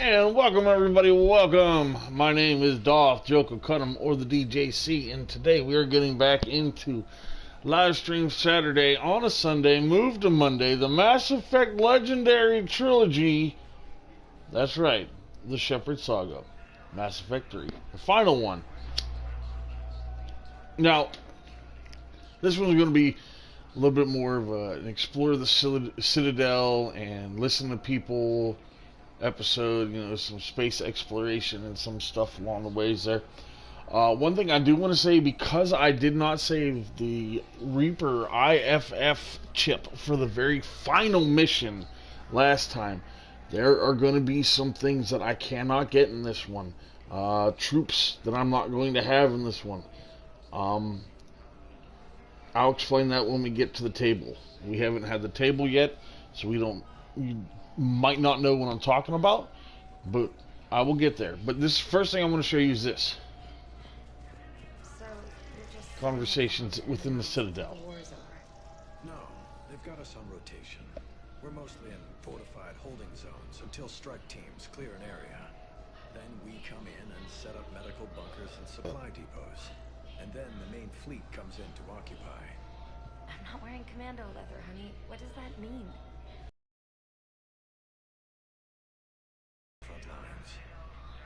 And welcome everybody, welcome. My name is Dolph Joker Cut'em or the DJC, and today we are getting back into Livestream Saturday on a Sunday, move to Monday, the Mass Effect Legendary Trilogy. That's right, the Shepard Saga. Mass Effect 3, the final one. Now, this one's going to be a little bit more of an explore the Citadel and listen to people episode, some space exploration and some stuff along the ways there. One thing I do want to say, because I did not save the Reaper IFF chip for the very final mission last time, there are going to be some things that I cannot get in this one. Troops that I'm not going to have in this one. I'll explain that when we get to the table. We haven't had the table yet, so you might not know what I'm talking about, but I will get there. But this first thing I want to show you is this. So you're just Conversations within the Citadel. The war's over. No, they've got us on rotation. We're mostly in fortified holding zones until strike teams clear an area. Then we come in and set up medical bunkers and supply depots. And then the main fleet comes in to occupy. I'm not wearing commando leather, honey. What does that mean? Front lines.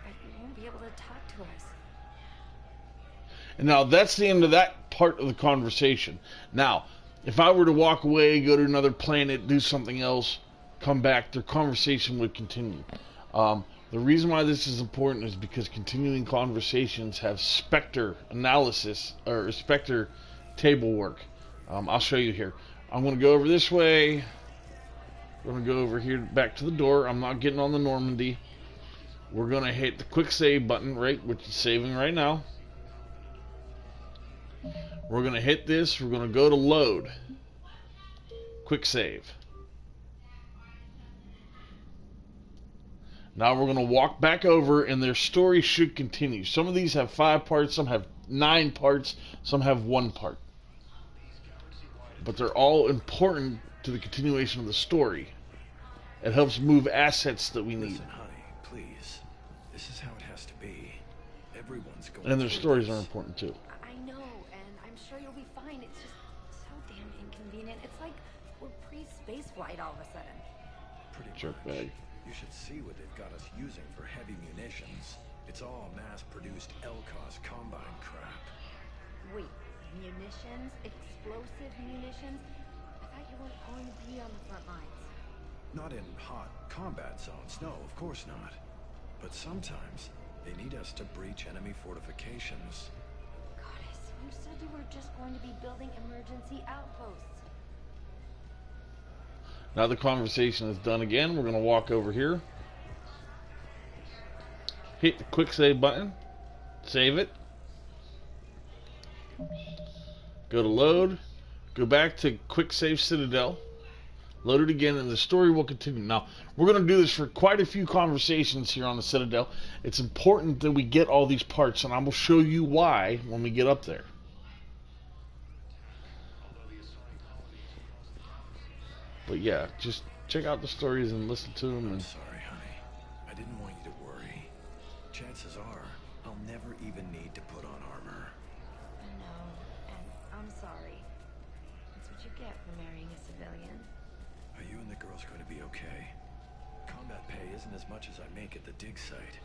But you won't be able to talk to us. And now that's the end of that part of the conversation. Now, if I were to walk away, go to another planet, do something else, come back, their conversation would continue. The reason why this is important is because continuing conversations have Spectre analysis, or Spectre table work. I'll show you here. I'm going to go over this way. We're going to go over here back to the door. I'm not getting on the Normandy. We're going to hit the quick save button, right, which is saving right now. We're going to hit this. We're going to go to load. Quick save. Now we're going to walk back over, and their story should continue. Some of these have 5 parts, some have 9 parts, some have 1 part. But they're all important to the continuation of the story. It helps move assets that we need. Listen, honey, please. This is how it has to be. Everyone's going And their through stories this. are important too. I know, and I'm sure you'll be fine. It's just so damn inconvenient. It's like we're pre-space flight all of a sudden. Pretty Jerkbag. much. You should see what they've got us using for heavy munitions. It's all mass-produced LCOS combine crap. Wait, munitions? Explosive munitions? I thought you weren't going to be on the front lines. Not in hot combat zones, no, of course not. But sometimes they need us to breach enemy fortifications. Goddess, you said you were just going to be building emergency outposts. Now the conversation is done again. We're going to walk over here. Hit the quick save button. Save it. Go to load. Go back to quick save Citadel. Load it again, and the story will continue. Now, we're going to do this for quite a few conversations here on the Citadel. It's important that we get all these parts, and I will show you why when we get up there. But yeah, just check out the stories and listen to them. I'm And sorry, honey. I didn't want you to worry. Chances are, I'll never even need to put on armor. I know, and I'm sorry. That's what you get for marrying a civilian. Are you and the girls going to be okay? Combat pay isn't as much as I make at the dig site.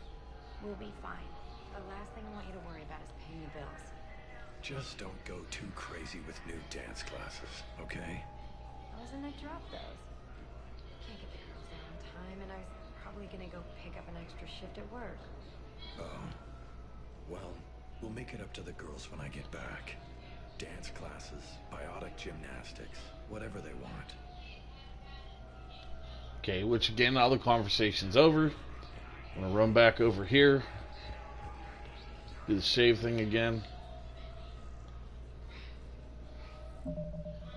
We'll be fine. The last thing I want you to worry about is paying the bills. Just don't go too crazy with new dance classes, okay? Wasn't I drop those? Can't get the girls there on time, and I was probably gonna go pick up an extra shift at work. Oh. Well, we'll make it up to the girls when I get back. Dance classes, biotic gymnastics, whatever they want. okay, which again, now the conversation's over. I'm going to run back over here. Do the save thing again.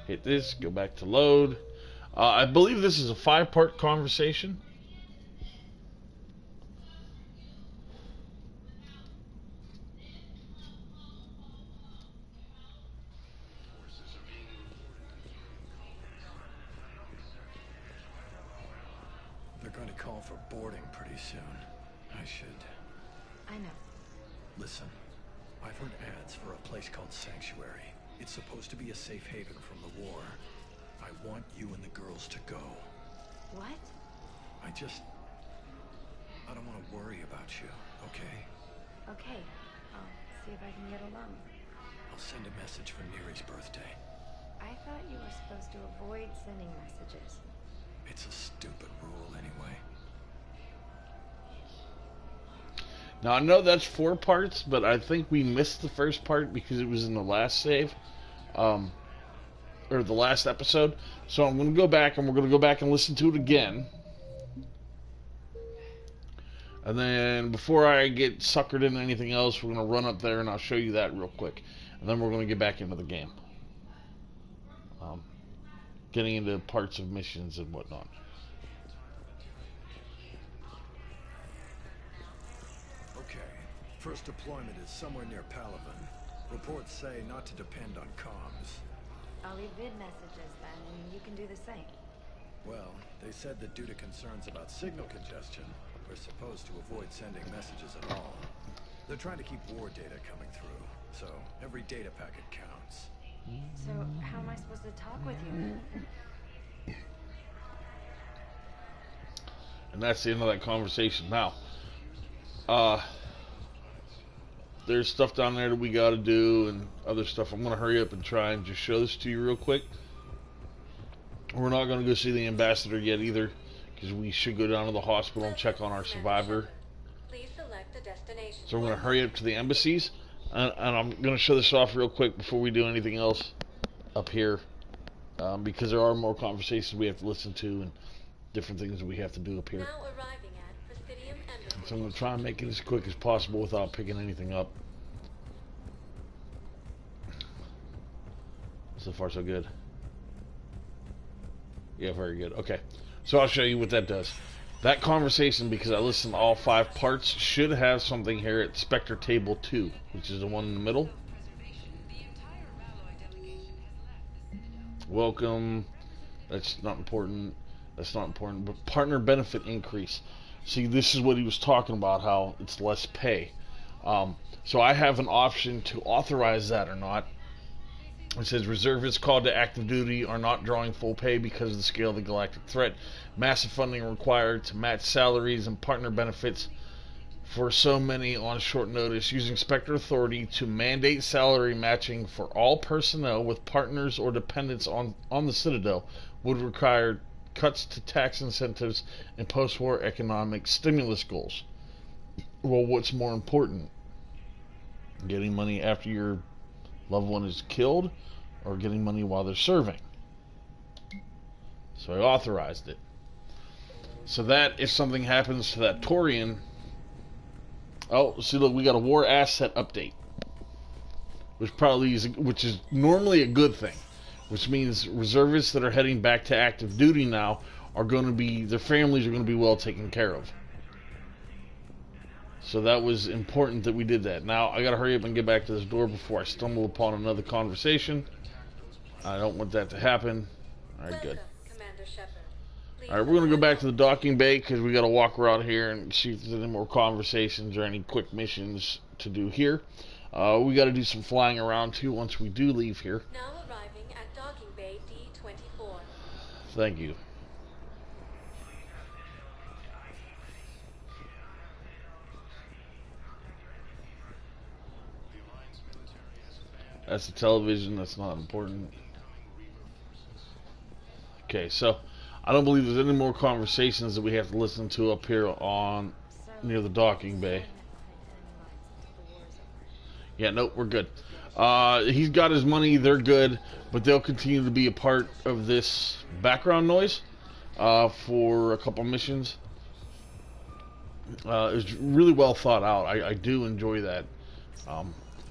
Hit this, go back to load. I believe this is a 5-part conversation. They're going to call for boarding pretty soon. I should... I know. Listen, I've heard ads for a place called Sanctuary. It's supposed to be a safe haven from the war. I want you and the girls to go. What? I don't want to worry about you, okay? Okay. I'll see if I can get along. I'll send a message for Neri's birthday. I thought you were supposed to avoid sending messages. It's a stupid rule anyway. Now, I know that's 4 parts, but I think we missed the first part because it was in the last save. Or the last episode. So I'm going to go back, and we're going to go back and listen to it again. And then, before I get suckered into anything else, we're going to run up there, and I'll show you that real quick. And then we're going to get back into the game. Getting into parts of missions and whatnot. Okay. First deployment is somewhere near Palaven. Reports say not to depend on comms. I'll leave vid messages then, and you can do the same. Well, they said that due to concerns about signal congestion, we're supposed to avoid sending messages at all. They're trying to keep war data coming through, so every data packet counts. So, how am I supposed to talk with you? And that's the end of that conversation. Now, there's stuff down there that we got to do and other stuff. I'm going to hurry up and try and just show this to you real quick. We're not going to go see the ambassador yet either, because we should go down to the hospital and check on our survivor. Please select a destination. So we're going to hurry up to the embassies, and I'm going to show this off real quick before we do anything else up here, because there are more conversations we have to listen to and different things we have to do up here. Now arriving at Presidium Embassy. So I'm going to try and make it as quick as possible without picking anything up. So far, so good. Yeah, very good. Okay. So I'll show you what that does. That conversation, because I listened to all 5 parts, should have something here at Spectre Table 2, which is the one in the middle. Welcome. That's not important. That's not important. But partner benefit increase. See, this is what he was talking about, how it's less pay. So I have an option to authorize that or not. It says reservists called to active duty are not drawing full pay because of the scale of the galactic threat. Massive funding required to match salaries and partner benefits for so many on short notice. Using Spectre authority to mandate salary matching for all personnel with partners or dependents on the Citadel would require cuts to tax incentives and post-war economic stimulus goals. Well, what's more important? Getting money after your loved one is killed, or getting money while they're serving? So I authorized it. So that if something happens to that Torian... Oh, see, look, we got a war asset update. Which is normally a good thing. Which means reservists that are heading back to active duty now are going to be... Their families are going to be well taken care of. So that was important that we did that. Now, I gotta hurry up and get back to this door before I stumble upon another conversation. I don't want that to happen. Alright, good. Commander Shepard. Alright, we're gonna go back to the docking bay because we gotta walk around here and see if there's any more conversations or any quick missions to do here. We gotta do some flying around too once we do leave here. Now arriving at docking bay D24. Thank you. That's the television. That's not important. Okay, so I don't believe there's any more conversations that we have to listen to up here on near the docking bay. Yeah, nope, we're good. He's got his money. They're good, but they'll continue to be a part of this background noise for a couple missions. It's really well thought out. I do enjoy that.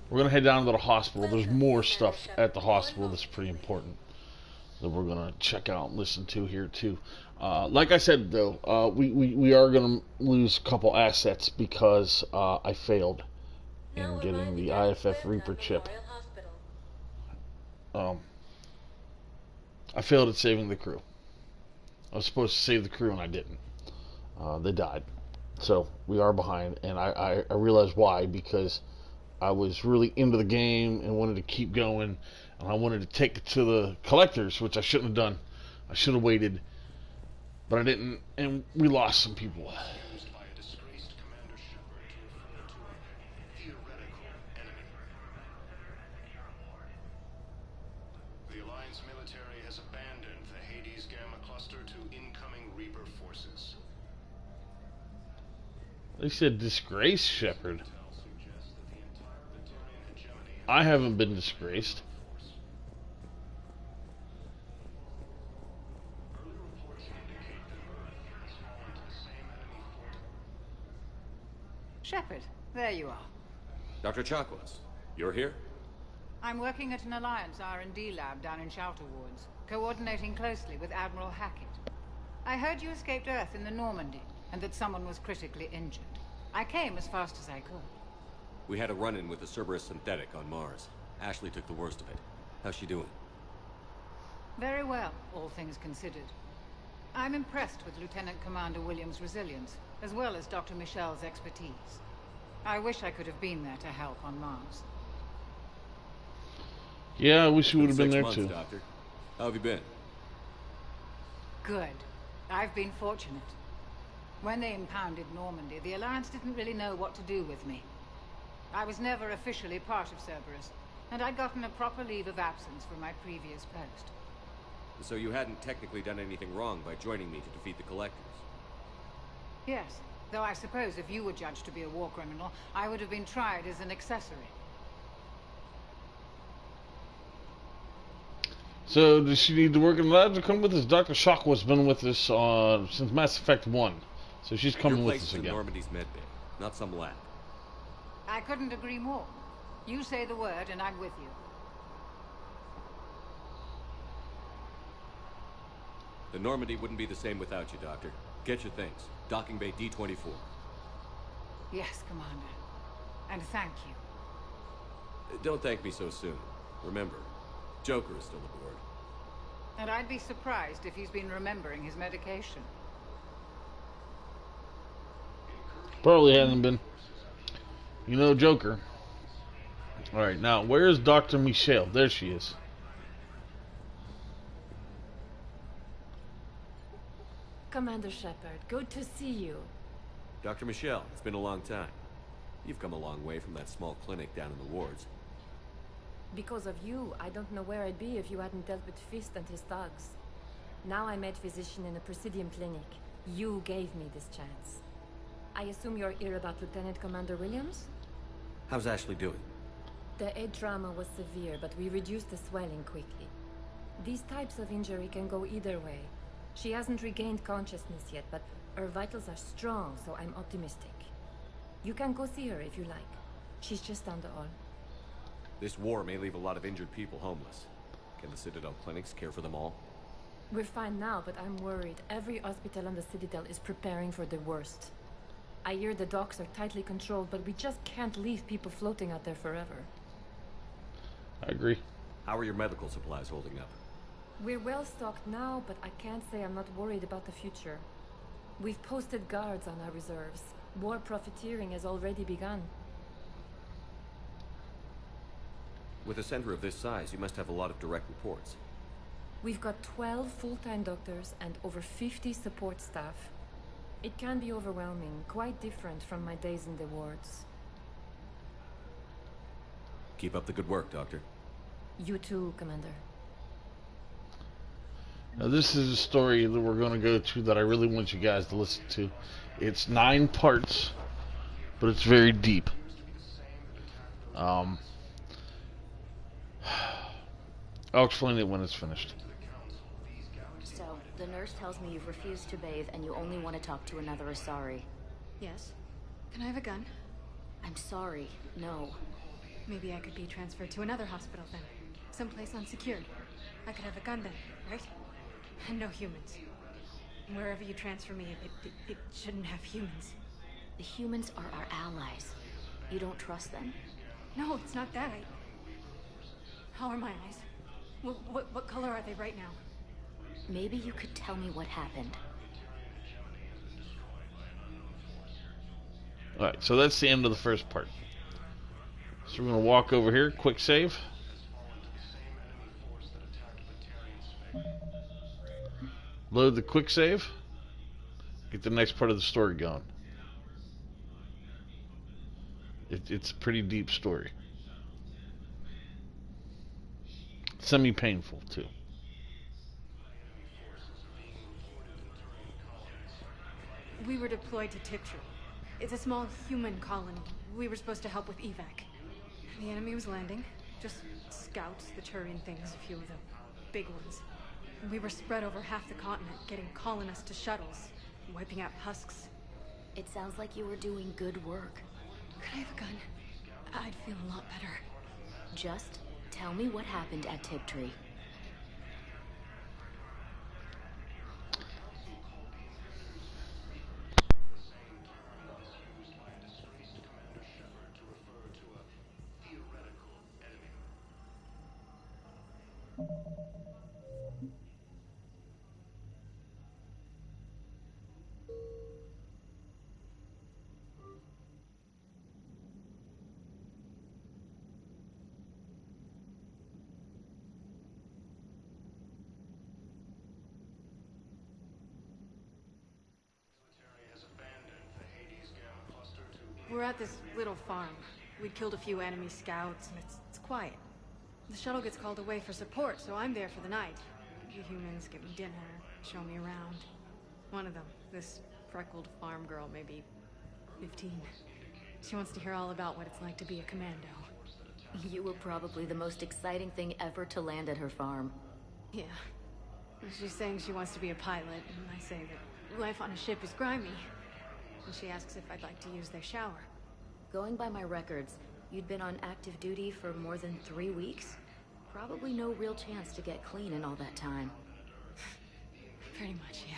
We're going to head down to the hospital. There's more stuff at the hospital that's pretty important that we're going to check out and listen to here too. Like I said though, we are going to lose a couple assets because I failed in getting the IFF Reaper chip. I failed at saving the crew. I was supposed to save the crew and I didn't. They died. So we are behind, and I realized why, because I was really into the game and wanted to keep going, and I wanted to take it to the collectors, which I shouldn't have done. I should have waited, but I didn't, and we lost some people. Used by a disgraced Commander Shepard to refer to a theoretical enemy. The Alliance military has abandoned the Hades Gamma cluster to incoming Reaper forces. They said disgrace Shepard. Intel suggests that the entire Batarian hegemony has I haven't been disgraced. early reports indicate that Earth has fallen to the same enemy force. Shepard, there you are. Dr. Chakwas, you're here? I'm working at an Alliance R&D lab down in Shelter Woods, coordinating closely with Admiral Hackett. I heard you escaped Earth in the Normandy, and that someone was critically injured. I came as fast as I could. We had a run-in with the Cerberus synthetic on Mars. Ashley took the worst of it. How's she doing? Very well, all things considered. I'm impressed with Lieutenant Commander Williams' resilience, as well as Dr. Michel's expertise. I wish I could have been there to help on Mars. Yeah, I wish you would have been there 6 months, too. Doctor. How have you been? Good. I've been fortunate. When they impounded Normandy, the Alliance didn't really know what to do with me. I was never officially part of Cerberus, and I'd gotten a proper leave of absence from my previous post. So you hadn't technically done anything wrong by joining me to defeat the Collectors? Yes, though I suppose if you were judged to be a war criminal, I would have been tried as an accessory. So does she need to work in the lab to come with us? Dr. Shakwa's been with us since Mass Effect 1. So she's coming Your with place us is in again. Normandy's medbay, not some lab. I couldn't agree more. You say the word and I'm with you. The Normandy wouldn't be the same without you, Doctor. Get your things. Docking Bay D-24. Yes, Commander. And thank you. Don't thank me so soon. Remember, Joker is still aboard. And I'd be surprised if he's been remembering his medication. Probably hasn't been. You know, Joker. Alright, now, where's Dr. Michelle? There she is. Commander Shepard, good to see you. Dr. Michelle, it's been a long time. You've come a long way from that small clinic down in the wards. Because of you, I don't know where I'd be if you hadn't dealt with Fist and his thugs. Now I'm head physician in a Presidium clinic. You gave me this chance. I assume you're here about Lieutenant Commander Williams? How's Ashley doing? The head trauma was severe, but we reduced the swelling quickly. These types of injury can go either way. She hasn't regained consciousness yet, but her vitals are strong, so I'm optimistic. You can go see her if you like. She's just down the hall. This war may leave a lot of injured people homeless. Can the Citadel clinics care for them all? We're fine now, but I'm worried. Every hospital on the Citadel is preparing for the worst. I hear the docks are tightly controlled, but we just can't leave people floating out there forever. I agree. How are your medical supplies holding up? We're well stocked now, but I can't say I'm not worried about the future. We've posted guards on our reserves. War profiteering has already begun. With a center of this size, you must have a lot of direct reports. We've got 12 full-time doctors and over 50 support staff. It can be overwhelming, quite different from my days in the wards. Keep up the good work, Doctor. You too, Commander. Now this is a story that we're going to go to that I really want you guys to listen to. It's 9 parts, but it's very deep. I'll explain it when it's finished. So, the nurse tells me you've refused to bathe and you only want to talk to another Asari. Yes. Can I have a gun? I'm sorry, no. Maybe I could be transferred to another hospital then. Someplace unsecured. I could have a gun then, right? And no humans. Wherever you transfer me, it shouldn't have humans. The humans are our allies. You don't trust them. No, it's not that. How are my eyes? What color are they right now? Maybe you could tell me what happened. Alright, so that's the end of the first part. So we're going to walk over here, quick save. Load the quick save. Get the next part of the story going. It's a pretty deep story. Semi-painful, too. We were deployed to Tiptree. It's a small human colony. We were supposed to help with evac. The enemy was landing. Just scouts, the Turian things, a few of the big ones. We were spread over half the continent, getting colonists to shuttles, wiping out husks. It sounds like you were doing good work. Could I have a gun? I'd feel a lot better. Just tell me what happened at Tiptree. We're at this little farm. We'd killed a few enemy scouts, and it's quiet. The shuttle gets called away for support, so I'm there for the night. The humans give me dinner, show me around. One of them, this freckled farm girl, maybe 15. She wants to hear all about what it's like to be a commando. You were probably the most exciting thing ever to land at her farm. Yeah. She's saying she wants to be a pilot, and I say that life on a ship is grimy. And she asks if I'd like to use their shower. Going by my records, you'd been on active duty for more than 3 weeks. Probably no real chance to get clean in all that time. Pretty much, yeah.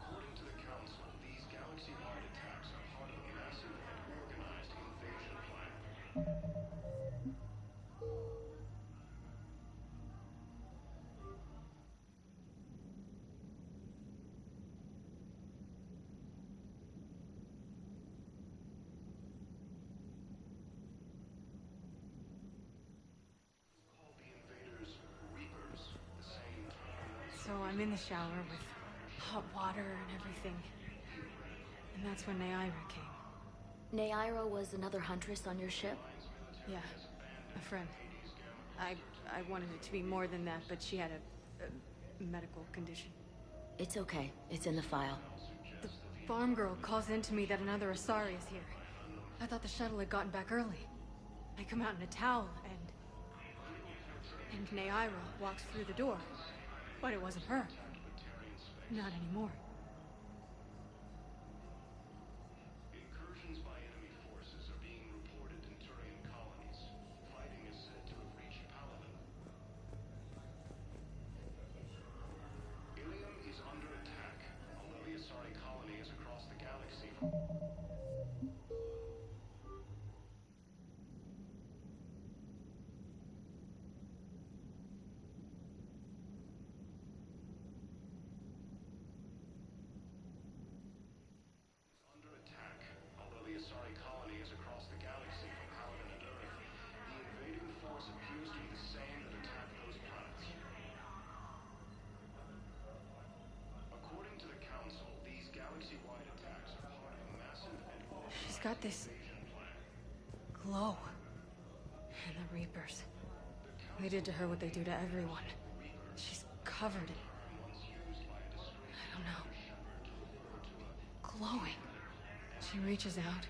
According to the Council, these galaxy-wide attacks are part of a massive and organized invasion plan. So I'm in the shower with hot water and everything. And that's when Naira came. Naira was another huntress on your ship? Yeah, a friend. I wanted it to be more than that, but she had a medical condition. It's okay. It's in the file. The farm girl calls in to me that another Asari is here. I thought the shuttle had gotten back early. I come out in a towel, and Naira walks through the door. But it wasn't her. Not anymore. Incursions by enemy forces are being reported in Turian colonies. Fighting is said to have reached Paladin. Ilium is under attack, although the Asari colony is across the galaxy from... She's got this glow. And the Reapers. They did to her what they do to everyone. She's covered in... I don't know. Glowing. She reaches out.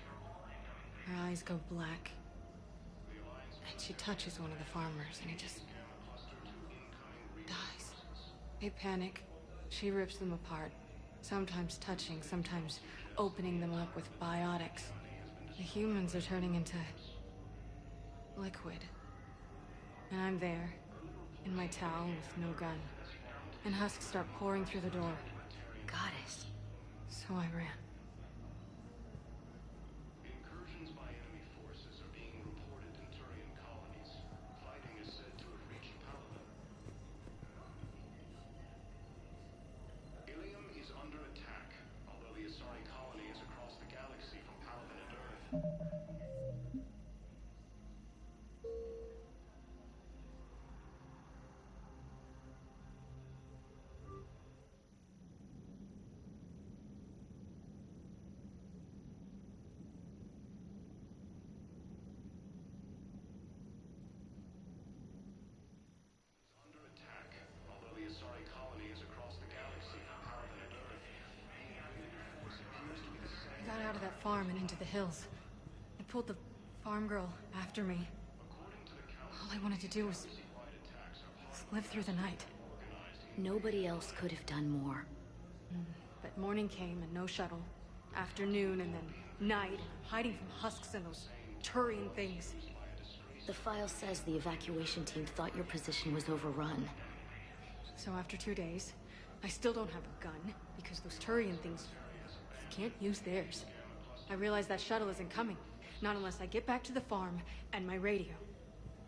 Her eyes go black. And she touches one of the farmers, and he just... dies. They panic. She rips them apart. Sometimes touching, sometimes opening them up with biotics. The humans are turning into... liquid. And I'm there, in my towel with no gun. And husks start pouring through the door. Goddess. So I ran. Incursions by enemy forces are being reported in Turian colonies. Fighting is said to have reached Paladin. into the hills. I pulled the farm girl after me. All I wanted to do was live through the night. Nobody else could have done more. But morning came and no shuttle. Afternoon and then night, and I'm hiding from husks and those Turian things. The file says the evacuation team thought your position was overrun. So after 2 days, I still don't have a gun, because those Turian things can't use theirs. I realize that shuttle isn't coming, not unless I get back to the farm and my radio.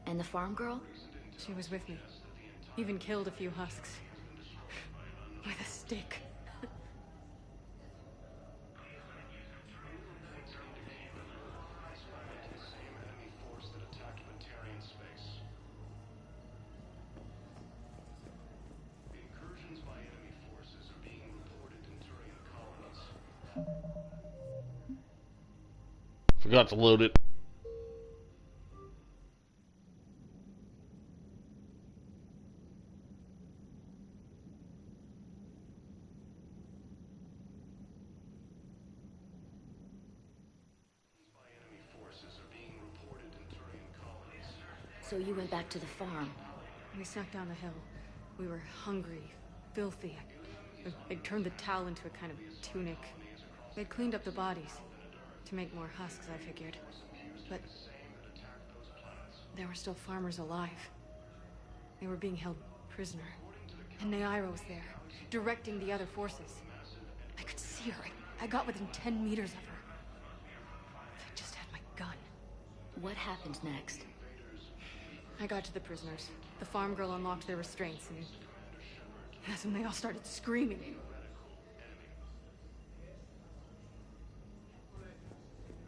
And the farm girl? She was with me. Even killed a few husks. With a stick. Forgot to load it. So you went back to the farm. We snuck down the hill. We were hungry, filthy. I'd turned the towel into a kind of tunic. They'd cleaned up the bodies. To make more husks, I figured. But there were still farmers alive. They were being held prisoner. And Naira was there, directing the other forces. I could see her. I got within 10 meters of her. If I just had my gun. What happened next? I got to the prisoners. The farm girl unlocked their restraints, and that's when they all started screaming.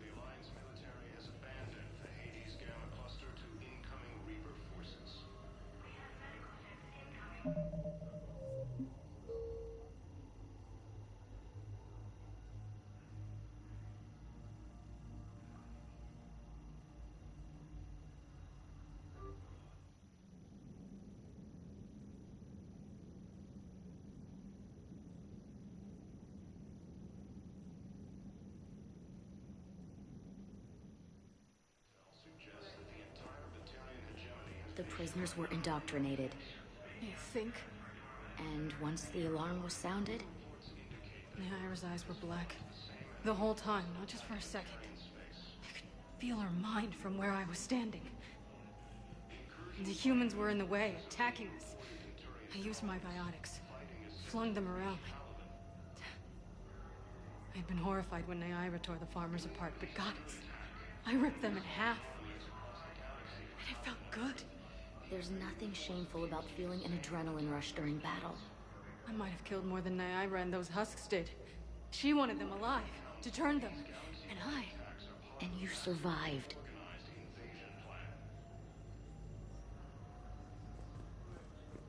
The Alliance military has abandoned the Hades Gamma Cluster to incoming Reaper forces. The prisoners were indoctrinated. You think? And once the alarm was sounded? Naira's eyes were black. The whole time, not just for a second. I could feel her mind from where I was standing. The humans were in the way, attacking us. I used my biotics. Flung them around. I'd been horrified when Naira tore the farmers apart, but goddess, I ripped them in half. And it felt good. There's nothing shameful about feeling an adrenaline rush during battle. I might have killed more than Naira and those husks did. She wanted them alive, to turn them. And I... And you survived.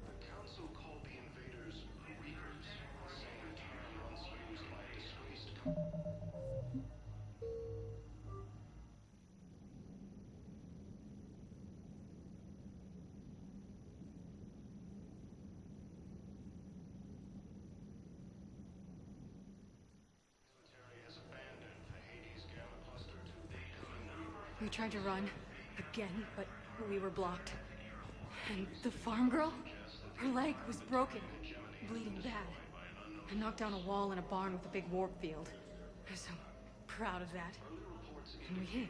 The Council called the invaders Reapers, the same term once used by a disgraced We tried to run, again, but we were blocked. And the farm girl? Her leg was broken, bleeding bad. I knocked down a wall in a barn with a big warp field. I was so proud of that. And we hid.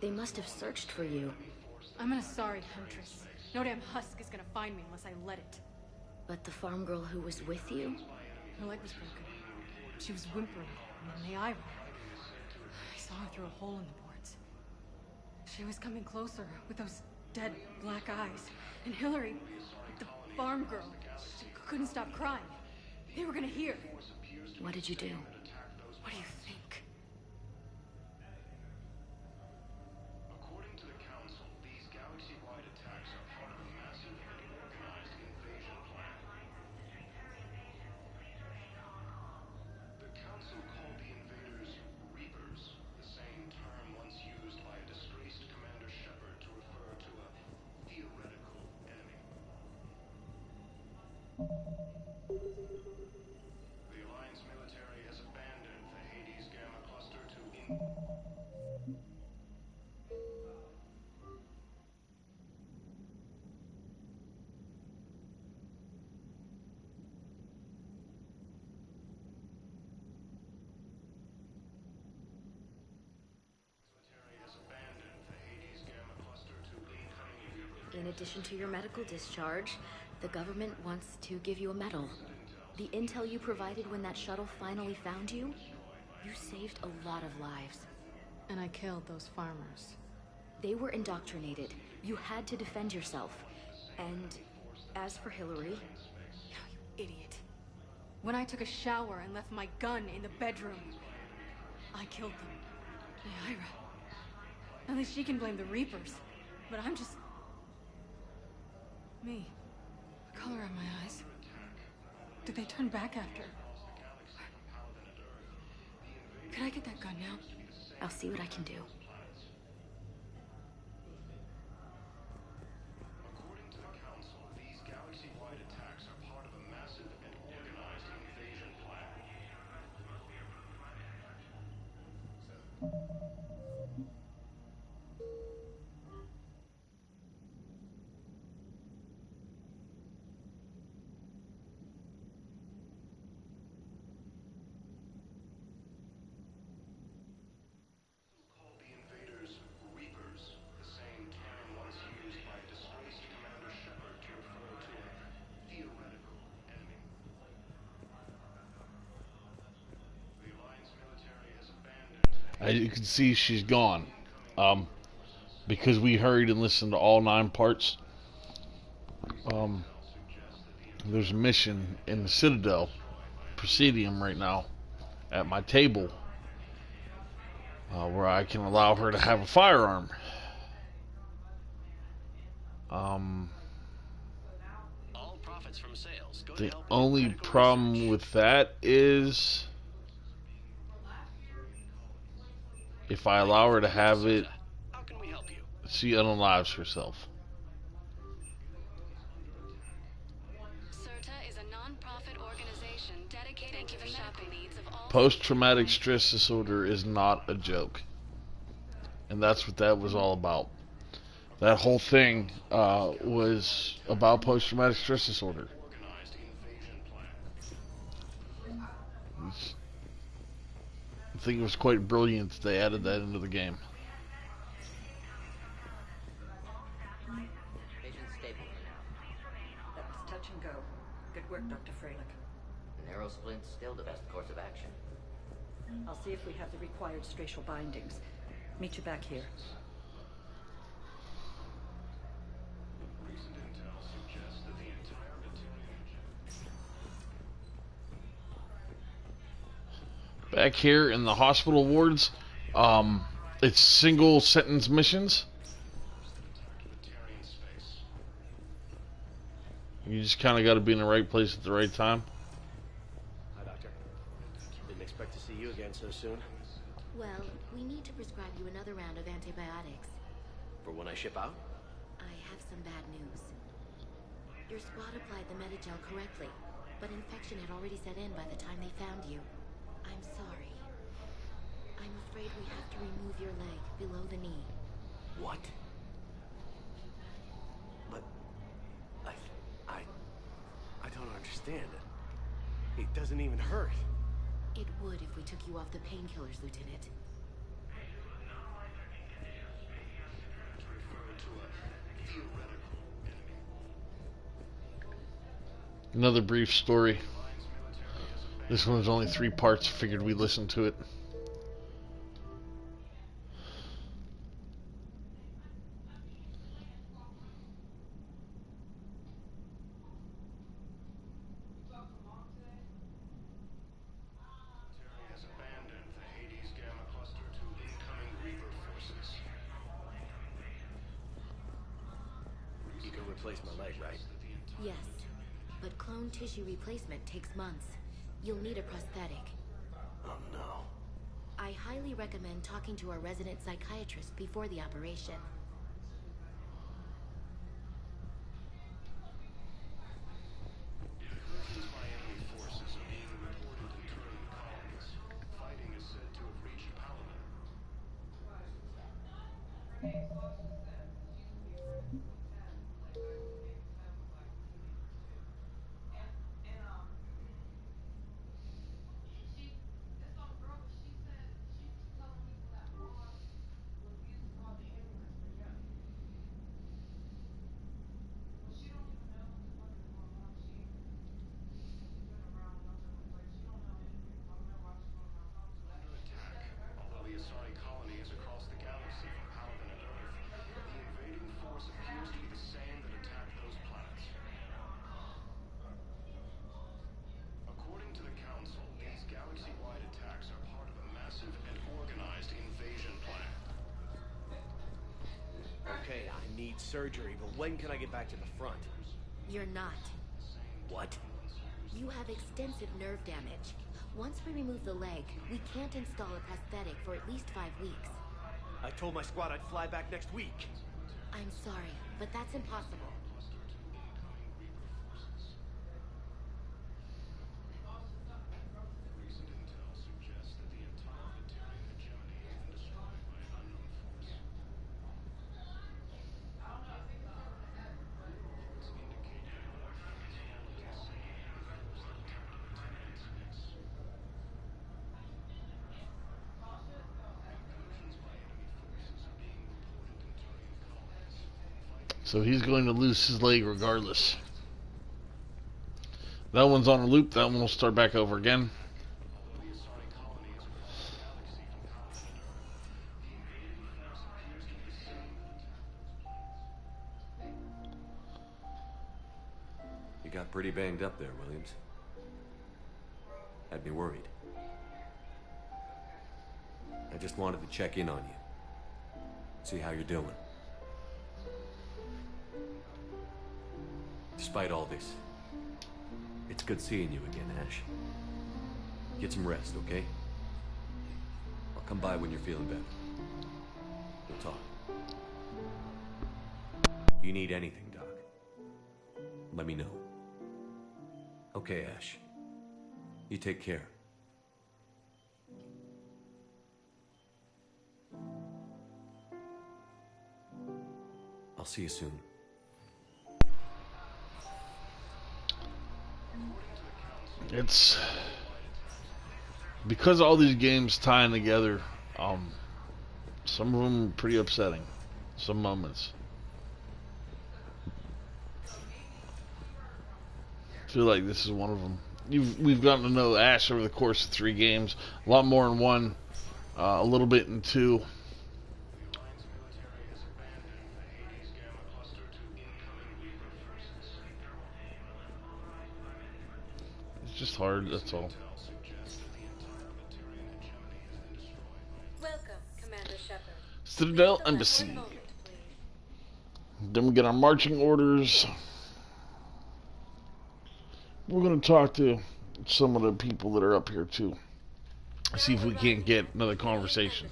They must have searched for you. I'm an Asari huntress. No damn husk is gonna find me unless I let it. But the farm girl who was with you? Her leg was broken. She was whimpering, and then Naira. I saw her through a hole in the boards. She was coming closer with those dead black eyes. And Hillary, the farm girl, she couldn't stop crying. They were gonna hear. What did you do? What do you think? According to the Council, these galaxy-wide attacks are part of a massive and organized invasion plan. The Council called the invaders Reapers, the same term once used by a disgraced Commander Shepard to refer to a theoretical enemy. The Alliance military has abandoned the Hades Gamma Cluster to addition to your medical discharge, the government wants to give you a medal. The intel you provided when that shuttle finally found you, you saved a lot of lives. And I killed those farmers. They were indoctrinated. You had to defend yourself. And as for Hillary... You idiot. When I took a shower and left my gun in the bedroom, I killed them. Hey, Ira. At least she can blame the Reapers. But I'm just... me. The color of my eyes. Did they turn back after? Could I get that gun now? I'll see what I can do. According to the Council, these galaxy-wide attacks are part of a massive and organized invasion plan. Call the invaders Reapers, the same term once used by disgraced Commander Shepard to refer to a theoretical enemy. The Alliance military has abandoned. As you can see, she's gone. Because we hurried and listened to all 9 parts. There's a mission in the Citadel Presidium right now at my table where I can allow her to have a firearm. All profits from sales go to The help only critical problem research. with that is if I allow her to have it, How can we help you? she unalives herself. CERTA is a non-profit organization dedicated to the medical needs of all... Post-traumatic stress disorder is not a joke. And that's what that was all about. That whole thing was about post-traumatic stress disorder. Organized invasion plan. I think it was quite brilliant that they added that into the game. Patient's stable for now. That was touch and go. Good work, Dr. Freilich. Narrow splint's still the best course of action. I'll see if we have the required stracial bindings. Meet you back here. Recent intel suggests that the entire material... Back here in the hospital wards, it's single sentence missions. You just kind of got to be in the right place at the right time. Hi, Doctor. Didn't expect to see you again so soon. Well, we need to prescribe you another round of antibiotics. For when I ship out? I have some bad news. Your squad applied the Medigel correctly, but infection had already set in by the time they found you. I'm sorry. I'm afraid we have to remove your leg below the knee. What? But... I don't understand. It doesn't even hurt. It would if we took you off the painkillers, Lieutenant. Another brief story. This one's only 3 parts. Figured we'd listen to it. has abandoned the Hades Gamma Cluster to incoming Reaper forces. You can replace my leg, right? Yes, but clone tissue replacement takes months. You'll need a prosthetic. Oh no. I highly recommend talking to our resident psychiatrist before the operation. Incursions by enemy forces are being reported in turning colonies. Fighting is said to have reached Paladin. Okay, I need surgery, but when can I get back to the front? You're not. What? You have extensive nerve damage. Once we remove the leg, we can't install a prosthetic for at least 5 weeks. I told my squad I'd fly back next week. I'm sorry, but that's impossible. So he's going to lose his leg regardless. That one's on a loop. That one will start back over again. You got pretty banged up there, Williams. Had me worried. I just wanted to check in on you. See how you're doing. Despite all this, it's good seeing you again, Ash. Get some rest, okay? I'll come by when you're feeling better. We'll talk. If you need anything, Doc, let me know. Okay, Ash. You take care. I'll see you soon. It's because all these games tying together. Some of them are pretty upsetting. Some moments. I feel like this is one of them. We've gotten to know Ash over the course of 3 games. A lot more in 1, a little bit in 2. It's just hard, that's all. Welcome, Commander Shepard. Citadel Embassy. Then we get our marching orders. We're going to talk to some of the people that are up here too. See if we can't get another conversation.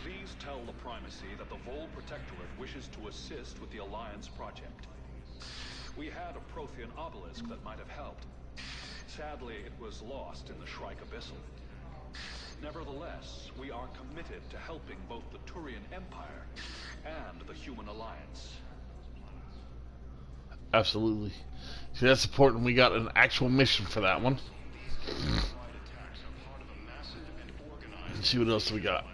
Please tell the Primacy that the Vol Protectorate wishes to assist with the Alliance project. We had a Prothean obelisk that might have helped. Sadly, it was lost in the Shrike Abyssal. Nevertheless, we are committed to helping both the Turian Empire and the Human Alliance. Absolutely. See, that's important. We got an actual mission for that one. Let's see what else we got.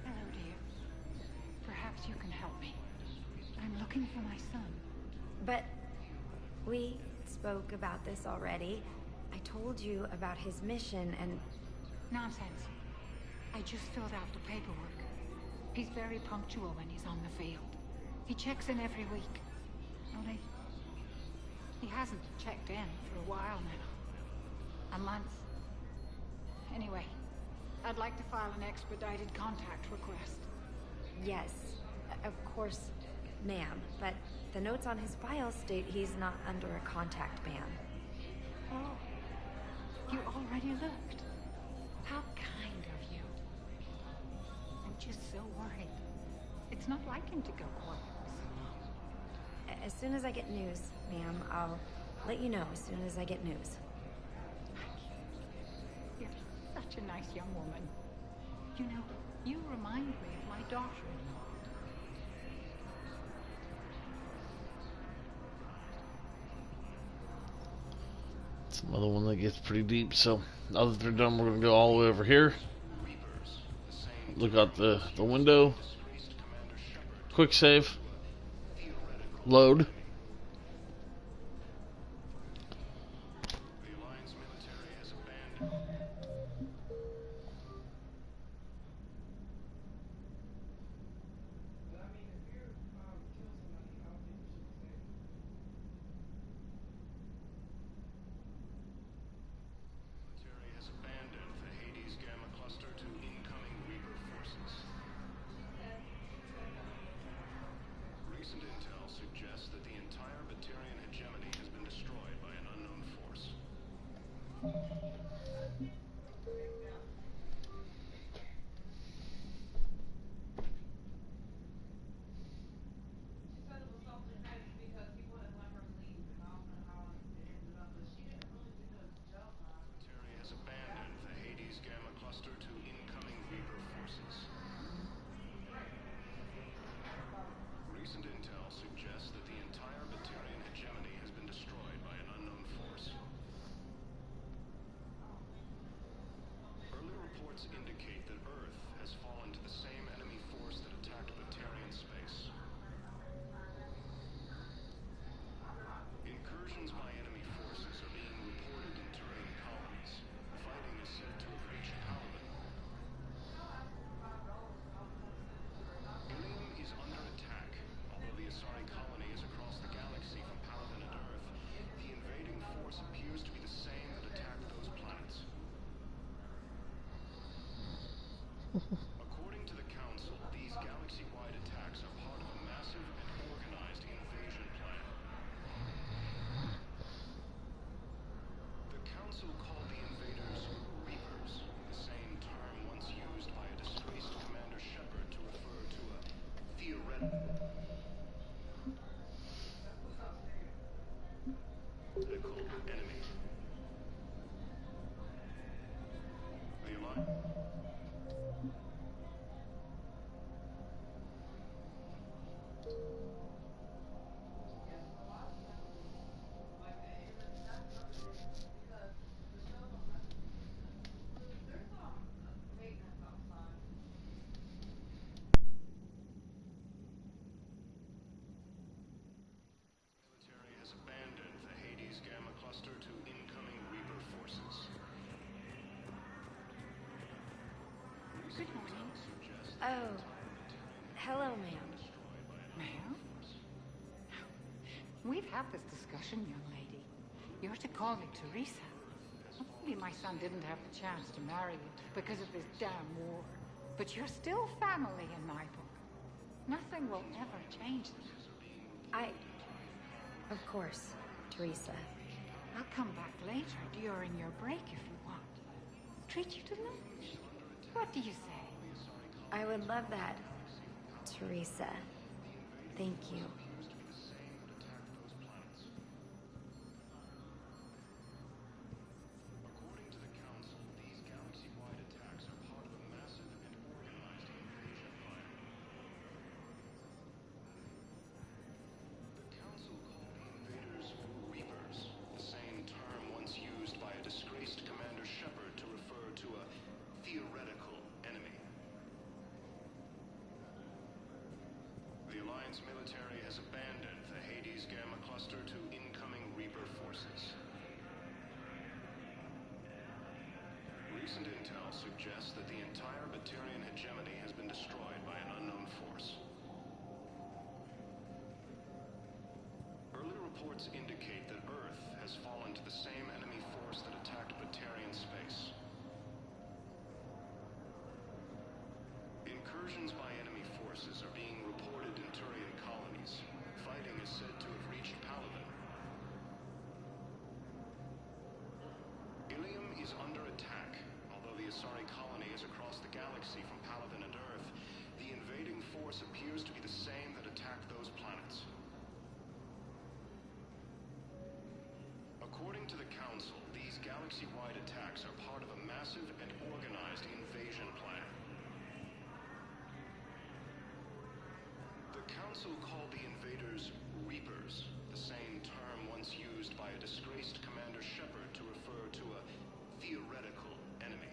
Hello, dear. Perhaps you can help me. I'm looking for my son. But we spoke about this already. I told you about his mission and... Nonsense. I just filled out the paperwork. He's very punctual when he's on the field. He checks in every week. Only, he hasn't checked in for a while now. A month. Anyway, I'd like to file an expedited contact request. Yes, of course, ma'am. But the notes on his file state he's not under a contact ban. Oh, you already looked. How kind of you. I'm just so worried. It's not like him to go quiet. As soon as I get news, ma'am, I'll let you know as soon as I get news. You're such a nice young woman. You know, you remind me of my daughter-in-law. It's another one that gets pretty deep. So now that they're done, we're going to go all the way over here. Look out the window. Quick save. Load. According to the Council, these galaxy-wide attacks are part of a massive and organized invasion plan. The Council called the invaders Reapers, the same term once used by a disgraced Commander Shepard to refer to a theoretical enemy. The Alliance. Military has abandoned the Hades Gamma Cluster to incoming Reaper forces. Good morning. Oh. Hello, ma'am. Ma'am? We've had this discussion, young lady. You're to call me Teresa. Maybe my son didn't have the chance to marry you because of this damn war. But you're still family in my book. Nothing will ever change that. Of course, Teresa. I'll come back later during your break if you want. Treat you to lunch. What do you say? I would love that, Teresa. Thank you. According to the Council, these galaxy-wide attacks are part of a massive and organized invasion plan. The Council called the invaders Reapers, the same term once used by a disgraced Commander Shepard to refer to a theoretical enemy. The Alliance military has abandoned the Hades Gamma Cluster to incoming Reaper forces. Recent intel suggests that the entire Batarian hegemony has been destroyed by an unknown force. Early reports indicate that Earth has fallen to the same enemy force that attacked Batarian space. Incursions by enemy forces are being reported in Turian colonies. Fighting is said to have reached Paladin. Ilium is under attack. Although the Asari colony is across the galaxy from Paladin and Earth, the invading force appears to be the same that attacked those planets. According to the Council, these galaxy-wide attacks are part of a massive and organized invasion plan. The Council called the invaders Reapers, the same term once used by a disgraced Commander Shepard to refer to a theoretical enemy.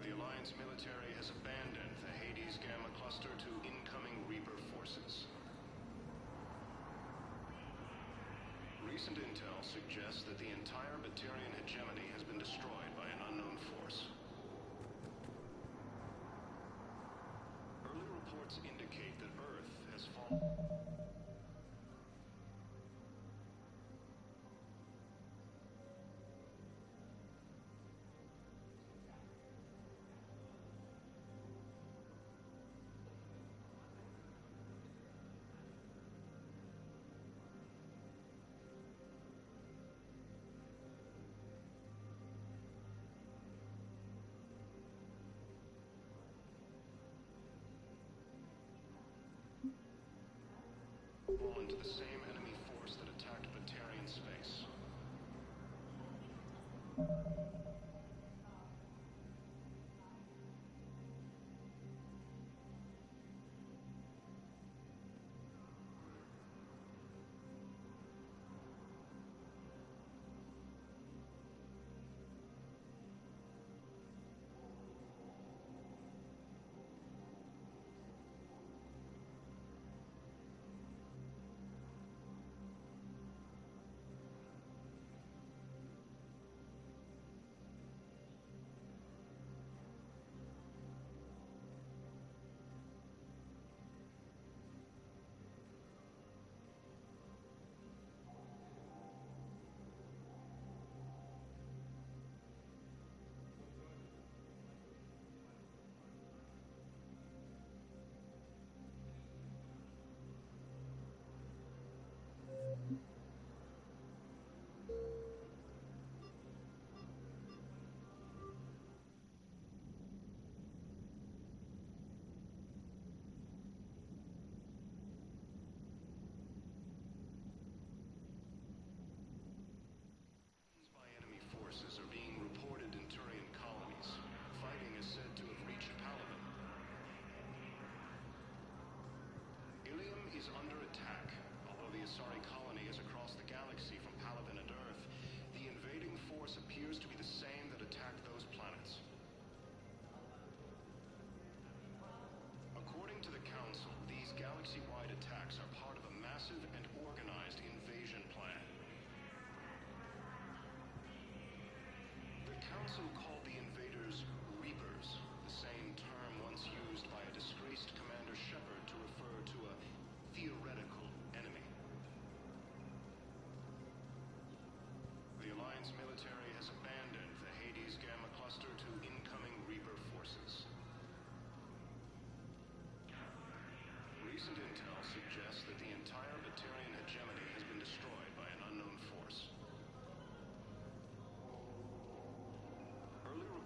The Alliance military has abandoned the Hades Gamma Cluster to incoming Reaper forces. Recent intel suggests that the entire Batarian hegemony has been destroyed by an unknown force. Early reports indicate that Earth has fallen. Fallen to the same enemy force that attacked Batarian space.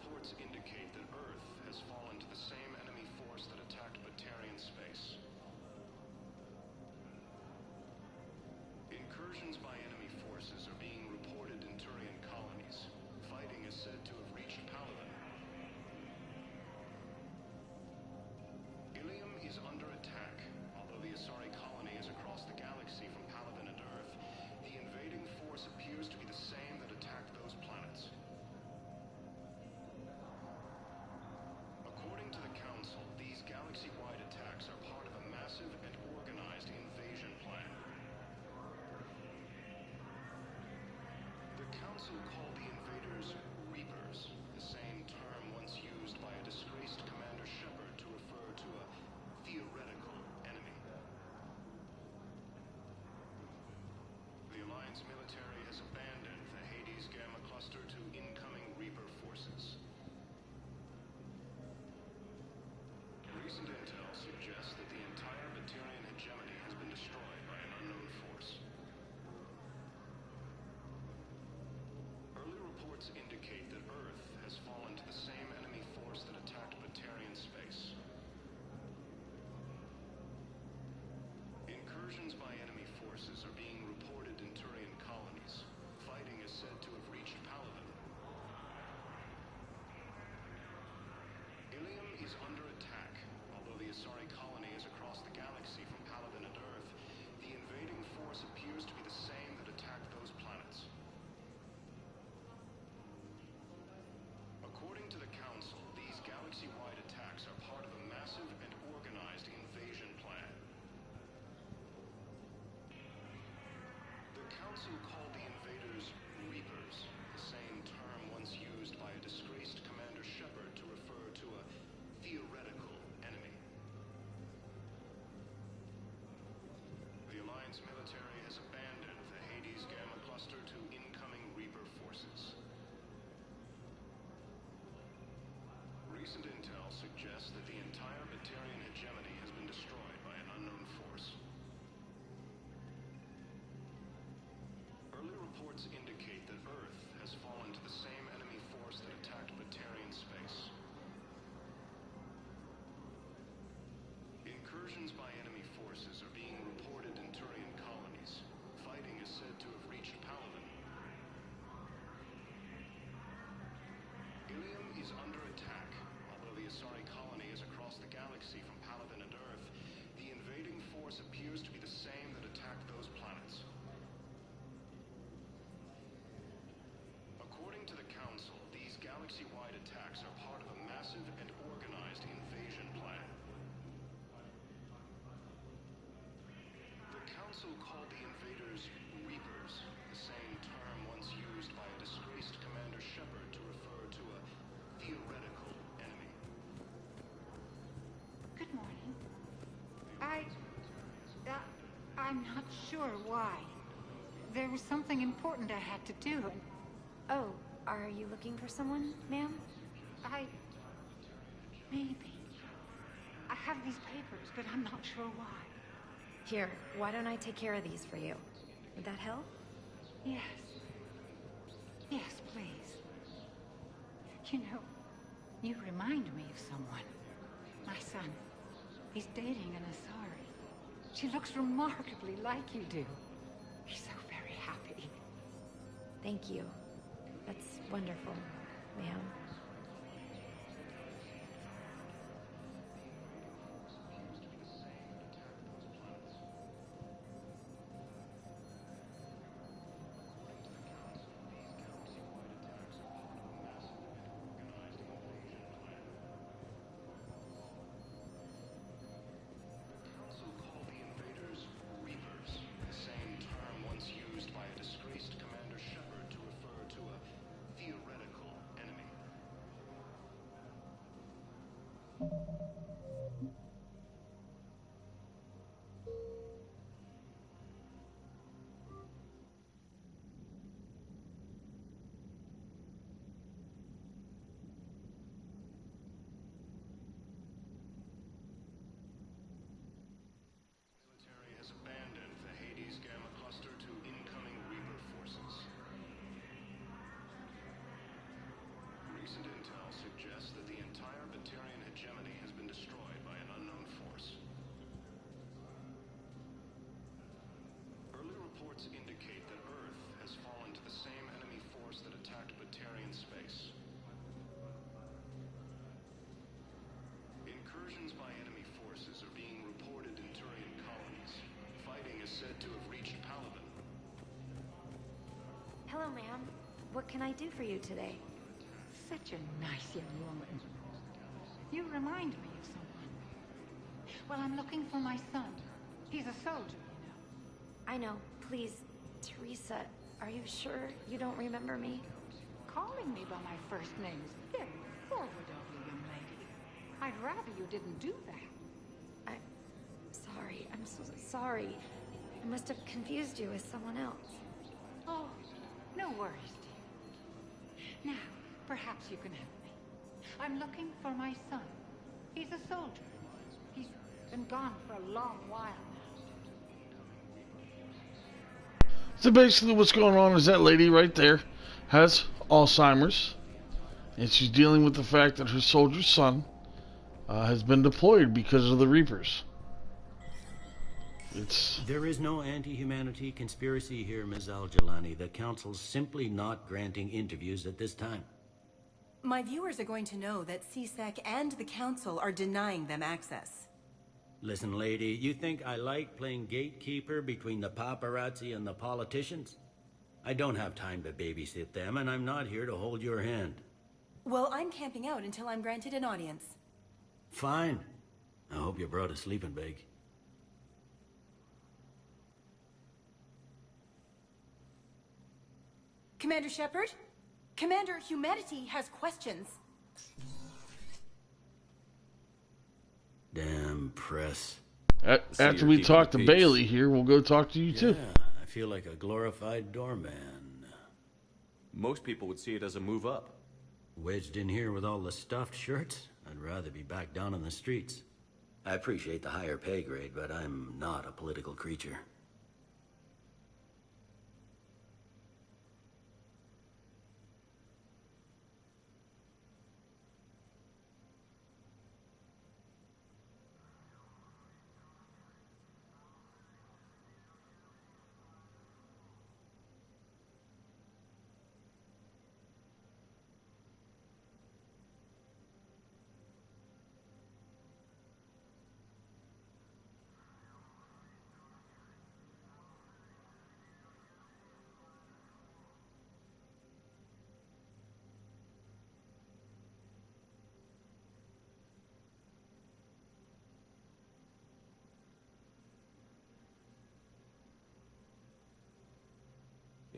reports indicate that Earth has fallen to the same enemy force that attacked Batarian space. Incursions by enemy forces are being reported in Turian colonies. Fighting is said to have reached Paladin. Ilium is under attack. Although the Asari colony is across the galaxy from Paladin and Earth, the invading force appears to be the same that attacked those planets. According to the Council, these galaxy-wide attacks are part of a massive and organized invasion plan. The Council called the invaders Reapers, the same term once used by a disgraced Commander Shepard to refer to a theoretical enemy. The Alliance military has abandoned the Hades Gamma cluster to incoming Reaper forces. Recent intel suggests that the entire Batarian hegemony has been destroyed by an unknown force. Early reports indicate that Earth has fallen to the same enemy force that attacked Batarian space. Incursions by enemy forces are being reported in Turian colonies. Fighting is said to have reached Paladin. Ilium is under attack. Although the Asari colony is across the galaxy from Paladin and Earth, the invading force appears to be the same that attacked those planets. According to the Council, these galaxy-wide attacks are part of a massive and organized invasion plan. The Council called the invaders Reapers, the same term once used by a disgraced Commander Shepard to refer to a theoretical enemy. The Alliance military has abandoned the Hades Gamma cluster to incoming Reaper forces. Recent intel suggests that the entire Batarian hegemony has been destroyed by an unknown force. Early reports indicate that Earth has fallen to the same enemy force that attacked Batarian space. Incursions by enemy forces are being reported in Turian colonies. Fighting is said to have reached Paladin. Ilium is under attack. Although the Asari colony is across the galaxy from Paladin and Earth, the invading force appears to be the same that attacked those planets. According to the Council, these galaxy-wide attacks are part of a massive and organized invasion plan. The Council called the invaders Reapers, the same term once used by a disgraced Commander Shepard to refer to a theoretical enemy. Good morning. I'm not sure why. There was something important I had to do, and Oh, are you looking for someone, ma'am? maybe. I have these papers, but I'm not sure why. Here, why don't I take care of these for you? Would that help? Yes. Yes, please. You know, you remind me of someone. My son. He's dating an Asari. She looks remarkably like you do. He's so very happy. Thank you. That's wonderful, ma'am. Hello, ma'am. What can I do for you today? Such a nice young woman. You remind me of someone. Well, I'm looking for my son. He's a soldier, you know. I know. Please, Teresa, are you sure you don't remember me? Calling me by my first name is very forward of you, young lady. I'd rather you didn't do that. I'm sorry. I'm so sorry. I must have confused you with someone else. Oh, no worries, dear. Now, perhaps you can help me. I'm looking for my son. He's a soldier. He's been gone for a long while now. So basically what's going on is that lady right there has Alzheimer's, and she's dealing with the fact that her soldier son has been deployed because of the Reapers. There is no anti-humanity conspiracy here, Ms. Al-Jalani. The Council's simply not granting interviews at this time. My viewers are going to know that CSEC and the Council are denying them access. Listen, lady, you think I like playing gatekeeper between the paparazzi and the politicians? I don't have time to babysit them, and I'm not here to hold your hand. Well, I'm camping out until I'm granted an audience. Fine. I hope you brought a sleeping bag. Commander Shepard? Commander, humanity has questions. Damn press. After we talk to Bailey here, we'll go talk to you too. I feel like a glorified doorman. Most people would see it as a move up. Wedged in here with all the stuffed shirts? I'd rather be back down on the streets. I appreciate the higher pay grade, but I'm not a political creature.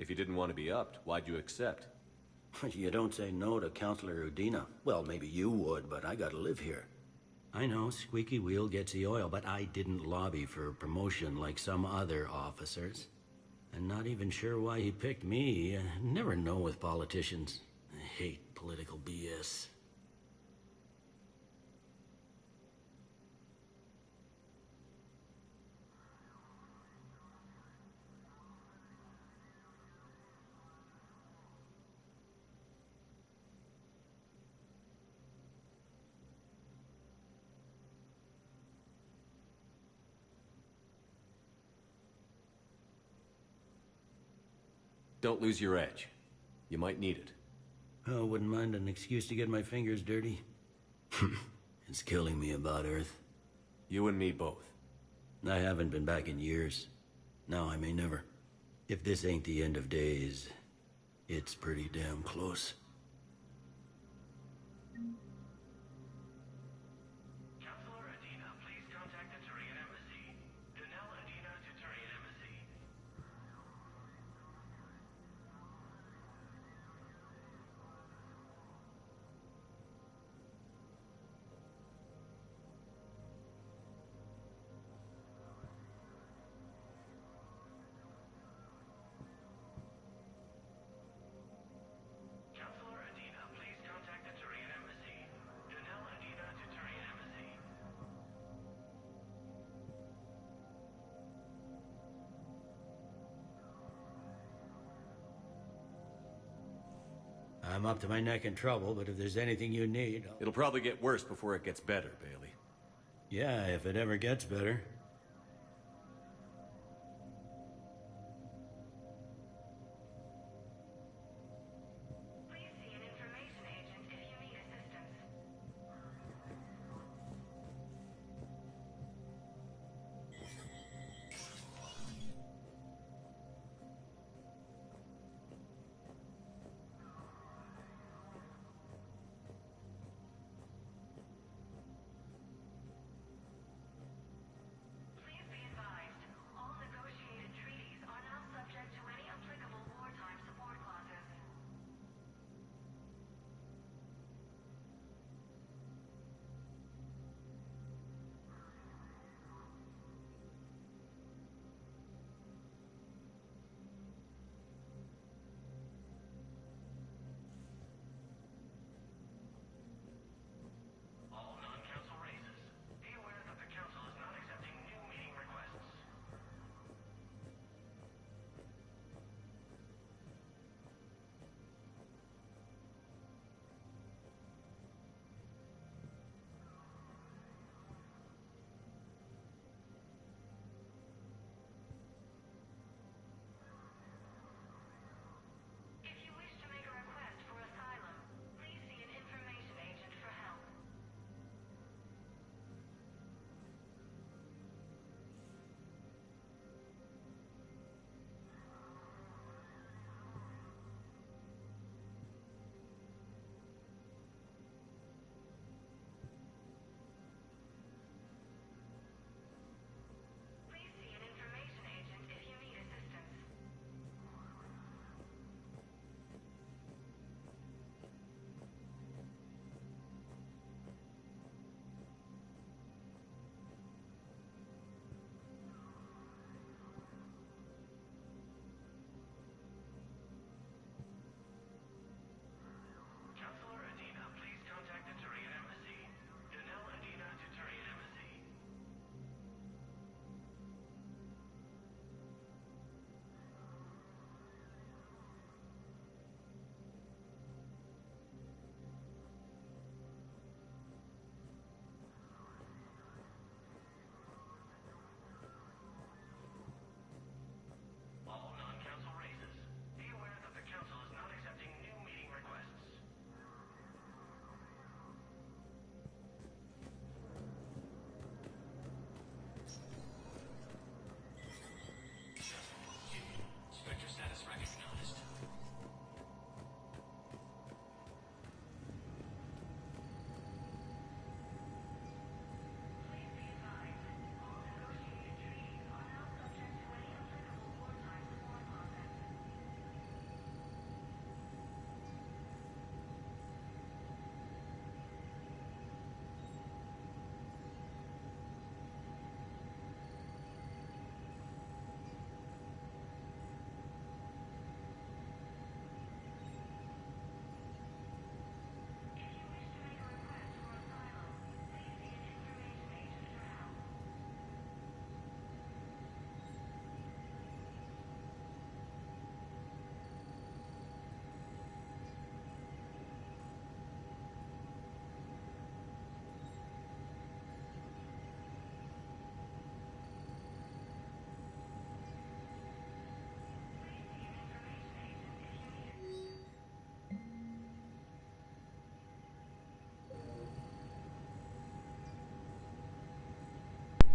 If you didn't want to be upped, why'd you accept? You don't say no to Counselor Udina. Well, maybe you would, but I gotta live here. I know, squeaky wheel gets the oil, but I didn't lobby for promotion like some other officers. I'm not even sure why he picked me. I never know with politicians. I hate political BS. Don't lose your edge. You might need it. Oh, wouldn't mind an excuse to get my fingers dirty. It's killing me about Earth. You and me both. I haven't been back in years. Now I may never. If this ain't the end of days, it's pretty damn close. I'm up to my neck in trouble, but if there's anything you need... It'll probably get worse before it gets better, Bailey. Yeah, if it ever gets better.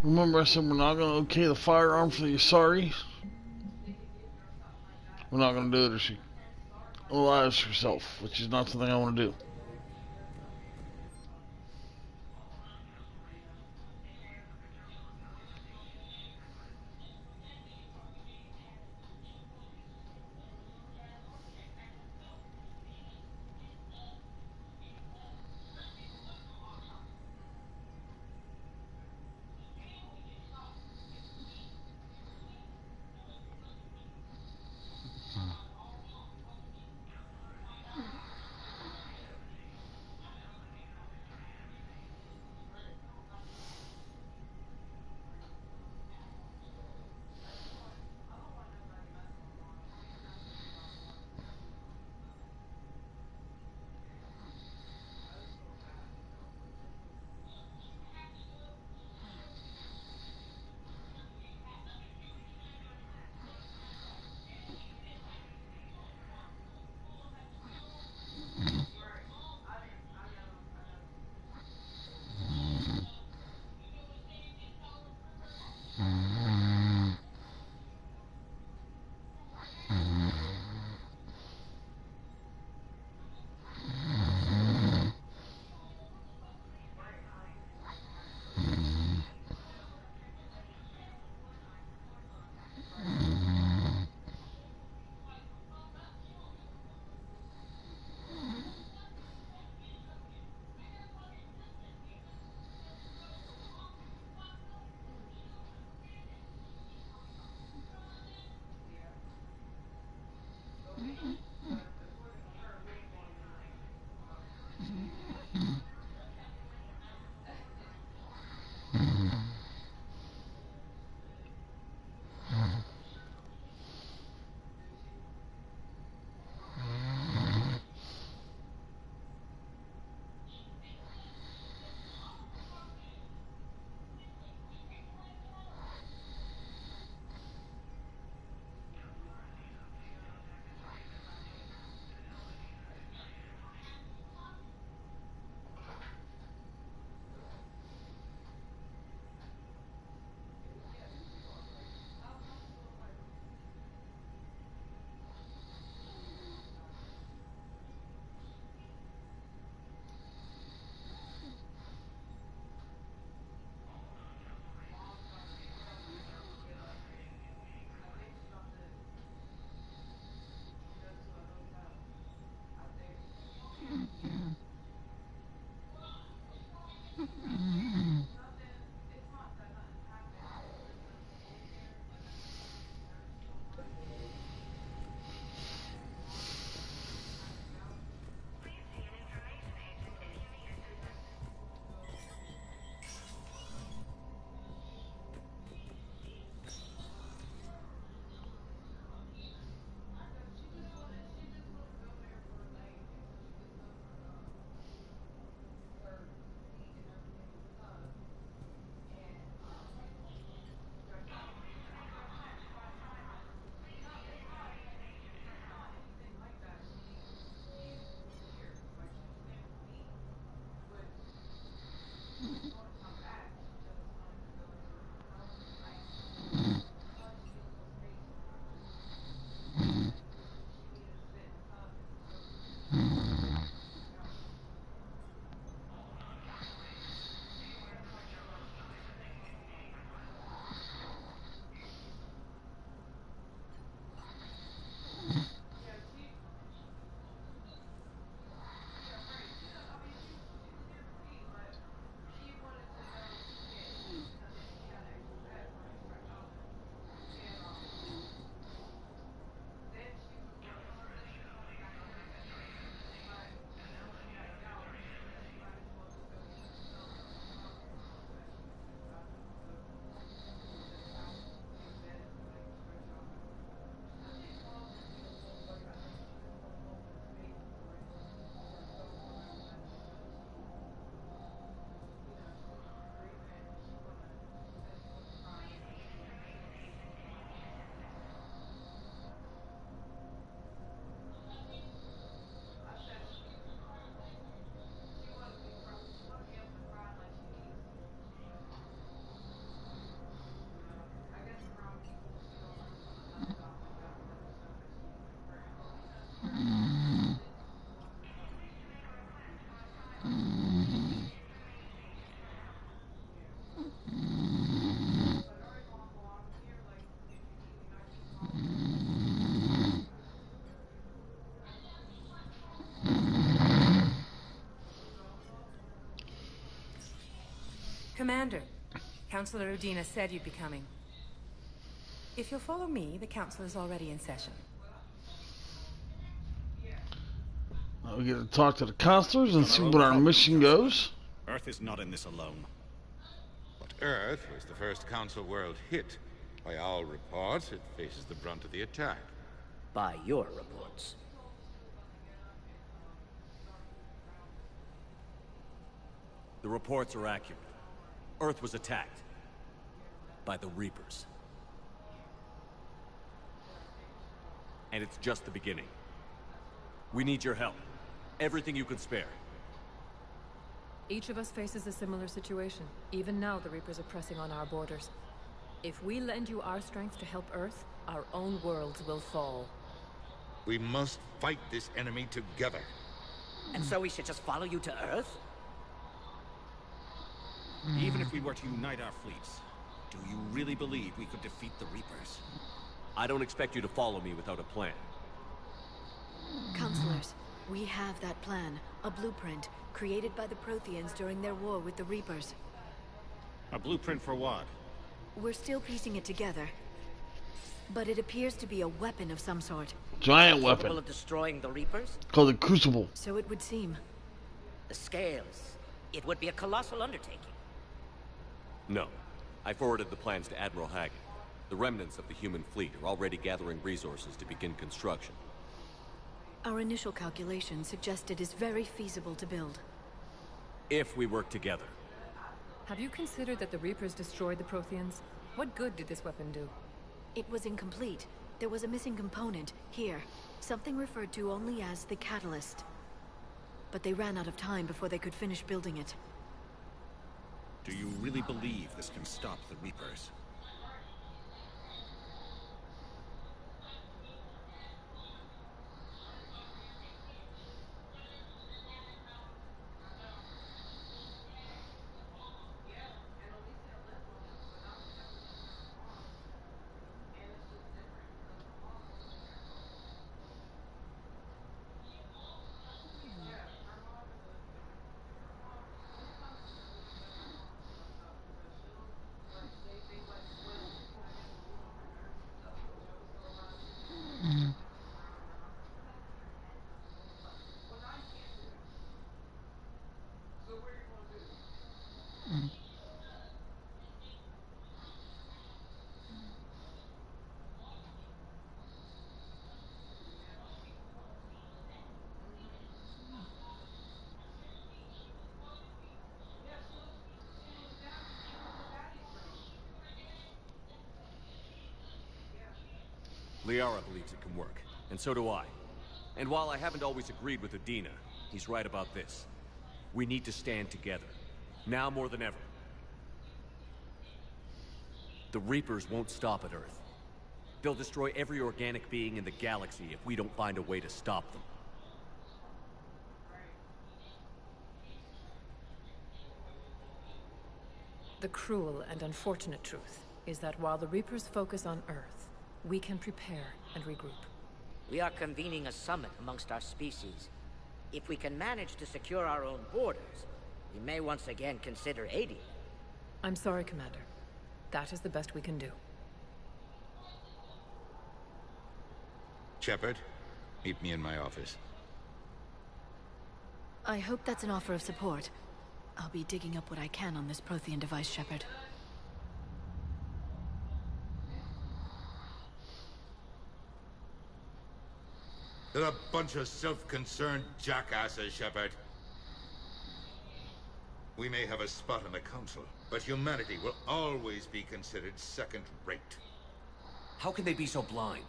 Remember I said we're not going to okay the firearm for the Asari? We're not going to do it or she allows herself, which is not something I want to do. Commander, Councilor Udina said you'd be coming. If you'll follow me, the council is already in session. Now we get to talk to the counselors and see what our mission goes. Earth is not in this alone. But Earth was the first Council world hit. By all reports, it faces the brunt of the attack. By your reports. The reports are accurate. Earth was attacked by the Reapers. And it's just the beginning. We need your help. Everything you can spare. Each of us faces a similar situation. Even now, the Reapers are pressing on our borders. If we lend you our strength to help Earth, our own worlds will fall. We must fight this enemy together. And so we should just follow you to Earth? Even if we were to unite our fleets, do you really believe we could defeat the Reapers? I don't expect you to follow me without a plan. Counselors, we have that plan. A blueprint, created by the Protheans during their war with the Reapers. A blueprint for what? We're still piecing it together. But it appears to be a weapon of some sort. Giant Capable weapon. of destroying the Reapers? Called the Crucible. So it would seem. The scales. It would be a colossal undertaking. No. I forwarded the plans to Admiral Hackett. The remnants of the human fleet are already gathering resources to begin construction. Our initial calculations suggest it is very feasible to build. If we work together. Have you considered that the Reapers destroyed the Protheans? What good did this weapon do? It was incomplete. There was a missing component, here. Something referred to only as the catalyst. But they ran out of time before they could finish building it. Do you really believe this can stop the Reapers? Liara believes it can work, and so do I. And while I haven't always agreed with Udina, he's right about this. We need to stand together, now more than ever. The Reapers won't stop at Earth. They'll destroy every organic being in the galaxy if we don't find a way to stop them. The cruel and unfortunate truth is that while the Reapers focus on Earth, we can prepare and regroup. We are convening a summit amongst our species. If we can manage to secure our own borders, we may once again consider aiding. I'm sorry, Commander. That is the best we can do. Shepard, meet me in my office. I hope that's an offer of support. I'll be digging up what I can on this Prothean device, Shepard. They're a bunch of self-concerned jackasses, Shepard. We may have a spot on the Council, but humanity will always be considered second-rate. How can they be so blind?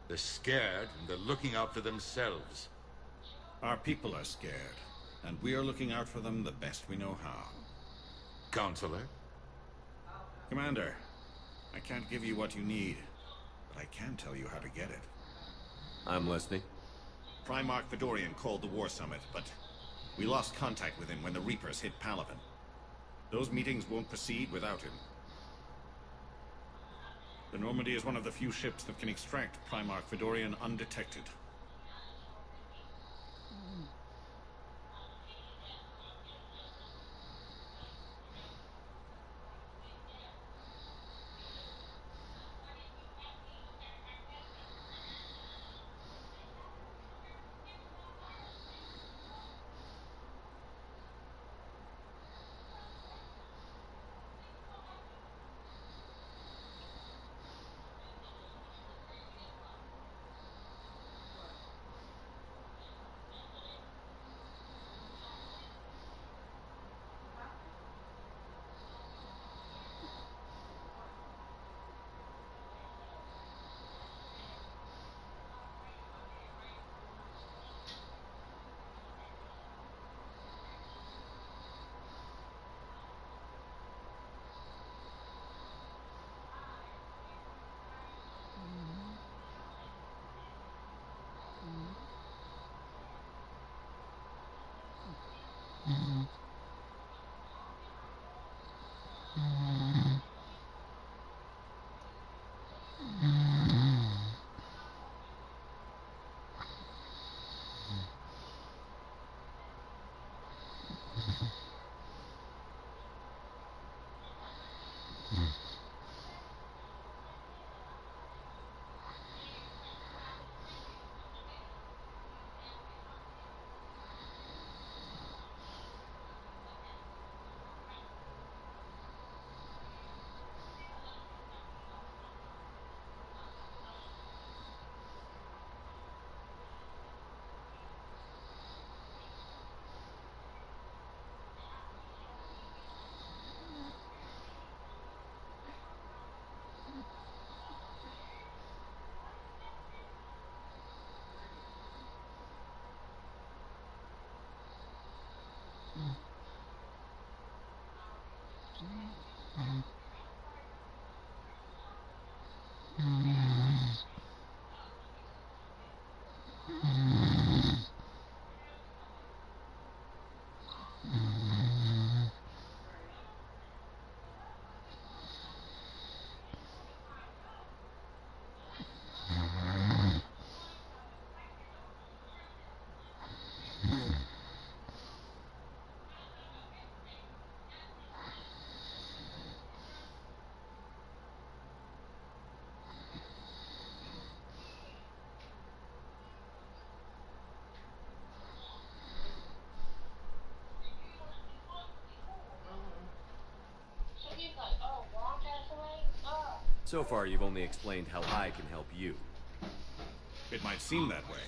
They're scared, and they're looking out for themselves. Our people are scared, and we are looking out for them the best we know how. Counselor? Commander, I can't give you what you need, but I can tell you how to get it. I'm listening. Primarch Fedorian called the War Summit, but we lost contact with him when the Reapers hit Palaven. Those meetings won't proceed without him. The Normandy is one of the few ships that can extract Primarch Fedorian undetected. So far, you've only explained how I can help you. It might seem that way.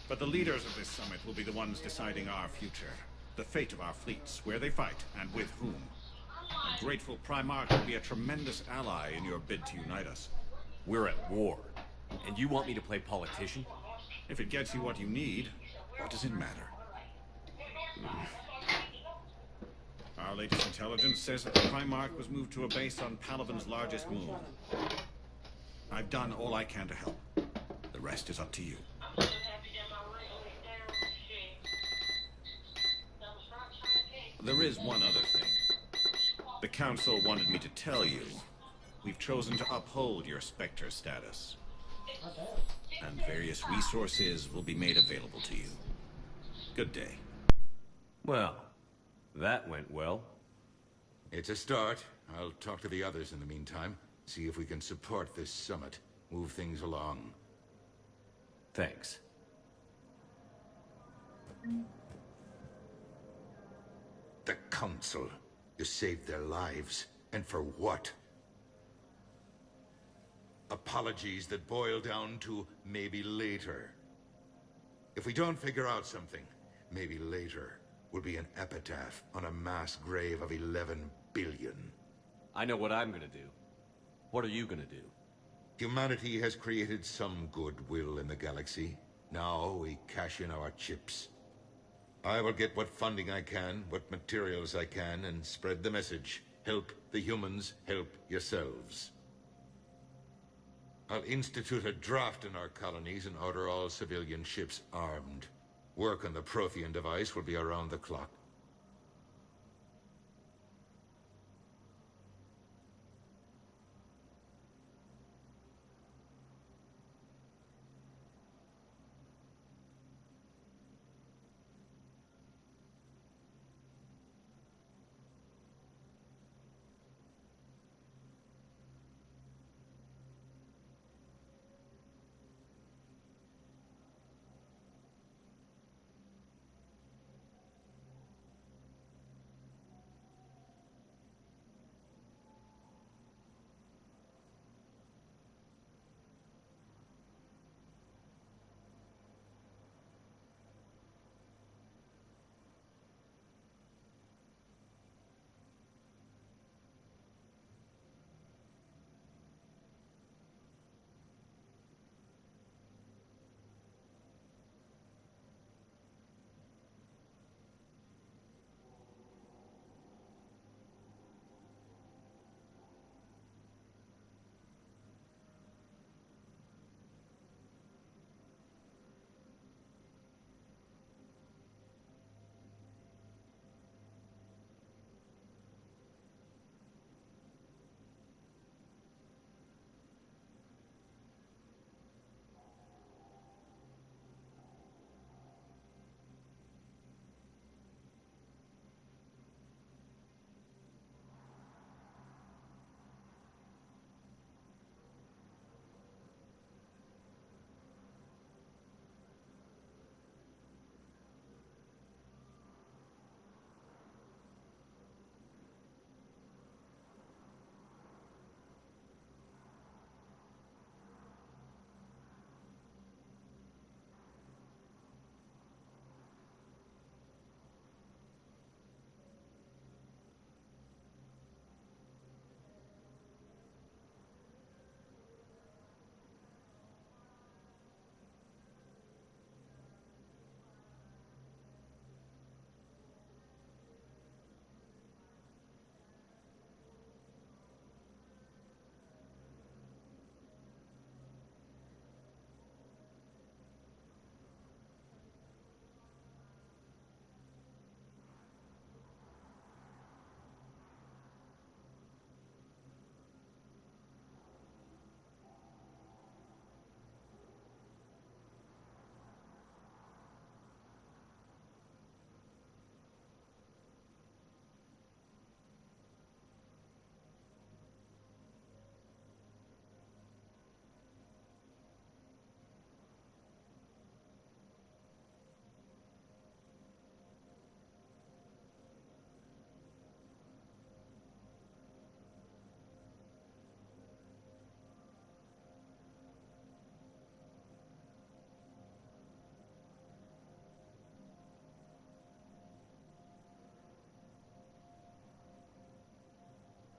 But the leaders of this summit will be the ones deciding our future. The fate of our fleets, where they fight, and with whom. A grateful Primarch will be a tremendous ally in your bid to unite us. We're at war. And you want me to play politician? If it gets you what you need, what does it matter? Our latest intelligence says that the Primarch was moved to a base on Palaven's largest moon. I've done all I can to help. The rest is up to you. There is one other thing. The Council wanted me to tell you. We've chosen to uphold your Spectre status. And various resources will be made available to you. Good day. Well, that went well. It's a start. I'll talk to the others in the meantime. See if we can support this summit. Move things along. Thanks. The Council. You saved their lives. And for what? Apologies that boil down to maybe later. If we don't figure out something, maybe later will be an epitaph on a mass grave of 11 billion. I know what I'm gonna do. What are you gonna do? Humanity has created some goodwill in the galaxy. Now we cash in our chips. I will get what funding I can, what materials I can, and spread the message. Help the humans, help yourselves. I'll institute a draft in our colonies and order all civilian ships armed. Work on the Prothean device will be around the clock.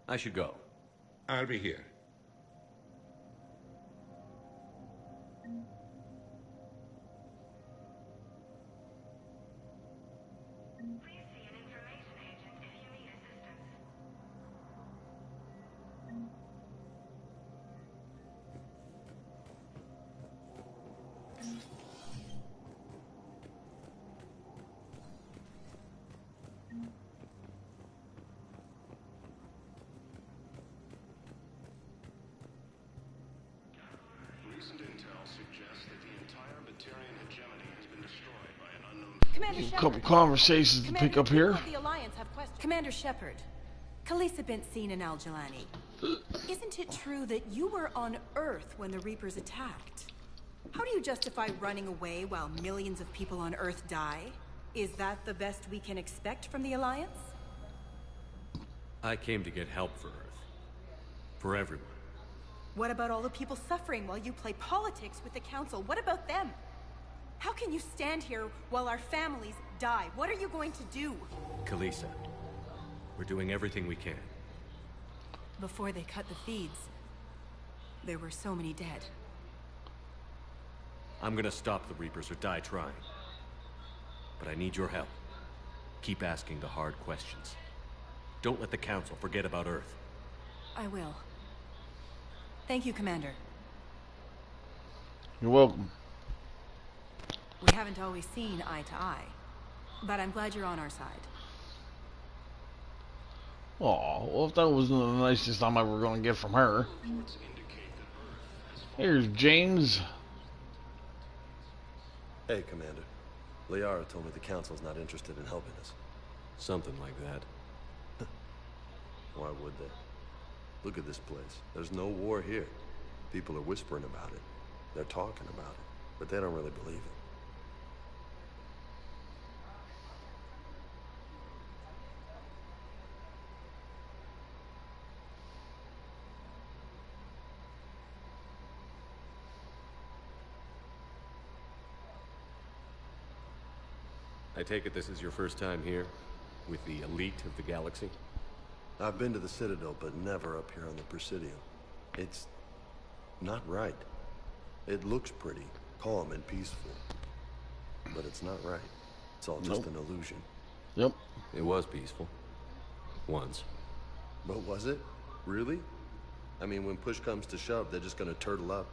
I should go. I'll be here. Recent intel suggests that the entire Batarian hegemony has been destroyed by an unknown... Commander A Shepard. couple conversations to pick up here. The Alliance have questions. Commander Shepard, Khaleesa bint Seen and Al-Jalani. Isn't it true that you were on Earth when the Reapers attacked? How do you justify running away while millions of people on Earth die? Is that the best we can expect from the Alliance? I came to get help for Earth. For everyone. What about all the people suffering while you play politics with the Council? What about them? How can you stand here while our families die? What are you going to do? Khaleesa, we're doing everything we can. Before they cut the feeds, there were so many dead. I'm gonna stop the Reapers or die trying. But I need your help. Keep asking the hard questions. Don't let the Council forget about Earth. I will. Thank you, Commander. You're welcome. We haven't always seen eye to eye, but I'm glad you're on our side. Aw, well, if that wasn't the nicest I'm ever going to get from her. Here's James. Hey, Commander. Liara told me the Council's not interested in helping us. Something like that. Why would they? Look at this place. There's no war here. People are whispering about it. They're talking about it, but they don't really believe it. I take it this is your first time here? With the elite of the galaxy? I've been to the Citadel, but never up here on the Presidio. It's not right. It looks pretty, calm and peaceful. But it's not right. It's all just an illusion. Yep. It was peaceful. Once. But was it? Really? I mean, when push comes to shove, they're just gonna turtle up.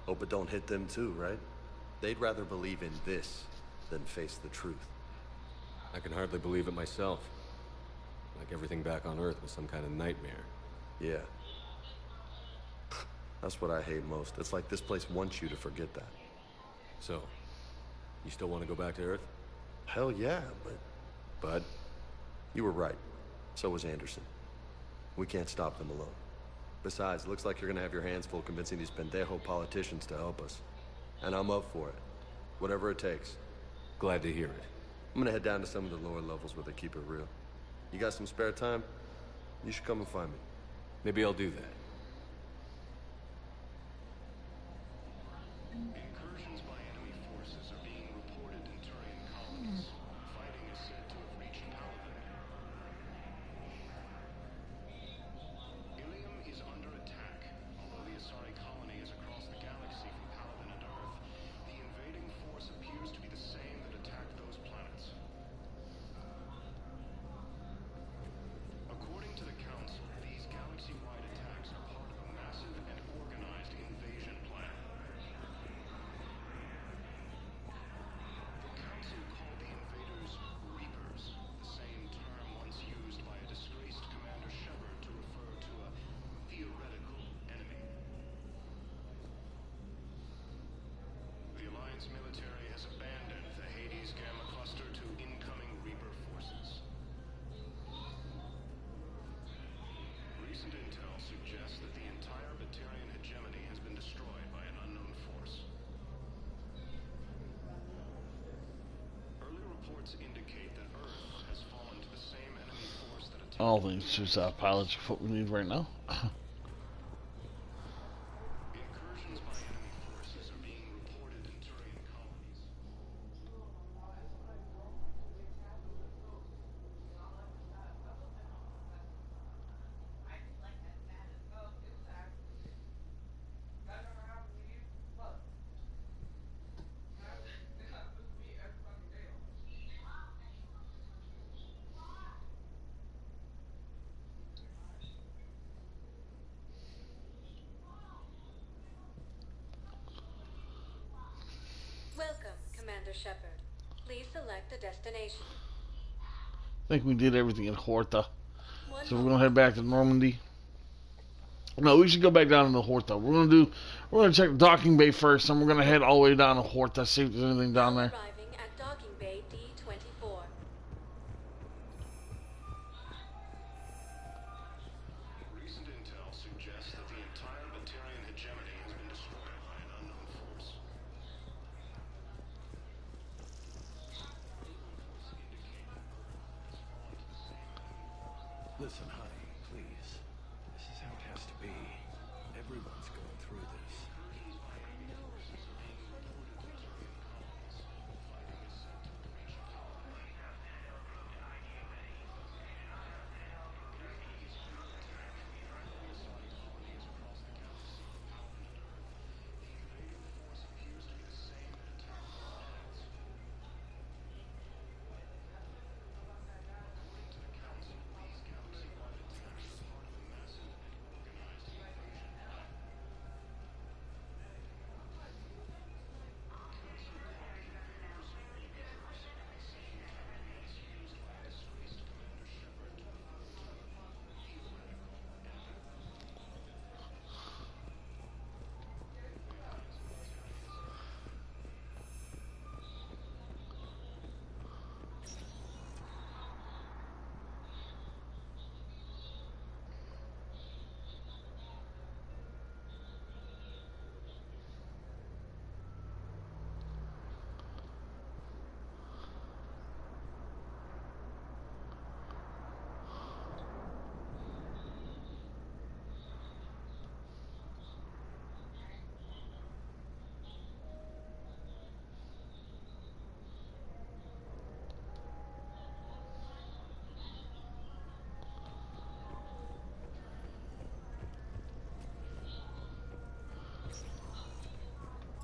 Hope it don't hit them too, right? They'd rather believe in this than face the truth. I can hardly believe it myself. Like everything back on Earth was some kind of nightmare. Yeah. That's what I hate most. It's like this place wants you to forget that. So, you still want to go back to Earth? Hell yeah, but you were right. So was Anderson. We can't stop them alone. Besides, it looks like you're gonna have your hands full convincing these pendejo politicians to help us. And I'm up for it. Whatever it takes. Glad to hear it. I'm gonna head down to some of the lower levels where they keep it real. You got some spare time? You should come and find me. Maybe I'll do that. Incursions by enemy forces are being reported in Turian colonies. Fighting is said to have reached Paladin. Ilium is under attack. Although the Asari colony is across the galaxy from Paladin and Earth, the invading force appears to be the same that attacked those planets. According to the Council, these galaxy-wide attacks are part of a massive and organized invasion plan. The Council called the invaders Reapers, the same term once used by a disgraced Commander Shepard to refer to a theoretical enemy. The Alliance military has abandoned the Hades Gamma Cluster to incoming Reaper forces. Recent intel suggests that the entire Batarian hegemony has been destroyed by an unknown force. Early reports indicate that Earth has fallen to the same enemy force that attacked... I don't think suicide pilots are what we need right now. Incursions by enemy forces are being reported in Turian colonies. Commander Shepard. Please select a destination. I think we did everything in Horta. One So we're moment. gonna head back to Normandy. No, we should go back down to Horta. We're gonna check the docking bay first, and we're gonna head all the way down to Horta, see if there's anything down there. Arriving at Docking Bay D-24. Recent intel suggests that the entire Batarian hegemony has been destroyed by an unknown force. Listen, honey, please. This is how it has to be. Everyone's going through this.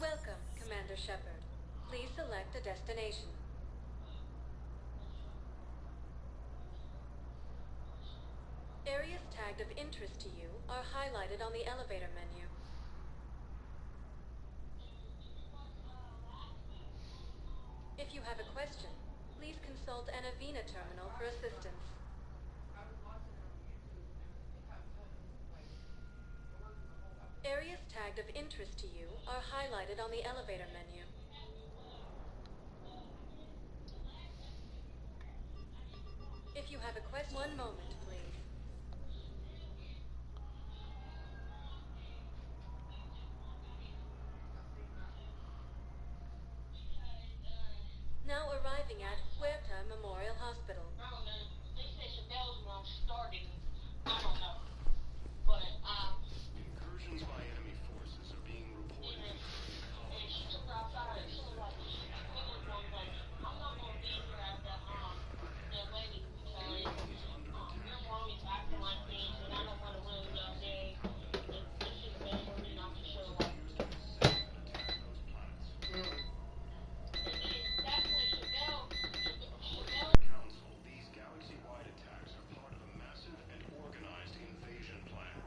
Welcome, Commander Shepard. Please select a destination. Areas tagged of interest to you are highlighted on the elevator menu. If you have a question, please consult an Avena terminal for assistance. Areas tagged of interest to you are highlighted on the elevator menu. If you have a question, one moment, please. Now arriving at Huerta Memorial Hospital. Incursions by enemy forces are being reported in Council, these galaxy-wide attacks are part of a massive and organized invasion plan.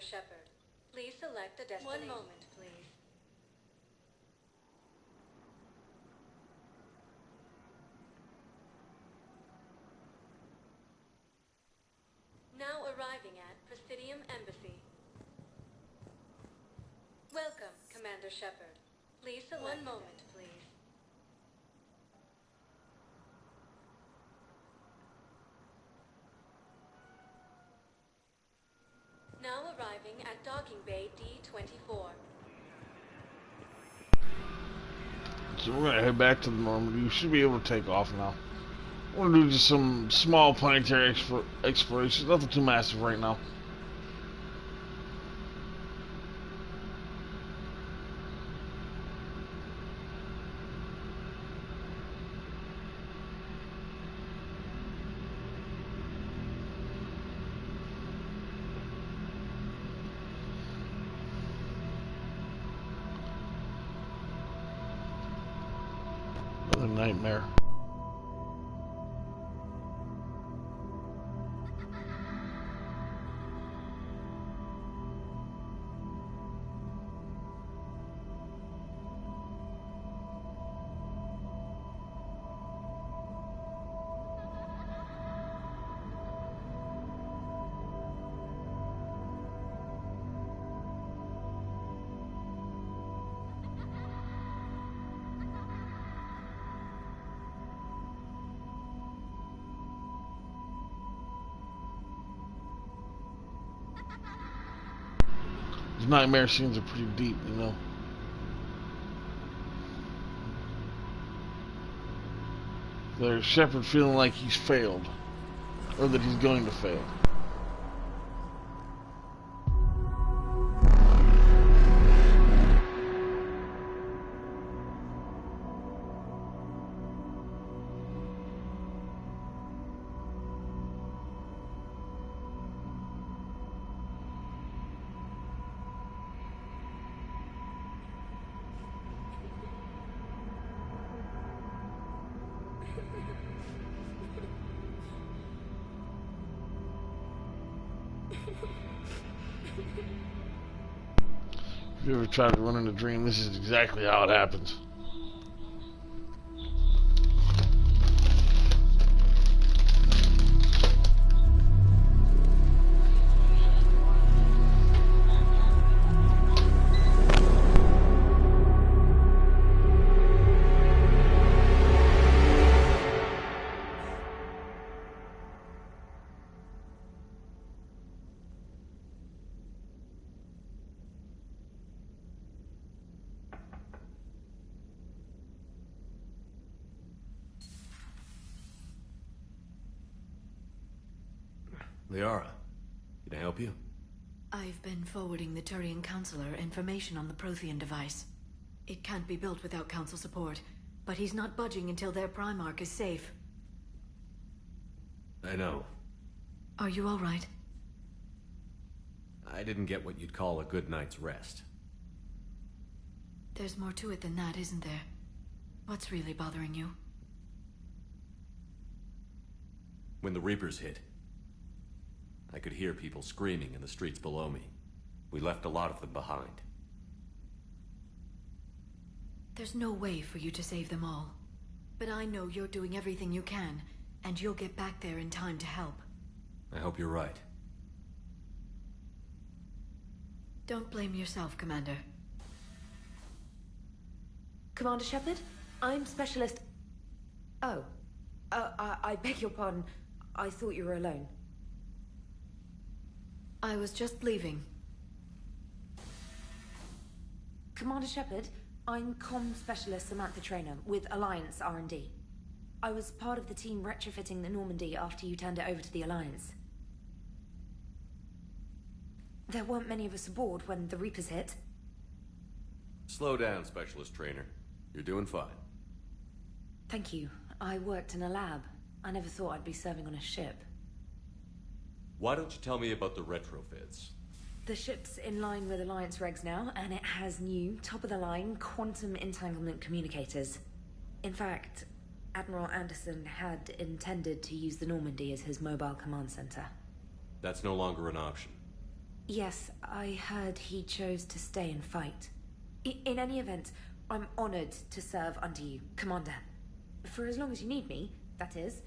Shepard. Please select a destination. 1 moment, please. Now arriving at Presidium Embassy. Welcome, Commander Shepard. Please select 1 moment, please. Now arriving at Docking Bay D-24. So we're gonna head back to the Normandy. You should be able to take off now. We're gonna do just some small planetary exploration. Nothing too massive right now. Another nightmare. These nightmare scenes are pretty deep, you know. There's Shepard feeling like he's failed, or that he's going to fail. If you ever tried to run in a dream, this is exactly how it happens. Liara, can I help you? I've been forwarding the Turian Counselor information on the Prothean device. It can't be built without Council support, but he's not budging until their Primarch is safe. I know. Are you all right? I didn't get what you'd call a good night's rest. There's more to it than that, isn't there? What's really bothering you? When the Reapers hit, I could hear people screaming in the streets below me. We left a lot of them behind. There's no way for you to save them all. But I know you're doing everything you can, and you'll get back there in time to help. I hope you're right. Don't blame yourself, Commander. Commander Shepard, I'm Specialist... Oh. I beg your pardon. I thought you were alone. I was just leaving. Commander Shepard, I'm Comm Specialist Samantha Traynor with Alliance R&D. I was part of the team retrofitting the Normandy after you turned it over to the Alliance. There weren't many of us aboard when the Reapers hit. Slow down, Specialist Trainer. You're doing fine. Thank you. I worked in a lab. I never thought I'd be serving on a ship. Why don't you tell me about the retrofits? The ship's in line with Alliance regs now, and it has new, top-of-the-line, quantum entanglement communicators. In fact, Admiral Anderson had intended to use the Normandy as his mobile command center. That's no longer an option. Yes, I heard he chose to stay and fight. In any event, I'm honored to serve under you, Commander. For as long as you need me, that is.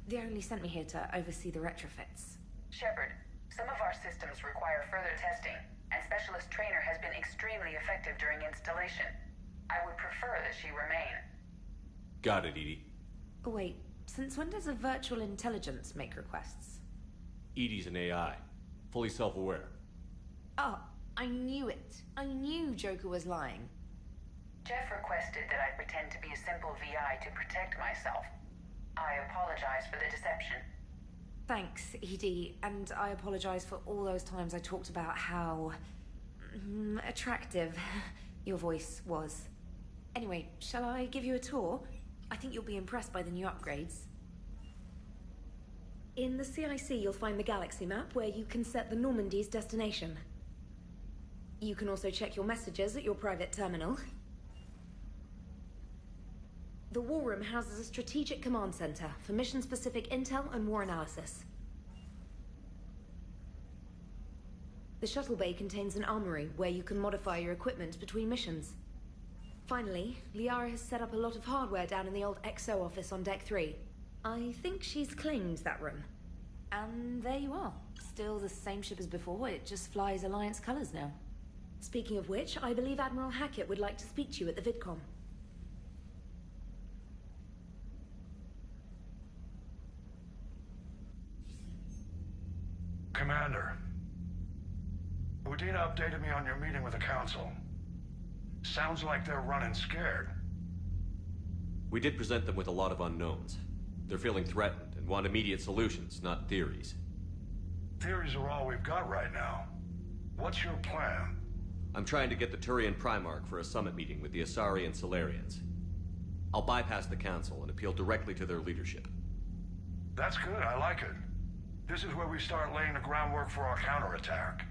They only sent me here to oversee the retrofits. Shepard, some of our systems require further testing, and Specialist Trainer has been extremely effective during installation. I would prefer that she remain. Got it, Edie. Wait, since when does a virtual intelligence make requests? Edie's an AI. Fully self-aware. Oh, I knew it. I knew Joker was lying. Jeff requested that I pretend to be a simple VI to protect myself. I apologize for the deception. Thanks, Edie, and I apologize for all those times I talked about how attractive your voice was. Anyway, shall I give you a tour? I think you'll be impressed by the new upgrades. In the CIC, you'll find the galaxy map where you can set the Normandy's destination. You can also check your messages at your private terminal. The War Room houses a strategic command center for mission-specific intel and war analysis. The shuttle bay contains an armory where you can modify your equipment between missions. Finally, Liara has set up a lot of hardware down in the old XO office on Deck 3. I think she's claimed that room. And there you are. Still the same ship as before, it just flies Alliance colors now. Speaking of which, I believe Admiral Hackett would like to speak to you at the VidCom. Commander, Udina updated me on your meeting with the Council. Sounds like they're running scared. We did present them with a lot of unknowns. They're feeling threatened and want immediate solutions, not theories. Theories are all we've got right now. What's your plan? I'm trying to get the Turian Primarch for a summit meeting with the Asari and Solarians. I'll bypass the Council and appeal directly to their leadership. That's good, I like it. This is where we start laying the groundwork for our counterattack.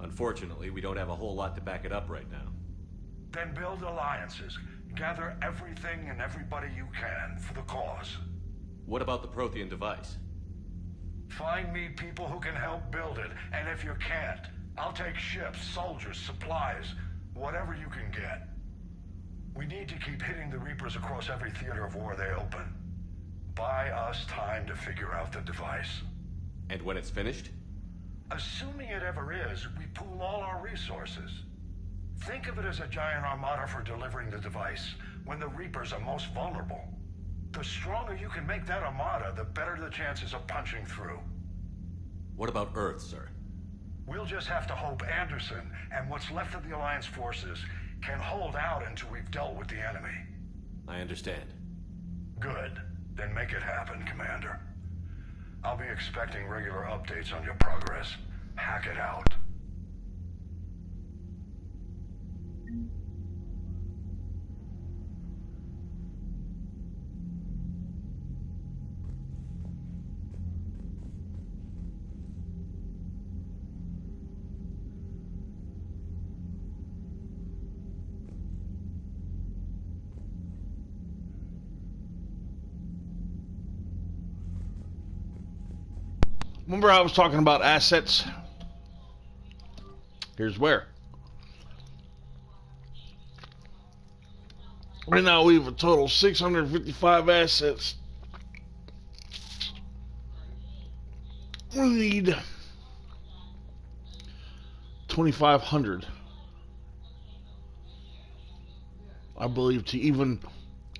Unfortunately, we don't have a whole lot to back it up right now. Then build alliances. Gather everything and everybody you can for the cause. What about the Prothean device? Find me people who can help build it, and if you can't, I'll take ships, soldiers, supplies, whatever you can get. We need to keep hitting the Reapers across every theater of war they open. Buy us time to figure out the device. And when it's finished? Assuming it ever is, we pool all our resources. Think of it as a giant armada for delivering the device, when the Reapers are most vulnerable. The stronger you can make that armada, the better the chances of punching through. What about Earth, sir? We'll just have to hope Anderson and what's left of the Alliance forces can hold out until we've dealt with the enemy. I understand. Good. Then make it happen, Commander. I'll be expecting regular updates on your progress. Hack it out. Remember I was talking about assets? Here's where. Right now we have a total of 655 assets. We need 2,500, I believe, to even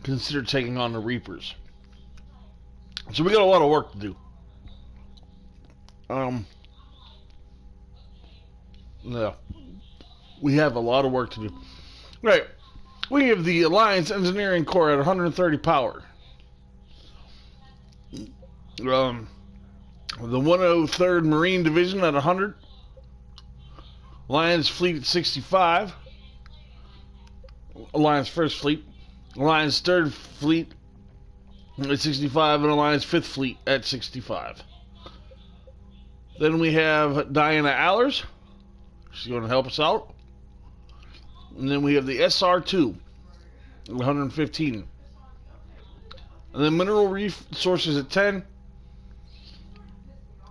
consider taking on the Reapers. So we got a lot of work to do. Yeah, we have a lot of work to do. Right, we have the Alliance Engineering Corps at 130 power. The 103rd Marine Division at 100. Alliance Fleet at 65. Alliance First Fleet. Alliance Third Fleet at 65, and Alliance Fifth Fleet at 65. Then we have Diana Allers. She's going to help us out. And then we have the SR2, 115. And then Mineral Resources at 10.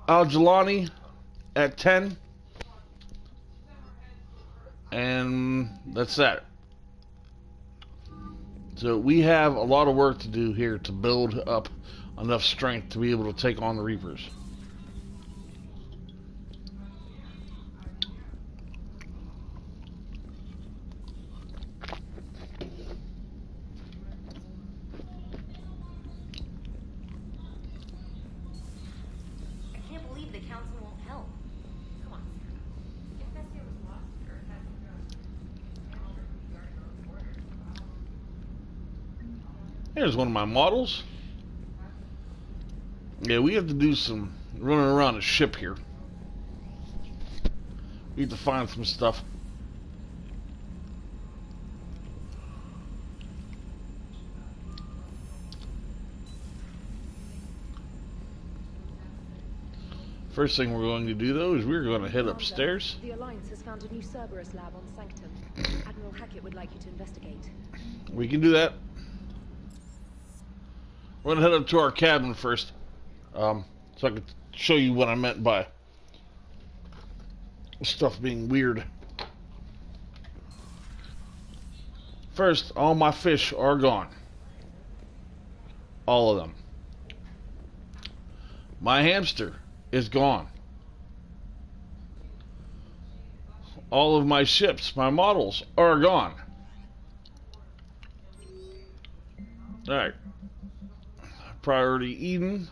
Al Jelani at 10. And that's that. So we have a lot of work to do here to build up enough strength to be able to take on the Reapers. I can't believe the council won't help. Come on, Sarah. If Vestia was lost, Earth has to go. Here's one of my models. Yeah, we have to do some running around a ship here. We have to find some stuff. First thing we're going to do, though, is we're going to head upstairs. The Alliance has found a new Cerberus lab on Sanctum. Admiral Hackett would like you to investigate. We can do that. We're going to head up to our cabin first, so I can show you what I meant by stuff being weird. First, all my fish are gone. All of them. My hamster is gone. All of my ships, my models, are gone. Alright. Priority Eden.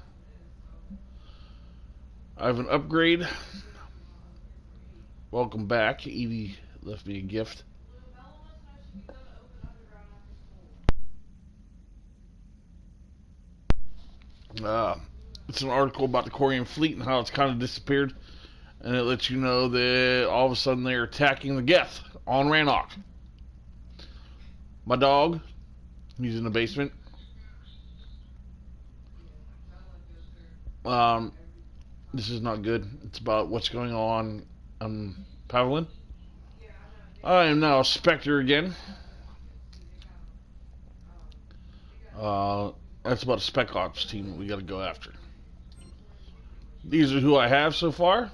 I have an upgrade. Welcome back. Edie left me a gift. It's an article about the Corian fleet and how it's kind of disappeared. And it lets you know that all of a sudden they're attacking the Geth on Rannoch. My dog, he's in the basement. This is not good. It's about what's going on Pavlin. I am now a Spectre again. That's about a Spec Ops team that we gotta go after. These are who I have so far.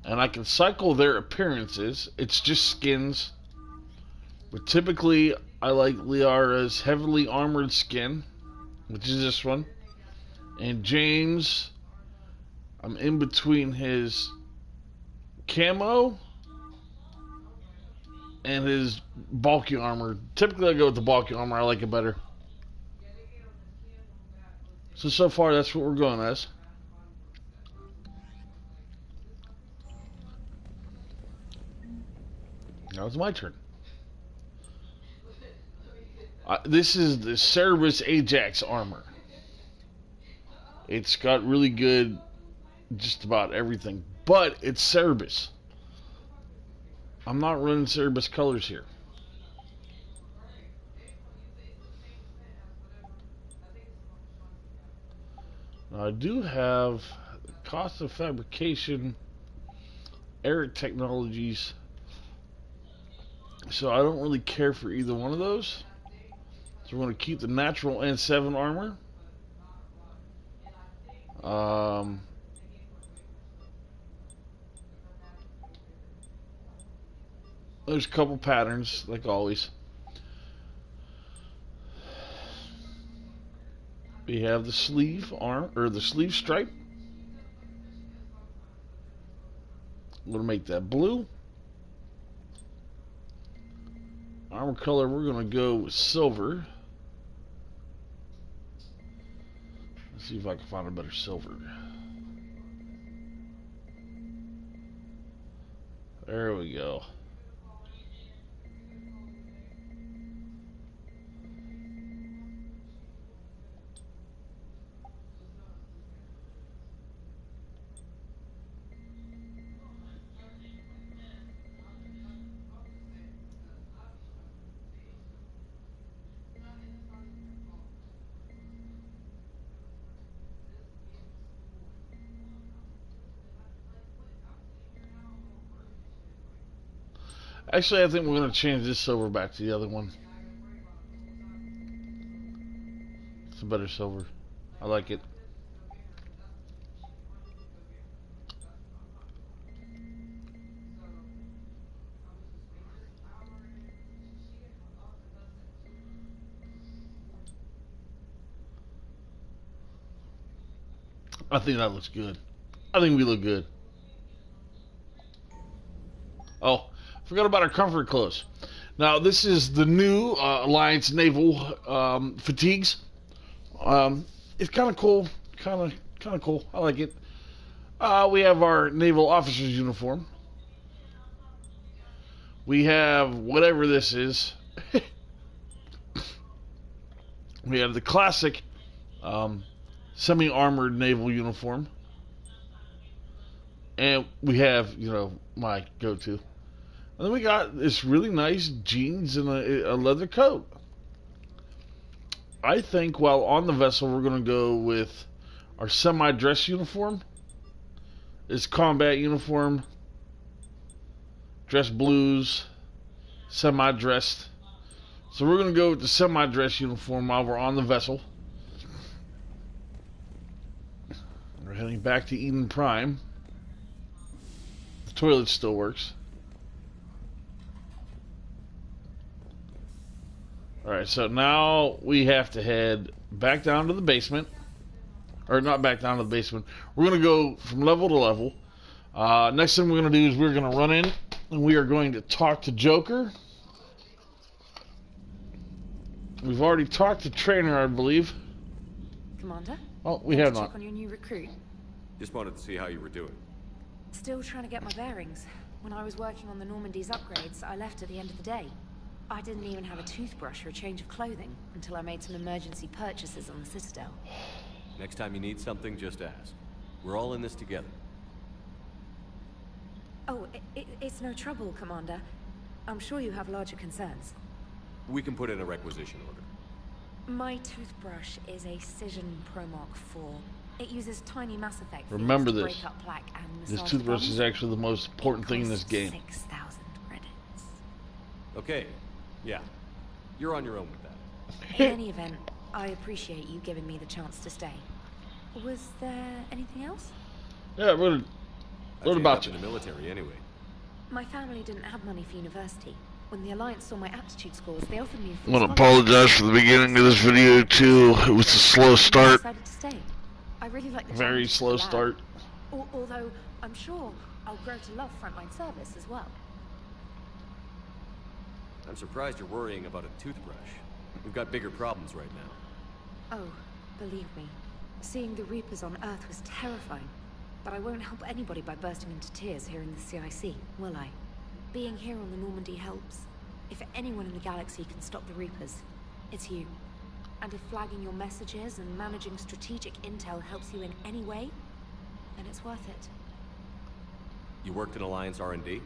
And I can cycle their appearances. It's just skins. But typically, I like Liara's heavily armored skin, which is this one. And James, I'm in between his camo and his bulky armor. Typically, I go with the bulky armor. I like it better. So far, that's what we're going as. Now it's my turn. This is the Cerberus Ajax armor. It's got really good just about everything, but it's Cerberus. I'm not running Cerberus colors here. Now I do have cost of fabrication, Eric Technologies, so I don't really care for either one of those. So we're going to keep the natural N7 armor. There's a couple patterns, like always. We have the sleeve arm, or the sleeve stripe. I'm going to make that blue. Armor color, we're going to go with silver. Let's see if I can find a better silver. There we go. Actually, I think we're going to change this silver back to the other one. It's a better silver. I like it. I think that looks good. I think we look good. Oh, forgot about our comfort clothes. Now, this is the new Alliance Naval fatigues. It's kind of cool. Kind of cool. I like it. We have our naval officer's uniform. We have whatever this is. We have the classic semi-armored naval uniform. And we have, my go-to. And then we got this really nice jeans and a leather coat. I think while on the vessel, we're going to go with our semi-dress uniform. It's combat uniform, dress blues, semi-dressed. So we're going to go with the semi-dress uniform while we're on the vessel. We're heading back to Eden Prime. The toilet still works. Alright, so now we have to head back down to the basement. Or not back down to the basement. We're going to go from level to level. Next thing we're going to do is we're going to run in and we are going to talk to Joker. We've already talked to Trainer, I believe. Commander? Oh, we have not. Check on your new recruit. Just wanted to see how you were doing. Still trying to get my bearings. When I was working on the Normandy's upgrades, I left at the end of the day. I didn't even have a toothbrush or a change of clothing until I made some emergency purchases on the Citadel. Next time you need something, just ask. We're all in this together. Oh, it's no trouble, Commander. I'm sure you have larger concerns. We can put in a requisition order. My toothbrush is a Cision Pro Mark IV. It uses tiny Mass Effect Remember to this. break up plaque and This massage toothbrush bombs. is actually the most important thing in this game. 6,000 credits. Okay, yeah. You're on your own with that. In any event, I appreciate you giving me the chance to stay. Was there anything else? Yeah, what about you? In the military, anyway. My family didn't have money for university. When the Alliance saw my aptitude scores, they offered me a I full want to scholarship. apologize for the beginning of this video too. It was a slow start. I decided to stay. I really like the Very challenge slow of the lab. start. Although I'm sure I'll grow to love frontline service as well. I'm surprised you're worrying about a toothbrush. We've got bigger problems right now. Oh, believe me, seeing the Reapers on Earth was terrifying. But I won't help anybody by bursting into tears here in the CIC, will I? Being here on the Normandy helps. If anyone in the galaxy can stop the Reapers, it's you. And if flagging your messages and managing strategic intel helps you in any way, then it's worth it. You worked in Alliance R&D?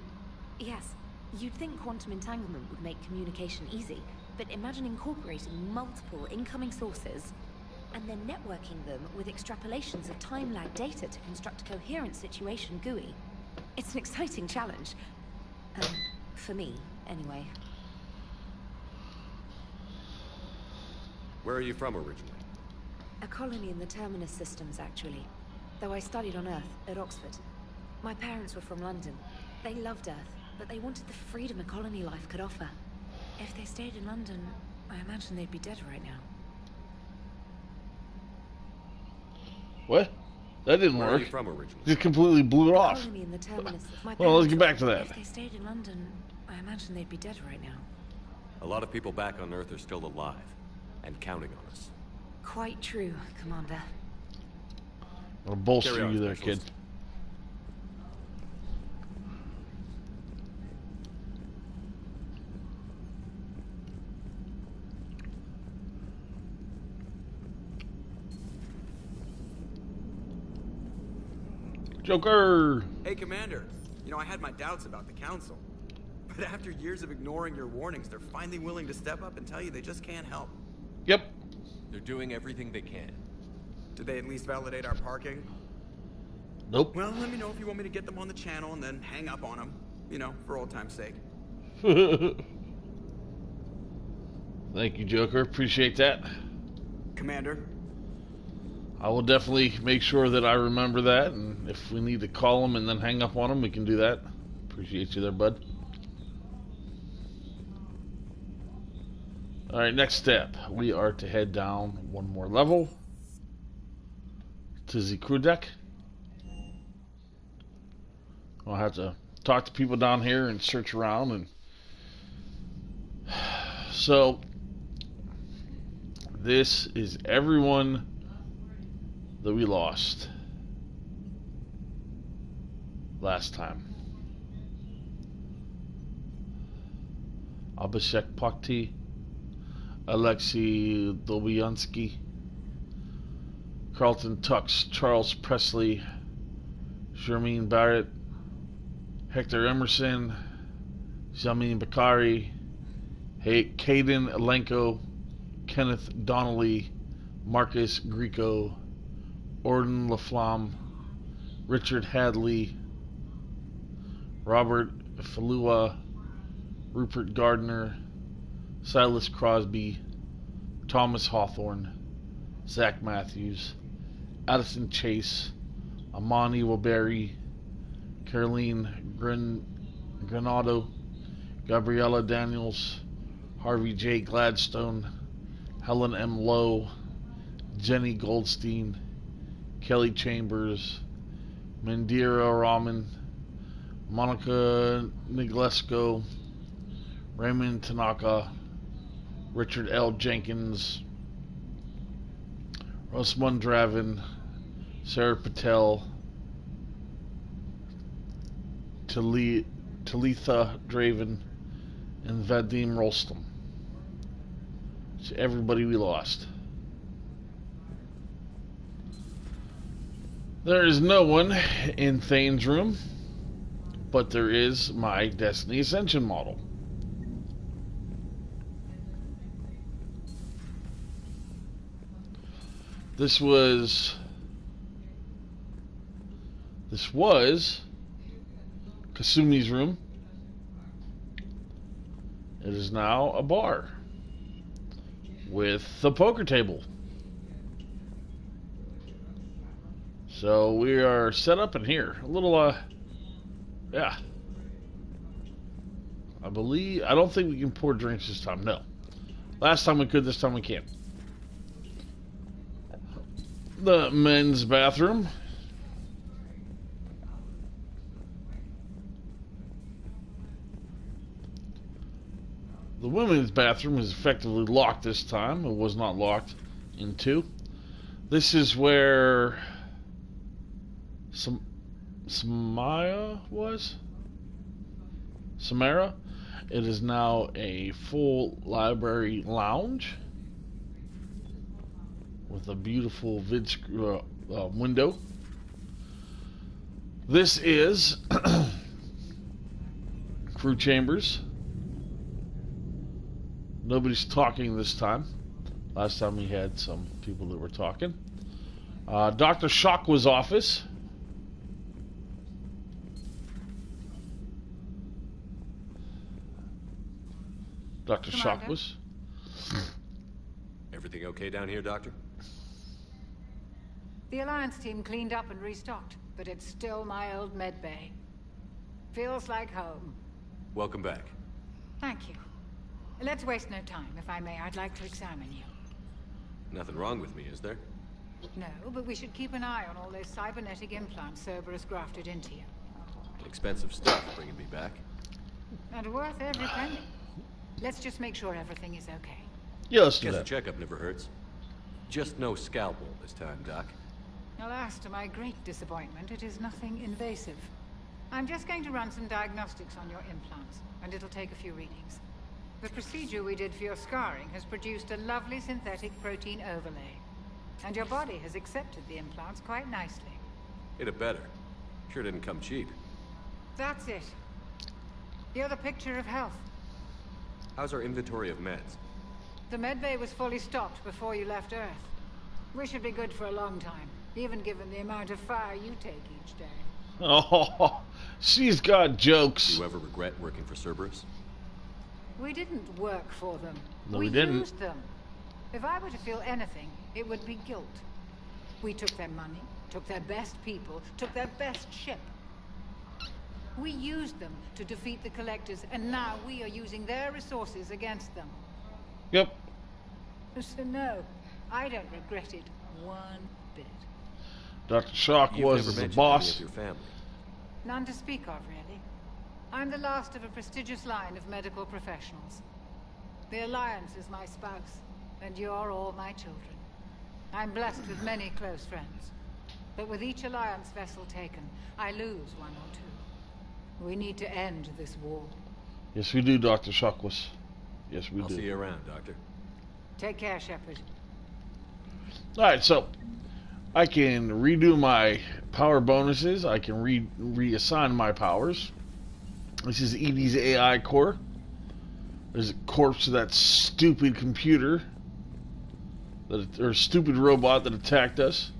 Yes, you'd think quantum entanglement would make communication easy, but imagine incorporating multiple incoming sources and then networking them with extrapolations of time-lag data to construct a coherent situation GUI. It's an exciting challenge. For me, anyway. Where are you from originally? A colony in the Terminus systems, actually. Though I studied on Earth, at Oxford. My parents were from London. They loved Earth, but they wanted the freedom a colony life could offer. If they stayed in London, I imagine they'd be dead right now. What? That didn't Where are work. you from originally? Just completely blew it off. Colony in the Terminus. Well, let's get back to that. If they stayed in London, I imagine they'd be dead right now. A lot of people back on Earth are still alive, and counting on us. Quite true, Commander. I'll bolster Carry on, you there, kid. Specialist. Joker! Hey, Commander. You know, I had my doubts about the Council. But after years of ignoring your warnings, they're finally willing to step up and tell you they just can't help. Yep. They're doing everything they can. Did they at least validate our parking? Nope. Well, let me know if you want me to get them on the channel and then hang up on them. You know, for old time's sake. Thank you, Joker. Appreciate that. Commander? I will definitely make sure that I remember that, and if we need to call him and then hang up on him, we can do that. Appreciate you there, bud. Alright, next step. We are to head down one more level to the crew deck. I'll have to talk to people down here and search around. And so this is everyone that we lost last time. Abhishek Pakti, Alexei Dobiansky, Carlton Tux, Charles Presley, Shermeen Barrett, Hector Emerson, Jamin Bakari, Caden Elenko, Kenneth Donnelly, Marcus Grieco, Orden Laflamme, Richard Hadley, Robert Falua, Rupert Gardner, Silas Crosby, Thomas Hawthorne, Zach Matthews, Addison Chase, Amani Waberry, Caroline Granado, Gabriella Daniels, Harvey J. Gladstone, Helen M. Lowe, Jenny Goldstein, Kelly Chambers, Mandira Rahman, Monica Niglesco, Raymond Tanaka, Richard L. Jenkins, Rosman Draven, Sarah Patel, Talitha Draven, and Vadim Rolstom. It's everybody we lost. There is no one in Thane's room, but there is my Destiny Ascension model. This was Kasumi's room. It is now a bar with the poker table. So we are set up in here. A little, yeah. I don't think we can pour drinks this time. No. Last time we could, this time we can't. The men's bathroom. The women's bathroom is effectively locked this time. It was not locked in 2. This is where Samara was? Samara. It is now a full library lounge with a beautiful window. This is crew chambers. Nobody's talking this time. Last time we had some people that were talking. Dr. Shockway's office. Dr. Shockway's. Everything okay down here, Doctor? The Alliance team cleaned up and restocked, but it's still my old med bay. Feels like home. Welcome back. Thank you. Let's waste no time. If I may, I'd like to examine you. Nothing wrong with me, is there? No, but we should keep an eye on all those cybernetic implants Cerberus grafted into you. Expensive stuff bringing me back. And worth every penny. Let's just make sure everything is okay. Yeah, let's do Guess that. a checkup never hurts. Just no scalpel this time, Doc. Alas, to my great disappointment, it is nothing invasive. I'm just going to run some diagnostics on your implants, and it'll take a few readings. The procedure we did for your scarring has produced a lovely synthetic protein overlay. And your body has accepted the implants quite nicely. It had better. Sure didn't come cheap. That's it. You're the picture of health. How's our inventory of meds? The medbay was fully stocked before you left Earth. We should be good for a long time, even given the amount of fire you take each day. Oh, she's got jokes. Do you ever regret working for Cerberus? We didn't work for them. No, we didn't. Used them. If I were to feel anything, it would be guilt. We took their money, took their best people, took their best ship. We used them to defeat the Collectors, and now we are using their resources against them. Yep. So no, I don't regret it one bit. Dr. Shock You've was never as the mentioned boss. any of your family. None to speak of, really. I'm the last of a prestigious line of medical professionals. The Alliance is my spouse, and you're all my children. I'm blessed with many close friends. But with each Alliance vessel taken, I lose one or two. We need to end this war. Yes, we do, Dr. Shockwell. Yes, we I'll do. see you around, Doctor. Take care, Shepard. Alright, so I can redo my power bonuses. I can reassign my powers. This is Edie's AI core. There's a corpse of that stupid computer, or stupid robot that attacked us.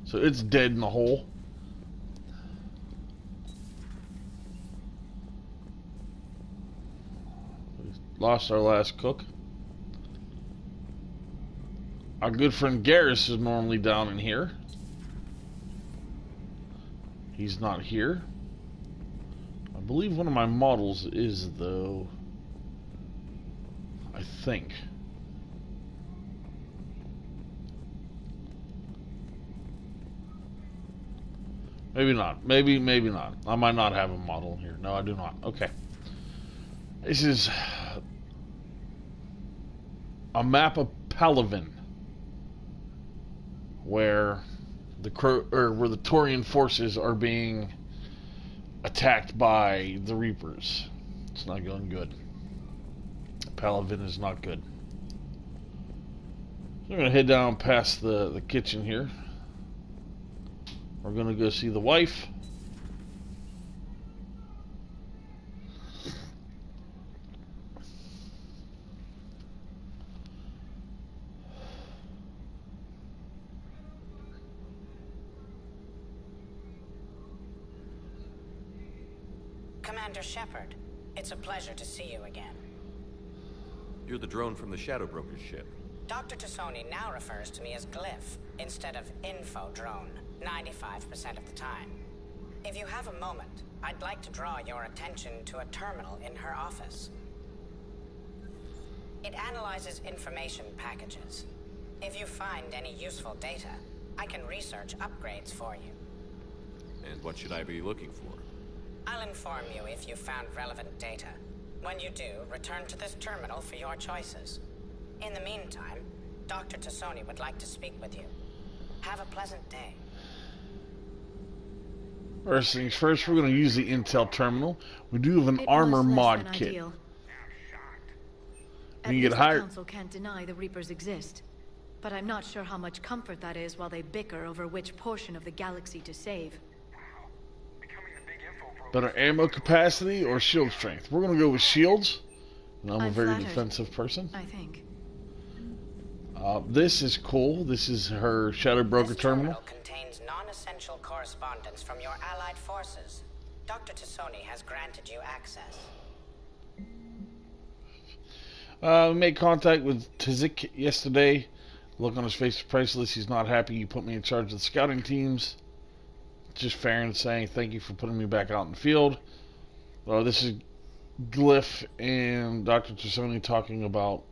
So it's dead in the hole. We lost our last cook. Our good friend Garrus is normally down in here. He's not here. I believe one of my models is, though. I think. Maybe not. Maybe not. I might not have a model here. No, I do not. Okay. This is a map of Palaven, where the Taurian forces are being attacked by the Reapers. It's not going good. Palaven is not good. So I'm going to head down past the kitchen here. We're going to go see the wife. Commander Shepard, it's a pleasure to see you again. You're the drone from the Shadow Broker's ship. Dr. Tassoni now refers to me as Glyph instead of Info Drone, 95% of the time. If you have a moment, I'd like to draw your attention to a terminal in her office. It analyzes information packages. If you find any useful data, I can research upgrades for you. And what should I be looking for? I'll inform you if you found relevant data. When you do, return to this terminal for your choices. In the meantime, Dr. Tassoni would like to speak with you. Have a pleasant day. First things first, we're going to use the Intel terminal. We do have an armor mod kit. Ideal. When you get higher, the Council can't deny the Reapers exist. But I'm not sure how much comfort that is while they bicker over which portion of the galaxy to save. better ammo capacity or shield strength? We're going to go with shields. And I'm a very flattered. defensive person. I think. This is cool. This is her Shadow Broker terminal. Contains non-essential correspondence from your allied forces. Dr. Tassoni has granted you access. We made contact with Tazik yesterday. Look on his face is priceless. He's not happy you put me in charge of the scouting teams. Just fair and saying thank you for putting me back out in the field. This is Glyph and Dr. Tassoni talking about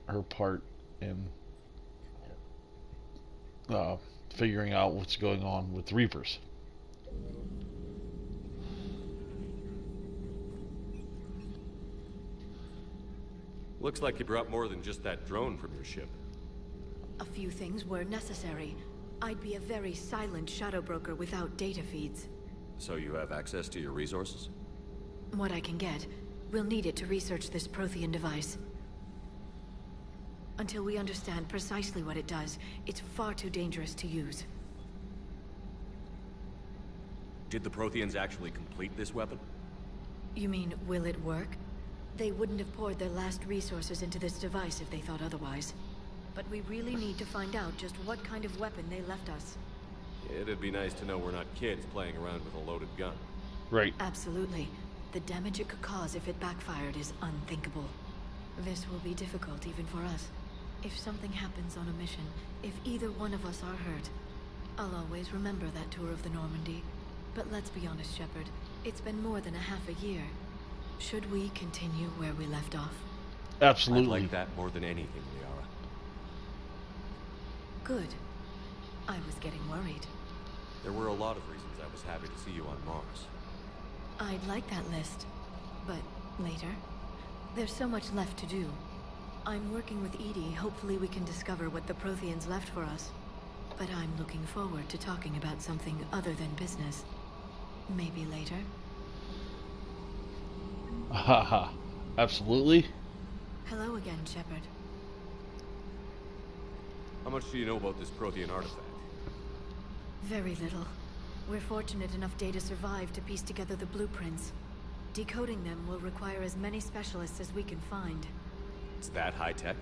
her part in figuring out what's going on with the Reapers. Looks like you brought more than just that drone from your ship. A few things were necessary. I'd be a very silent shadow broker without data feeds. So you have access to your resources? What I can get. We'll need it to research this Prothean device. Until we understand precisely what it does, it's far too dangerous to use. Did the Protheans actually complete this weapon? You mean, will it work? They wouldn't have poured their last resources into this device if they thought otherwise. But we really need to find out just what kind of weapon they left us. It'd be nice to know we're not kids playing around with a loaded gun. Right. Absolutely. The damage it could cause if it backfired is unthinkable. This will be difficult even for us. If something happens on a mission, if either one of us are hurt, I'll always remember that tour of the Normandy. But let's be honest, Shepard. It's been more than a half a year. Should we continue where we left off? Absolutely. I'd like that more than anything, Liara. Good. I was getting worried. There were a lot of reasons I was happy to see you on Mars. I'd like that list, but later. There's so much left to do. I'm working with Edie. Hopefully we can discover what the Protheans left for us. But I'm looking forward to talking about something other than business. Maybe later. Haha. Absolutely. Hello again, Shepard. How much do you know about this Prothean artifact? Very little. We're fortunate enough Data survived to piece together the blueprints. Decoding them will require as many specialists as we can find. It's that high-tech?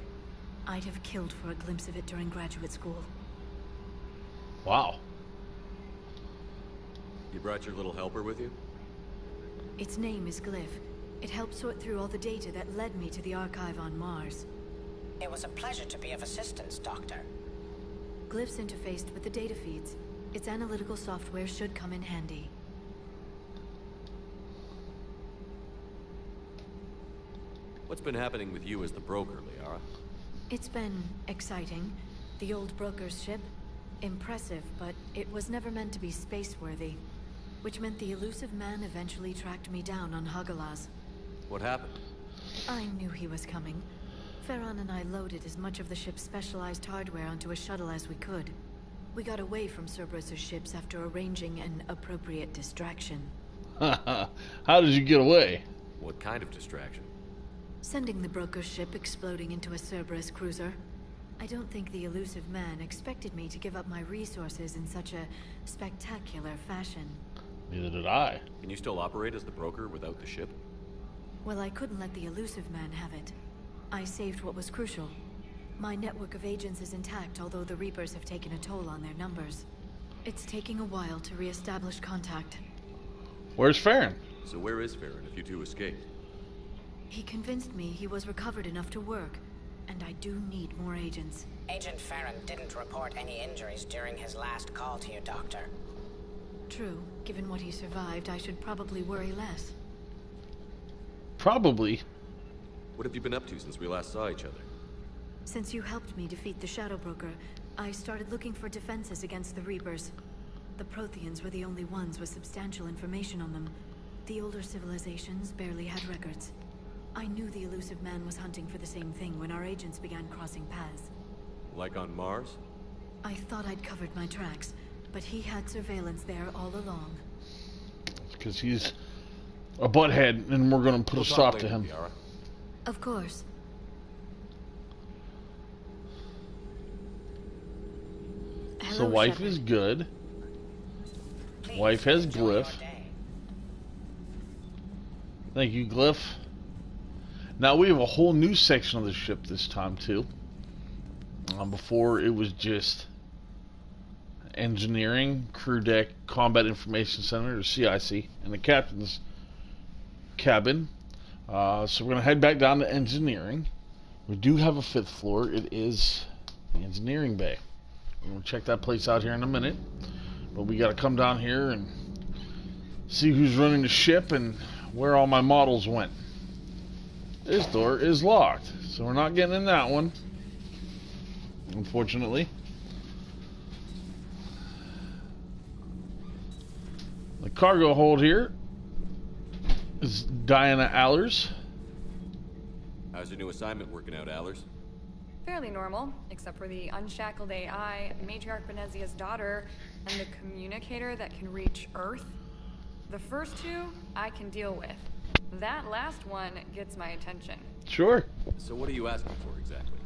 I'd have killed for a glimpse of it during graduate school. Wow. You brought your little helper with you? Its name is Glyph. It helped sort through all the data that led me to the archive on Mars. It was a pleasure to be of assistance, Doctor. Glyph's interfaced with the data feeds. Its analytical software should come in handy. What's been happening with you as the broker, Liara? It's been exciting. The old broker's ship? Impressive, but it was never meant to be space-worthy. Which meant the elusive man eventually tracked me down on Hagalaz. What happened? I knew he was coming. Farron and I loaded as much of the ship's specialized hardware onto a shuttle as we could. We got away from Cerberus' ships after arranging an appropriate distraction. How did you get away? What kind of distraction? Sending the broker's ship exploding into a Cerberus cruiser. I don't think the elusive man expected me to give up my resources in such a spectacular fashion. Neither did I. Can you still operate as the broker without the ship? Well, I couldn't let the elusive man have it. I saved what was crucial. My network of agents is intact, although the Reapers have taken a toll on their numbers. It's taking a while to re-establish contact. Where's Farron? So where is Farron if you two escaped? He convinced me he was recovered enough to work, and I do need more agents. Agent Farron didn't report any injuries during his last call to you, Doctor. True. Given what he survived, I should probably worry less. Probably. What have you been up to since we last saw each other? Since you helped me defeat the Shadow Broker, I started looking for defenses against the Reapers. The Protheans were the only ones with substantial information on them. The older civilizations barely had records. I knew the elusive man was hunting for the same thing when our agents began crossing paths. Like on Mars? I thought I'd covered my tracks, but he had surveillance there all along. Because he's a butthead, and we're going to put a stop to him. Liara. Of course. So wife is good. Wife has Glyph. Thank you, Glyph. Now we have a whole new section of the ship this time too. Before it was just engineering, crew deck, combat information center, or CIC, and the captain's cabin. So we're going to head back down to engineering. We do have a 5th floor. It is the engineering bay. We're going to check that place out here in a minute. But we got to come down here and see who's running the ship and where all my models went. This door is locked, so we're not getting in that one, unfortunately. The cargo hold here is Diana Allers. How's your new assignment working out, Allers? Fairly normal, except for the unshackled AI, Matriarch Benezia's daughter, and the communicator that can reach Earth. The first two, I can deal with. That last one gets my attention. Sure. So what are you asking for exactly?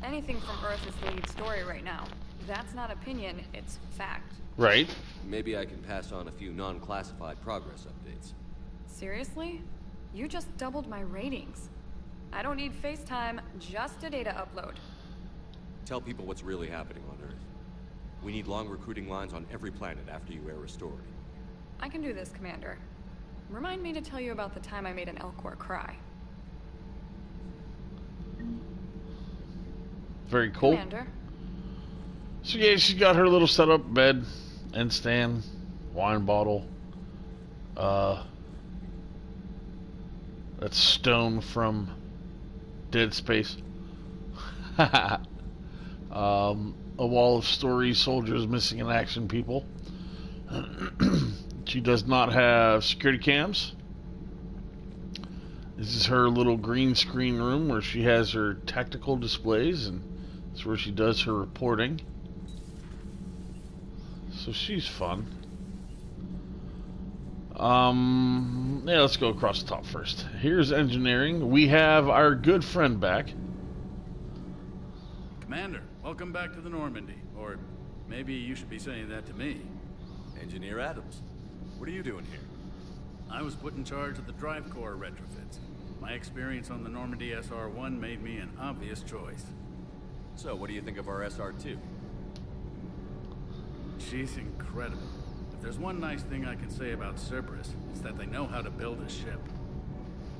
Anything from Earth is the lead story right now. That's not opinion, it's fact. Right. Maybe I can pass on a few non-classified progress updates. Seriously? You just doubled my ratings. I don't need FaceTime, just a data upload. Tell people what's really happening on Earth. We need long recruiting lines on every planet after you air restored. I can do this, Commander. Remind me to tell you about the time I made an Elcor cry. Very cool. Commander. So yeah, she's got her little setup, bed, end stand, wine bottle. That's stone from Dead Space. A wall of stories, soldiers missing in action, people. She does not have security cams. This is her little green screen room where she has her tactical displays, and it's where she does her reporting. So she's fun. Yeah, let's go across the top first. Here's engineering. We have our good friend back. Commander, welcome back to the Normandy. Or maybe you should be saying that to me. Engineer Adams, what are you doing here? I was put in charge of the drive core retrofits. My experience on the Normandy SR-1 made me an obvious choice. So, what do you think of our SR-2? She's incredible. If there's one nice thing I can say about Cerberus, it's that they know how to build a ship.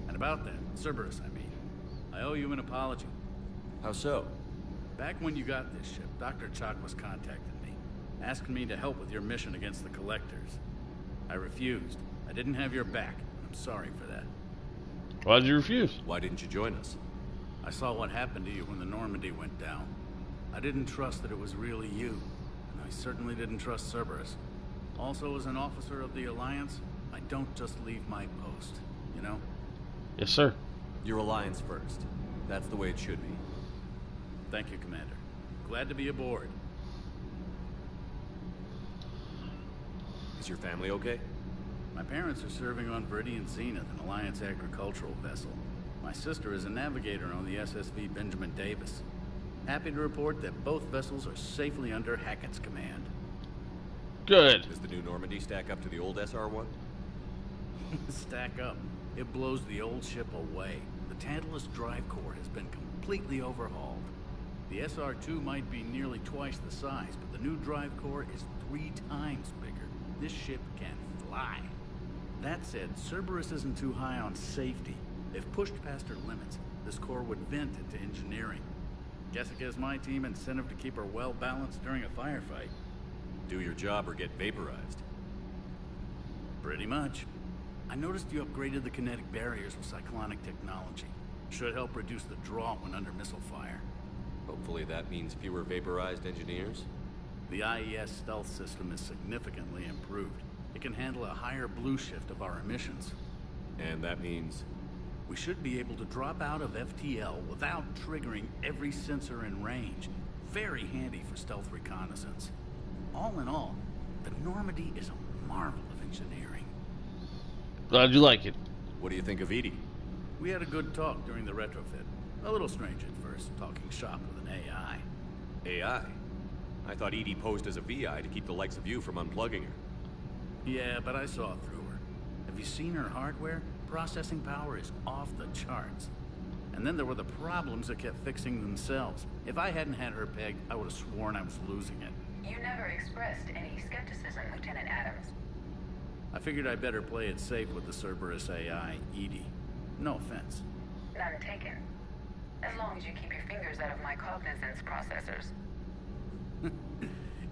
And about that, Cerberus, I mean, I owe you an apology. How so? Back when you got this ship, Dr. Chakwas contacted me, asking me to help with your mission against the Collectors. I refused. I didn't have your back. I'm sorry for that. Why did you refuse? Why didn't you join us? I saw what happened to you when the Normandy went down. I didn't trust that it was really you, and I certainly didn't trust Cerberus. Also, as an officer of the Alliance, I don't just leave my post, you know? Yes, sir. Your Alliance first. That's the way it should be. Thank you, Commander. Glad to be aboard. Is your family okay? My parents are serving on Viridian Zenith, an Alliance agricultural vessel. My sister is a navigator on the SSV Benjamin Davis. Happy to report that both vessels are safely under Hackett's command. Good. Does the new Normandy stack up to the old SR-1? Stack up. It blows the old ship away. The Tantalus drive core has been completely overhauled. The SR-2 might be nearly twice the size, but the new drive core is 3 times bigger. This ship can fly. That said, Cerberus isn't too high on safety. If pushed past her limits, this core would vent into engineering. Guess it gives my team incentive to keep her well balanced during a firefight. Do your job or get vaporized. Pretty much. I noticed you upgraded the kinetic barriers with cyclonic technology. Should help reduce the draw when under missile fire. Hopefully that means fewer vaporized engineers. The IES stealth system is significantly improved. It can handle a higher blue shift of our emissions. And that means? We should be able to drop out of FTL without triggering every sensor in range. Very handy for stealth reconnaissance. All in all, the Normandy is a marvel of engineering. Glad you like it. What do you think of Edie? We had a good talk during the retrofit. A little strange at first, talking shop with an AI. AI? I thought Edie posed as a VI to keep the likes of you from unplugging her. Yeah, but I saw through her. Have you seen her hardware? Processing power is off the charts. And then there were the problems that kept fixing themselves. If I hadn't had her pegged, I would have sworn I was losing it. You never expressed any skepticism, Lieutenant Adams. I figured I'd better play it safe with the Cerberus AI, Edie. No offense. None taken. As long as you keep your fingers out of my cognizance processors.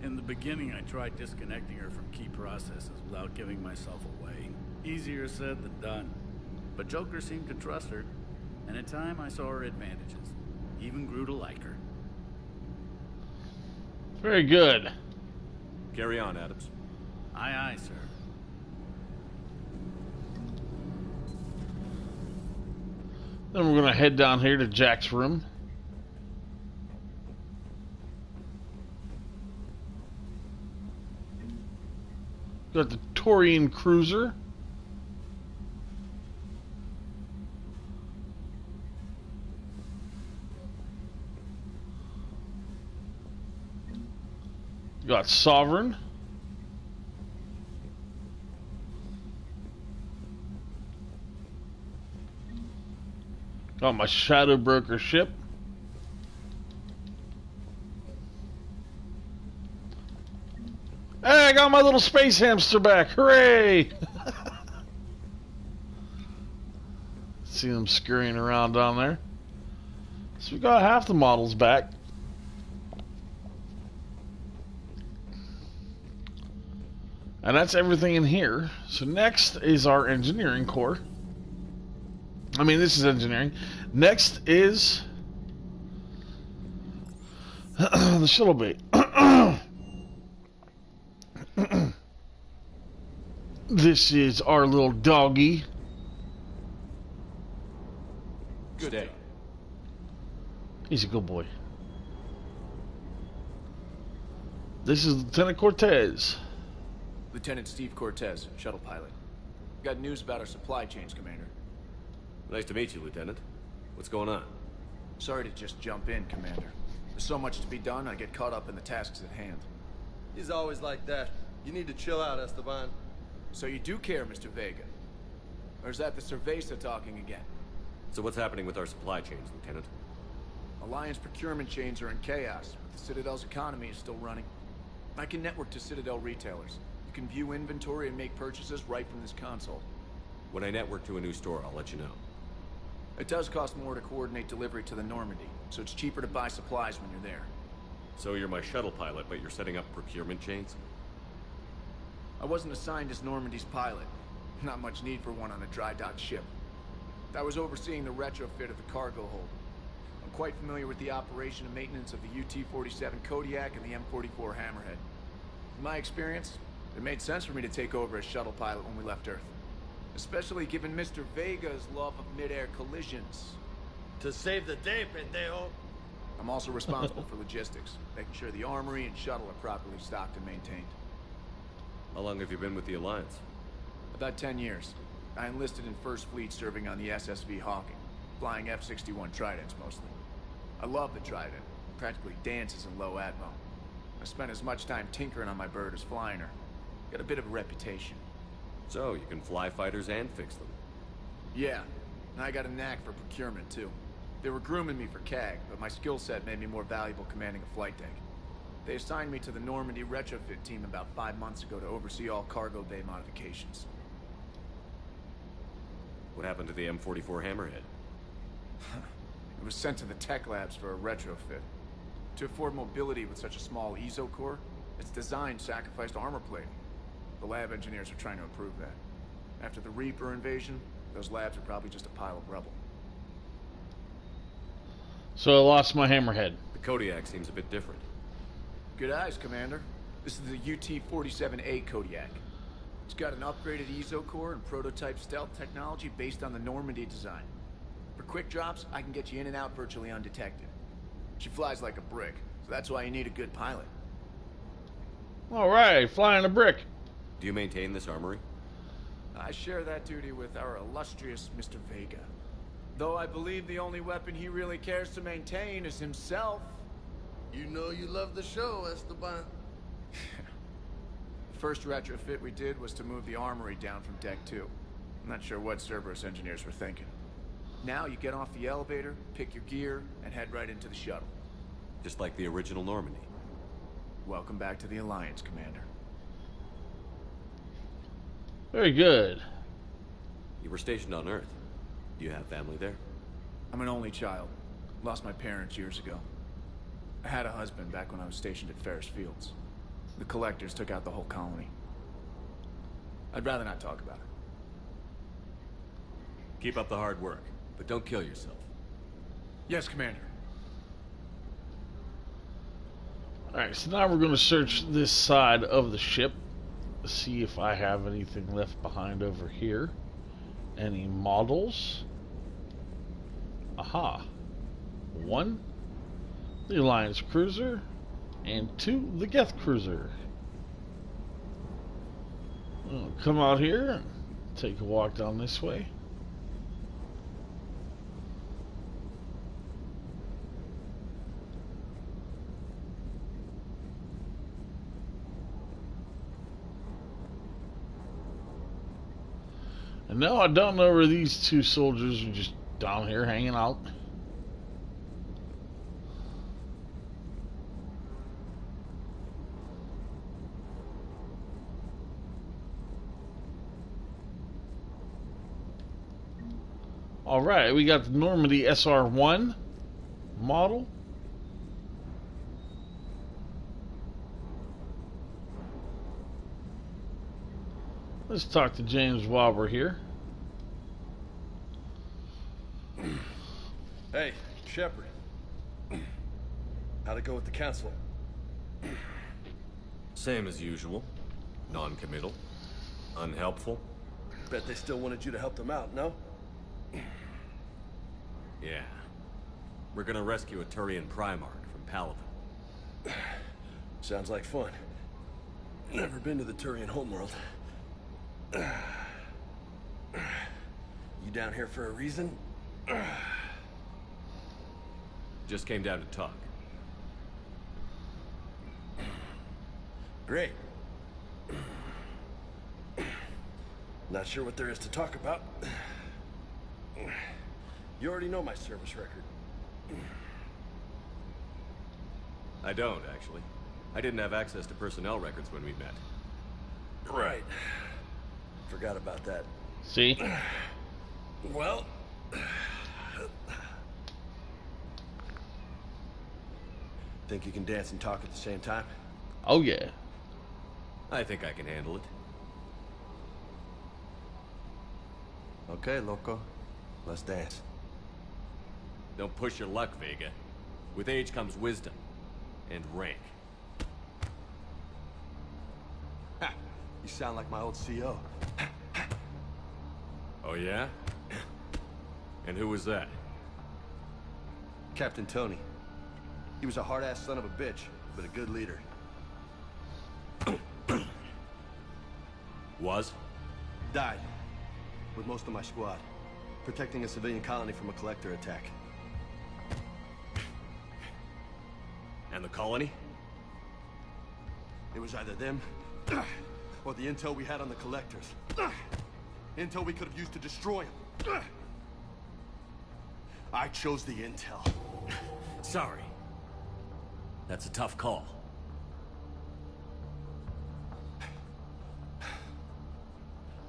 In the beginning, I tried disconnecting her from key processes without giving myself away. Easier said than done. But Joker seemed to trust her, and in time I saw her advantages. Even grew to like her. Very good. Carry on, Adams. Aye, aye, sir. Then we're going to head down here to Jack's room. Got the Taurian cruiser. Got Sovereign. Got my Shadow Broker ship. Hey, I got my little space hamster back. Hooray! See them scurrying around down there. So we got half the models back. And that's everything in here. So next is our engineering core. I mean, this is engineering. Next is the shuttle bay. This is our little doggy. Good day. He's a good boy. This is Lieutenant Cortez. Lieutenant Steve Cortez, shuttle pilot. Got news about our supply chains, Commander. Nice to meet you, Lieutenant. What's going on? Sorry to just jump in, Commander. There's so much to be done, I get caught up in the tasks at hand. He's always like that. You need to chill out, Esteban. So you do care, Mr. Vega? Or is that the Cerveza talking again? So what's happening with our supply chains, Lieutenant? Alliance procurement chains are in chaos, but the Citadel's economy is still running. I can network to Citadel retailers. You can view inventory and make purchases right from this console. When I network to a new store, I'll let you know. It does cost more to coordinate delivery to the Normandy, so it's cheaper to buy supplies when you're there. So you're my shuttle pilot, but you're setting up procurement chains? I wasn't assigned as Normandy's pilot. Not much need for one on a dry dock ship. I was overseeing the retrofit of the cargo hold. I'm quite familiar with the operation and maintenance of the UT-47 Kodiak and the M44 Hammerhead. In my experience, it made sense for me to take over as shuttle pilot when we left Earth. Especially given Mr. Vega's love of mid-air collisions. To save the day, pendejo. I'm also responsible for logistics, making sure the armory and shuttle are properly stocked and maintained. How long have you been with the Alliance? About 10 years. I enlisted in First Fleet serving on the SSV Hawking, flying F-61 Tridents mostly. I love the Trident. It practically dances in low atmo. I spent as much time tinkering on my bird as flying her. Got a bit of a reputation. So, you can fly fighters and fix them? Yeah, and I got a knack for procurement too. They were grooming me for CAG, but my skill set made me more valuable commanding a flight deck. They assigned me to the Normandy retrofit team about 5 months ago to oversee all cargo bay modifications. What happened to the M44 Hammerhead? It was sent to the tech labs for a retrofit. To afford mobility with such a small ESO core, its design sacrificed armor plating. The lab engineers are trying to improve that. After the Reaper invasion, those labs are probably just a pile of rubble. So I lost my Hammerhead. The Kodiak seems a bit different. Good eyes, Commander. This is the UT-47A Kodiak. It's got an upgraded ESO core and prototype stealth technology based on the Normandy design. For quick drops, I can get you in and out virtually undetected. She flies like a brick, so that's why you need a good pilot. Alright, flying a brick. Do you maintain this armory? I share that duty with our illustrious Mr. Vega. Though I believe the only weapon he really cares to maintain is himself. You know you love the show, Esteban. The first retrofit we did was to move the armory down from Deck 2. I'm not sure what Cerberus engineers were thinking. Now you get off the elevator, pick your gear, and head right into the shuttle. Just like the original Normandy. Welcome back to the Alliance, Commander. Very good. You were stationed on Earth. Do you have family there? I'm an only child. Lost my parents years ago. I had a husband back when I was stationed at Ferris Fields. The Collectors took out the whole colony. I'd rather not talk about it. Keep up the hard work, but don't kill yourself. Yes, Commander. Alright, so now we're going to search this side of the ship. See if I have anything left behind over here. Any models? Aha. 1, the Alliance cruiser, and 2, the Geth cruiser. I'll come out here and take a walk down this way. And now I don't know where these two soldiers are just down here hanging out. Alright, we got the Normandy SR1 model. Let's talk to James while we're here. Hey, Shepard. How'd it go with the council? Same as usual. Non-committal. Unhelpful? Bet they still wanted you to help them out, no? Yeah. We're gonna rescue a Turian Primarch from Paladin. Sounds like fun. Never been to the Turian homeworld. You down here for a reason? Just came down to talk. Great. Not sure what there is to talk about. You already know my service record. I don't, actually. I didn't have access to personnel records when we met. Right. Forgot about that. See? Well... Think you can dance and talk at the same time? Oh, yeah. I think I can handle it. Okay, loco. Let's dance. Don't push your luck, Vega. With age comes wisdom. And rank. Ha! You sound like my old CO. Oh, yeah? And who was that? Captain Tony. He was a hard-ass son of a bitch, but a good leader. Was? Died. With most of my squad. Protecting a civilian colony from a collector attack. And the colony? It was either them, or the intel we had on the collectors. Intel we could have used to destroy them. I chose the intel. Sorry. That's a tough call.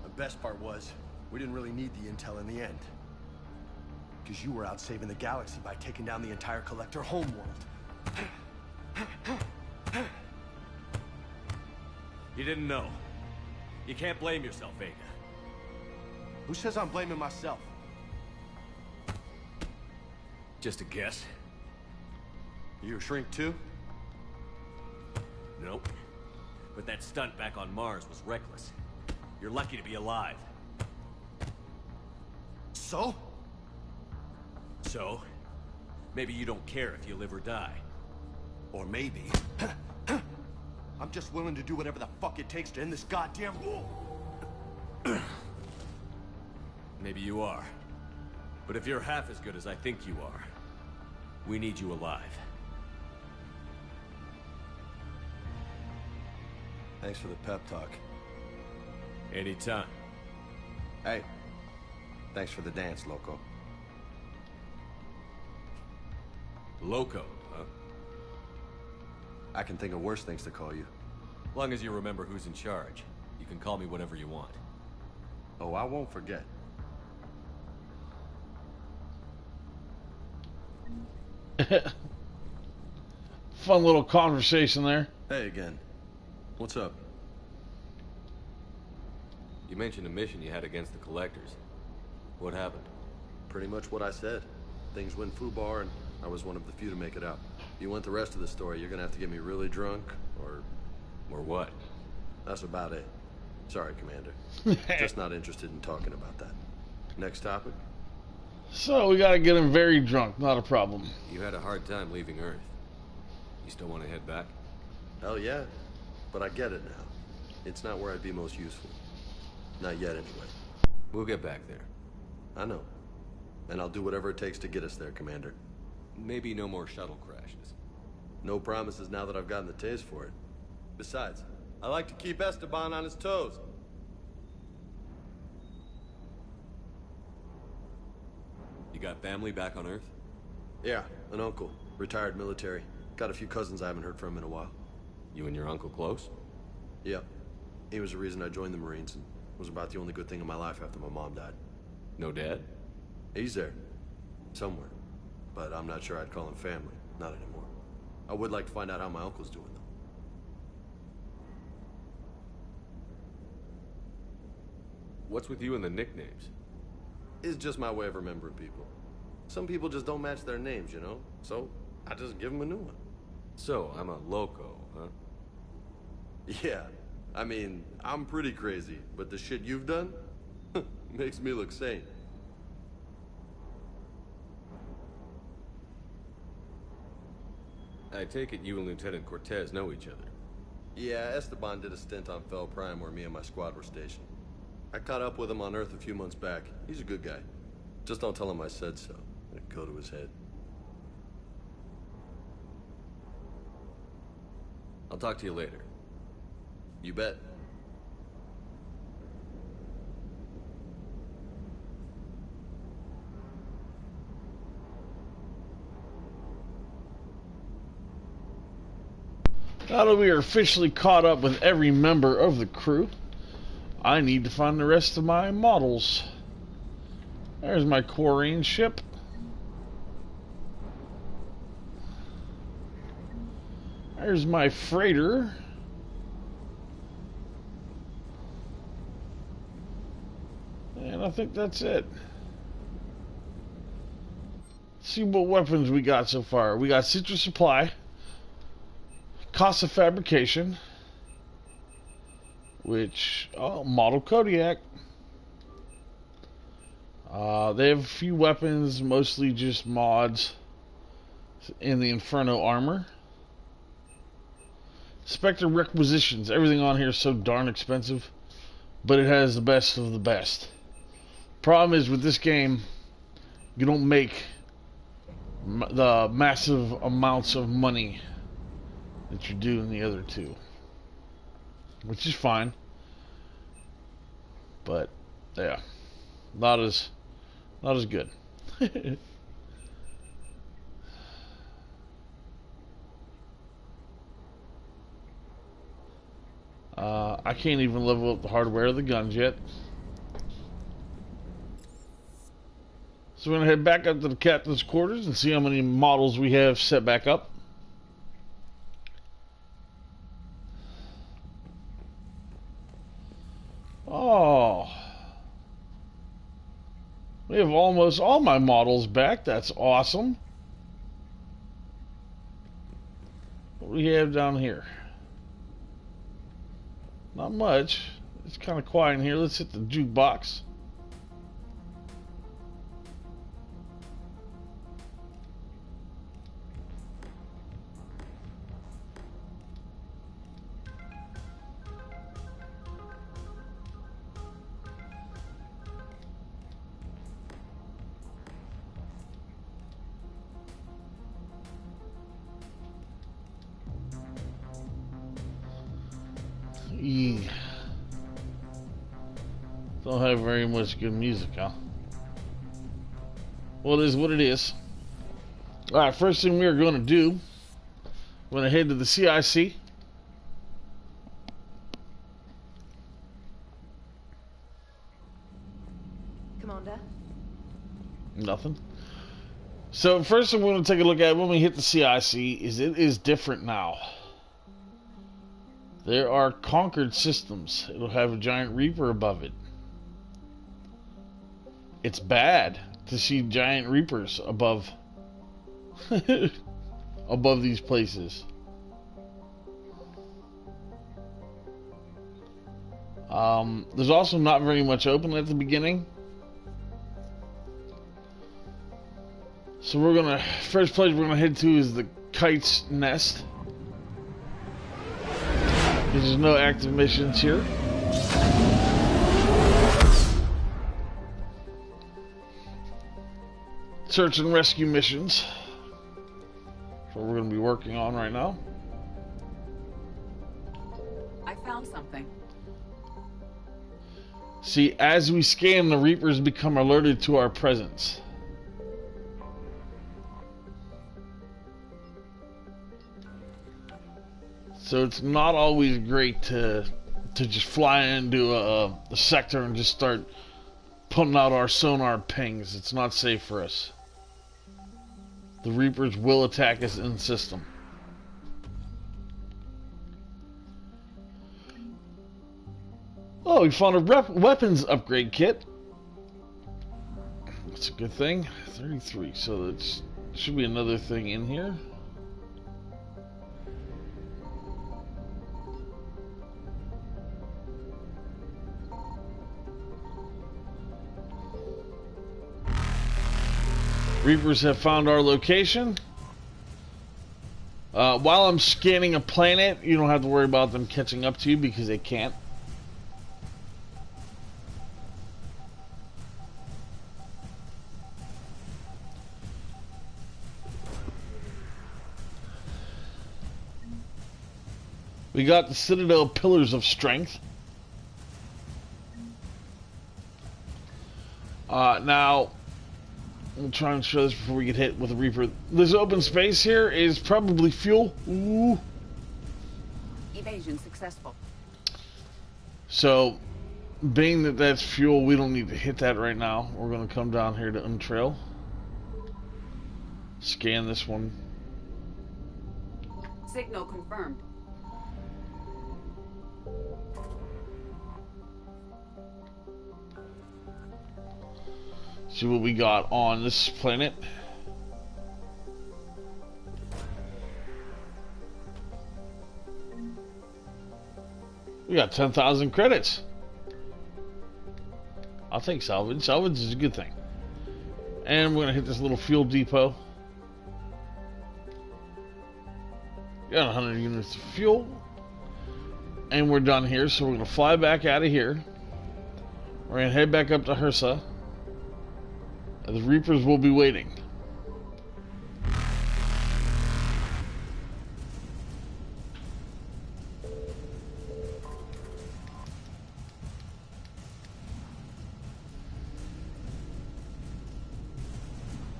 The best part was, we didn't really need the intel in the end. Because you were out saving the galaxy by taking down the entire collector homeworld. You didn't know. You can't blame yourself, Vega. Who says I'm blaming myself? Just a guess. You a shrink too? Nope. But that stunt back on Mars was reckless. You're lucky to be alive. So? So? Maybe you don't care if you live or die. Or maybe... I'm just willing to do whatever the fuck it takes to end this goddamn war. Maybe you are. But if you're half as good as I think you are, we need you alive. Thanks for the pep talk. Anytime. Hey, thanks for the dance, loco. Loco, huh? I can think of worse things to call you. Long as you remember who's in charge, you can call me whatever you want. Oh, I won't forget. Fun little conversation there. Hey again. What's up? You mentioned a mission you had against the Collectors. What happened? Pretty much what I said. Things went foobar and I was one of the few to make it out. If you want the rest of the story, you're gonna have to get me really drunk, or... Or what? That's about it. Sorry, Commander. Just not interested in talking about that. Next topic? So we gotta get him very drunk, not a problem. You had a hard time leaving Earth. You still want to head back? Hell yeah. But I get it now. It's not where I'd be most useful. Not yet, anyway. We'll get back there. I know. And I'll do whatever it takes to get us there, Commander. Maybe no more shuttle crashes. No promises now that I've gotten the taste for it. Besides, I like to keep Esteban on his toes. You got family back on Earth? Yeah, an uncle. Retired military. Got a few cousins I haven't heard from in a while. You and your uncle close? Yep. He was the reason I joined the Marines and was about the only good thing in my life after my mom died. No dad? He's there. Somewhere. But I'm not sure I'd call him family. Not anymore. I would like to find out how my uncle's doing, though. What's with you and the nicknames? It's just my way of remembering people. Some people just don't match their names, you know? So, I just give them a new one. So, I'm a loco, huh? Yeah, I mean, I'm pretty crazy, but the shit you've done makes me look sane. I take it you and Lieutenant Cortez know each other. Yeah, Esteban did a stint on Fel Prime where me and my squad were stationed. I caught up with him on Earth a few months back. He's a good guy. Just don't tell him I said so. It'd go to his head. I'll talk to you later. You bet. Now that we are officially caught up with every member of the crew, I need to find the rest of my models. There's my Quarian ship. There's my freighter. And I think that's it. Let's see what weapons we got so far. We got Citrus Supply, Casa Fabrication, which, Model Kodiak. They have a few weapons, mostly just mods in the Inferno armor. Spectre Requisitions. Everything on here is so darn expensive, but it has the best of the best. Problem is with this game, you don't make the massive amounts of money that you do in the other two, which is fine. But yeah, not as good. I can't even level up the hardware of the guns yet. So we're going to head back up to the captain's quarters and see how many models we have set back up. Oh. We have almost all my models back. That's awesome. What do we have down here? Not much. It's kind of quiet in here. Let's hit the jukebox. Don't have very much good music, huh? Well, it is what it is. Alright, first thing we are going to do, we're going to head to the CIC. Commander? Nothing. So, first thing we're going to take a look at when we hit the CIC is it is different now. There are conquered systems. It'll have a giant Reaper above it. It's bad to see giant Reapers above above these places. There's also not very much open at the beginning. So we're gonna, first place we're gonna head to is the Kite's Nest. There's no active missions here. Search and rescue missions. That's what we're going to be working on right now. I found something. See, as we scan, the Reapers become alerted to our presence. So it's not always great to just fly into a sector and just start putting out our sonar pings. It's not safe for us. The Reapers will attack us in system. Oh, we found a weapons upgrade kit. That's a good thing. 33. So that should be another thing in here. Reapers have found our location. While I'm scanning a planet, you don't have to worry about them catching up to you because they can't. We got the Citadel Pillars of Strength. Now, we'll try and show this before we get hit with a Reaper. This open space here is probably fuel. Ooh. Evasion successful. So, being that that's fuel, we don't need to hit that right now. We're going to come down here to Untrail. Scan this one. Signal confirmed. See what we got on this planet. We got 10,000 credits. I'll take salvage. Salvage is a good thing. And we're going to hit this little fuel depot. Got 100 units of fuel. And we're done here, so we're going to fly back out of here. We're going to head back up to Hursa. The Reapers will be waiting.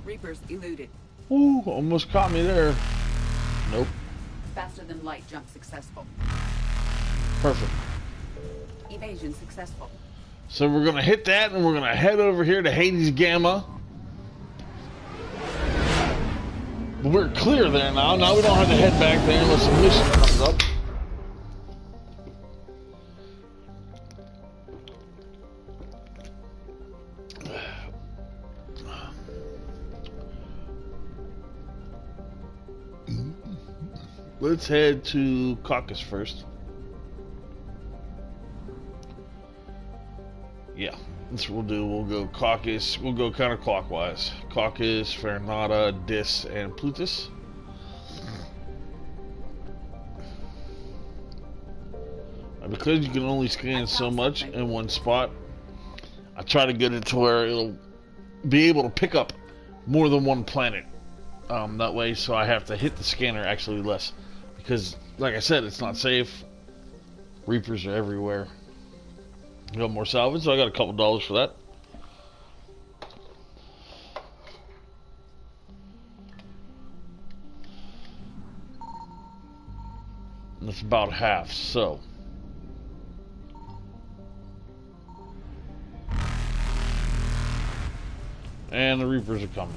Reapers eluded. Ooh, almost caught me there. Nope. Faster than light jump successful. Perfect. Evasion successful. So we're going to hit that and we're going to head over here to Hades Gamma. But we're clear there now. Now we don't have to head back there unless a mission comes up. Let's head to Caucus first. Yeah, that's what we'll do. We'll go Caucus. We'll go counterclockwise. Caucus, Farinata, Dis, and Plutus. And because you can only scan so much in one spot, I try to get it to where it'll be able to pick up more than one planet. That way, so I have to hit the scanner actually less. Because, like I said, it's not safe. Reapers are everywhere. You got more salvage, so I got a couple dollars for that. And that's about half, so. And the Reapers are coming.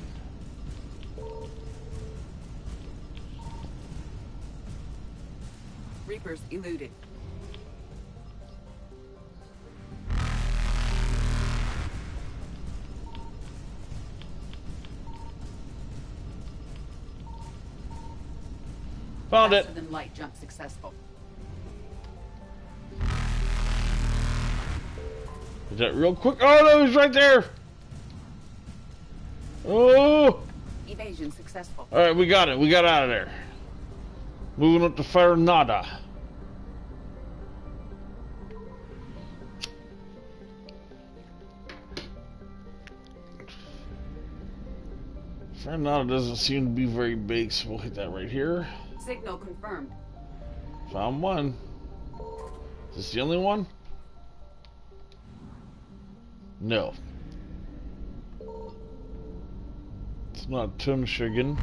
Reapers eluded. Found it. Faster than light jump successful. Is that real quick? Oh no, he's right there. Oh. Evasion successful. All right, we got it. We got out of there. Moving up to Farinata. Farinata doesn't seem to be very big, so we'll hit that right here. Signal confirmed. Found one. Is this the only one? No. It's not Tumshigan.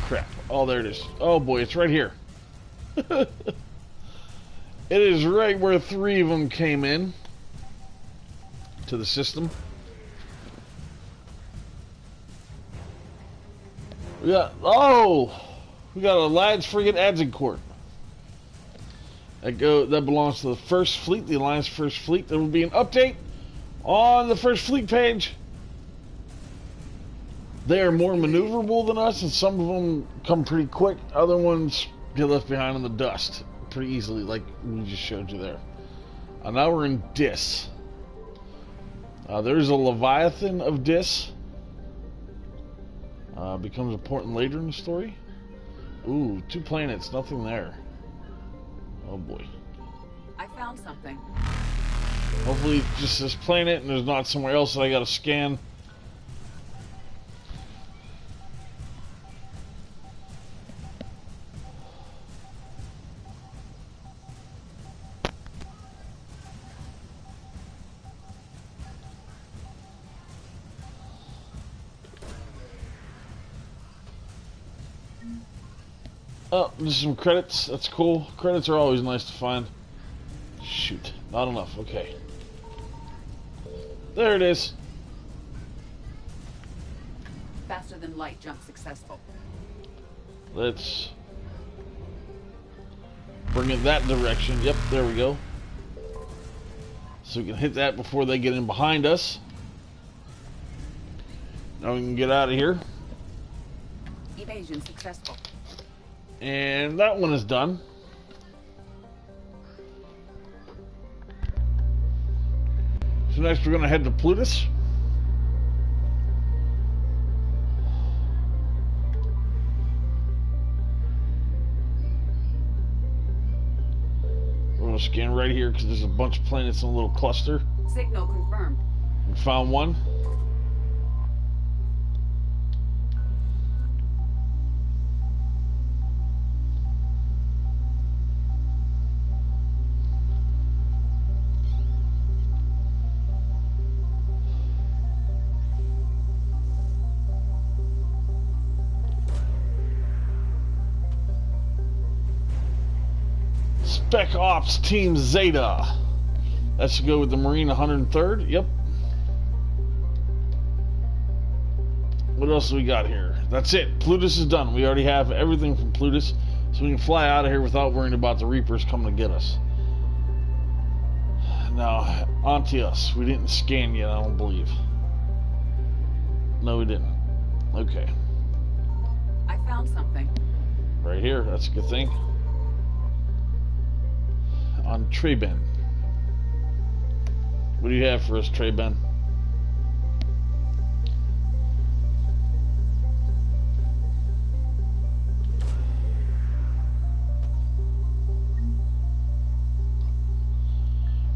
Crap. Oh, there it is. Oh boy, it's right here. It is right where 3 of them came in to the system. We got a Lads frigate Agincourt. That belongs to the First Fleet, the Alliance First Fleet. There will be an update on the First Fleet page. They are more maneuverable than us, and some of them come pretty quick. Other ones get left behind in the dust pretty easily, like we just showed you there. Now we're in Dis. There's a Leviathan of Dis. Becomes important later in the story. Ooh, 2 planets, nothing there. Oh boy. I found something. Hopefully it's just this planet and there's not somewhere else that I gotta scan. Oh, there's some credits. That's cool. Credits are always nice to find. Shoot, not enough. Okay. There it is. Faster than light jump successful. Let's bring it that direction. Yep, there we go. So we can hit that before they get in behind us. Now we can get out of here. Evasion successful. And that one is done. So next we're going to head to Plutus. We're going to scan right here because there's a bunch of planets in a little cluster. Signal confirmed. We found one. Spec Ops Team Zeta. That should go with the Marine 103rd. Yep. What else do we got here? That's it. Plutus is done. We already have everything from Plutus, so we can fly out of here without worrying about the Reapers coming to get us. Now, on to us. We didn't scan yet, I don't believe. No, we didn't. Okay. I found something. Right here. That's a good thing. On Treben. What do you have for us, Treben?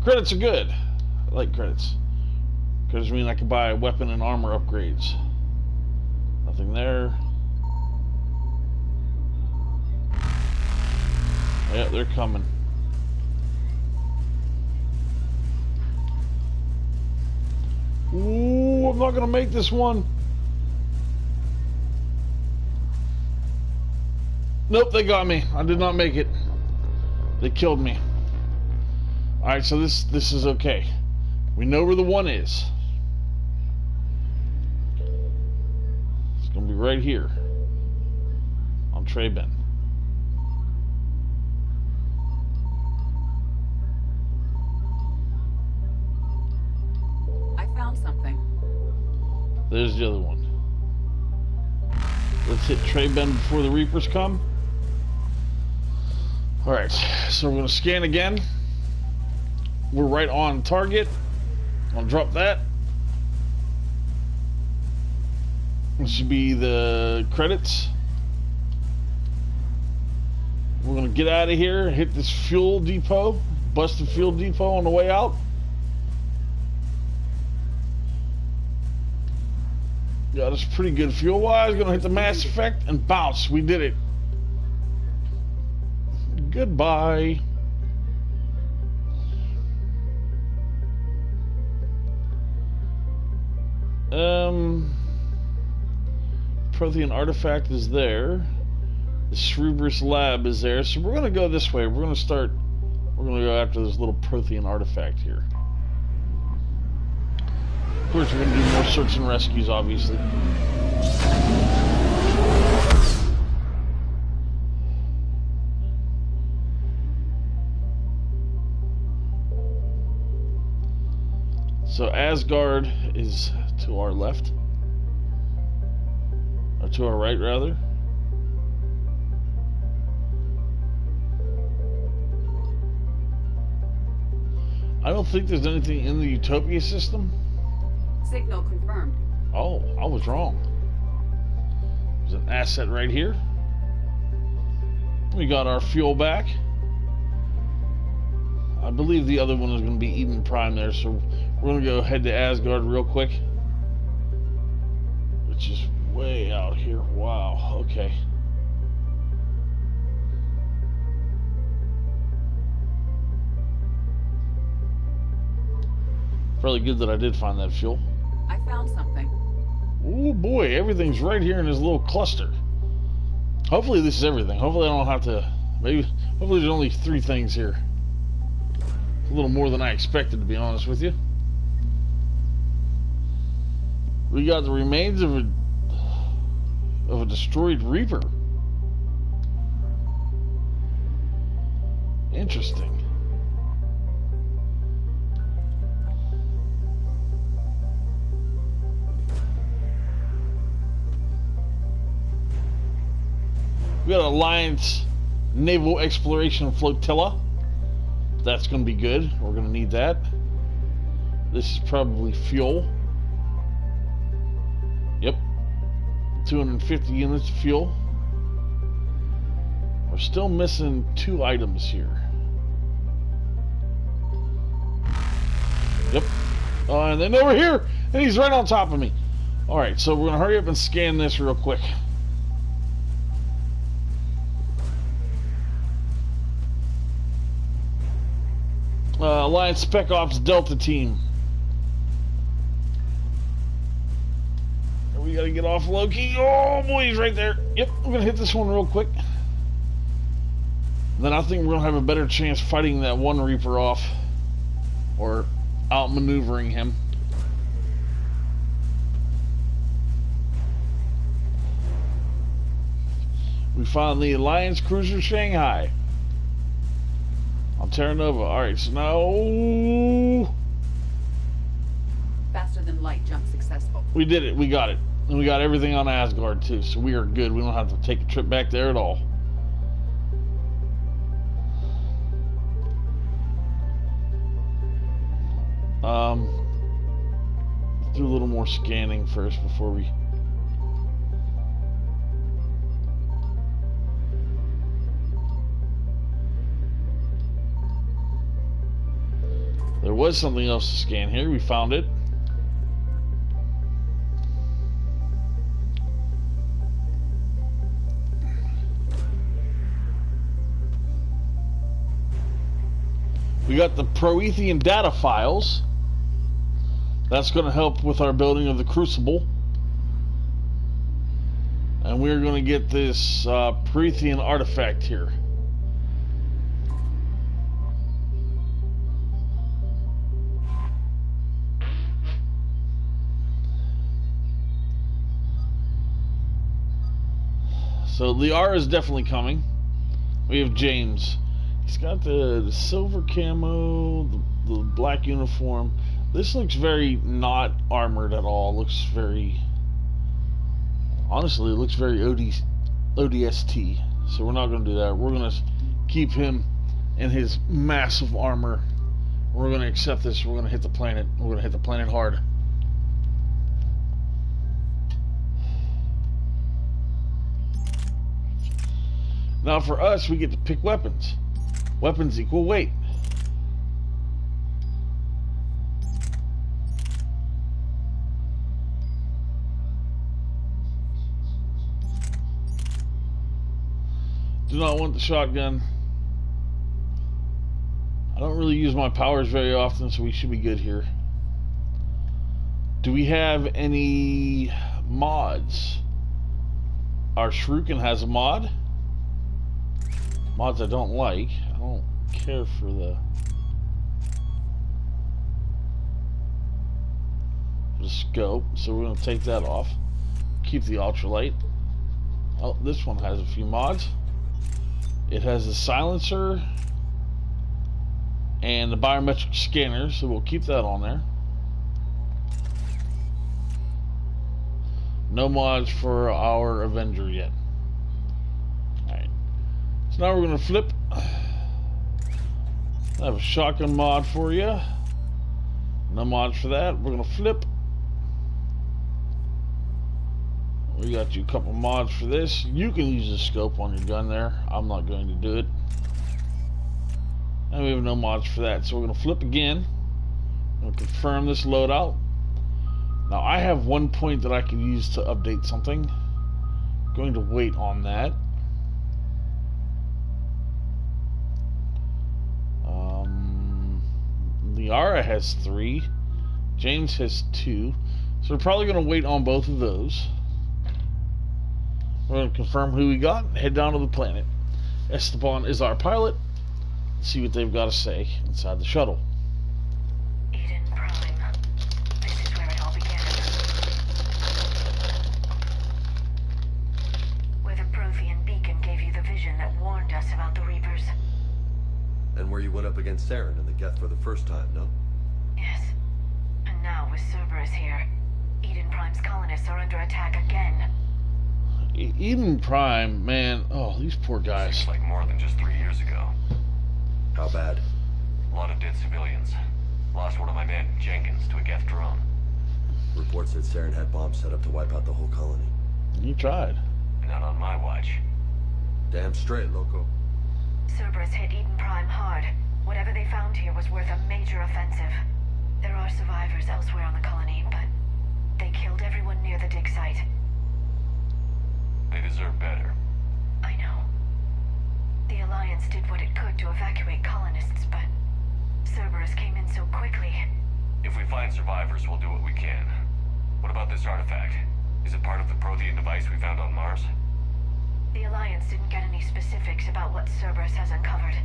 Credits are good. I like credits. Credits mean I can buy weapon and armor upgrades. Nothing there. Yeah, they're coming. Ooh, I'm not gonna make this one. Nope, they got me. I did not make it. They killed me. Alright, so this is okay. We know where the one is. It's gonna be right here. On Treben. Something. There's the other one. Let's hit Treben before the Reapers come. Alright, so we're going to scan again. We're right on target. I'll drop that. This should be the credits. We're going to get out of here, hit this fuel depot, bust the fuel depot on the way out. Got us pretty good fuel-wise. Gonna hit the Mass Effect and bounce. We did it. Goodbye. Prothean artifact is there. The Cerebrus lab is there. So we're gonna go this way. We're gonna go after this little Prothean artifact here. Of course, we're going to do more search and rescues, obviously. So Asgard is to our left. Or to our right, rather. I don't think there's anything in the Utopia system. Signal confirmed. Oh, I was wrong. There's an asset right here. We got our fuel back. I believe the other one is going to be Eden Prime there, so we're going to go head to Asgard real quick. Which is way out here. Wow, okay. Fairly good that I did find that fuel. I found something. Oh boy, everything's right here in this little cluster. Hopefully this is everything. Hopefully I don't have to... Hopefully there's only 3 things here. A little more than I expected, to be honest with you. We got the remains of a destroyed Reaper. Interesting. We got Alliance Naval Exploration Flotilla. That's going to be good. We're going to need that. This is probably fuel. Yep. 250 units of fuel. We're still missing 2 items here. Yep. And then over here, and he's right on top of me. Alright, so we're going to hurry up and scan this real quick. Alliance Spec Ops Delta Team. We gotta get off Loki. Oh boy, he's right there. Yep, we're gonna hit this one real quick. Then I think we're gonna have a better chance fighting that one Reaper off. Or outmaneuvering him. We found the Alliance Cruiser Shanghai. On Terra Nova. Alright, so now... Faster than light jump successful. We did it. We got it. And we got everything on Asgard too. So we are good. We don't have to take a trip back there at all. Let's do a little more scanning first before we... There was something else to scan here. We found it. We got the Proethian data files. That's going to help with our building of the Crucible. And we're going to get this Proethian artifact here. So Liara is definitely coming. We have James. He's got the silver camo, the black uniform. This looks very not armored at all. Looks very... Honestly, it looks very ODST. So we're not going to do that. We're going to keep him in his massive armor. We're going to accept this. We're going to hit the planet. We're going to hit the planet hard. Now for us, we get to pick weapons. Weapons equal weight. Do not want the shotgun. I don't really use my powers very often, so we should be good here. Do we have any mods? Our Shuriken has a mod. Mods I don't like. I don't care for the scope, so we're going to take that off. Keep the ultralight. Oh, this one has a few mods. It has a silencer and the biometric scanner, so we'll keep that on there. No mods for our Avenger yet. So now we're going to flip. I have a shotgun mod for you. No mods for that. We're going to flip. We got you a couple mods for this. You can use the scope on your gun there. I'm not going to do it. And we have no mods for that. So we're going to flip again. We'll confirm this loadout. Now I have one point that I can use to update something. Going to wait on that. Liara has 3. James has 2. So we're probably going to wait on both of those. We're going to confirm who we got and head down to the planet. Esteban is our pilot. Let's see what they've got to say inside the shuttle. Eden Prime. This is where it all began. Where the Prothean beacon gave you the vision that warned us about the Reapers. And where you went up against Saren and the Geth for the first time, no? Yes. And now with Cerberus here, Eden Prime's colonists are under attack again. Eden Prime, man, oh, these poor guys. Seems like more than just 3 years ago. How bad? A lot of dead civilians. Lost one of my men, Jenkins, to a Geth drone. Reports said Saren had bombs set up to wipe out the whole colony. You tried. Not on my watch. Damn straight, loco. Cerberus hit Eden Prime hard. Whatever they found here was worth a major offensive. There are survivors elsewhere on the colony, but they killed everyone near the dig site. They deserve better. I know. The Alliance did what it could to evacuate colonists, but Cerberus came in so quickly. If we find survivors, we'll do what we can. What about this artifact? Is it part of the Prothean device we found on Mars? The Alliance didn't get any specifics about what Cerberus has uncovered.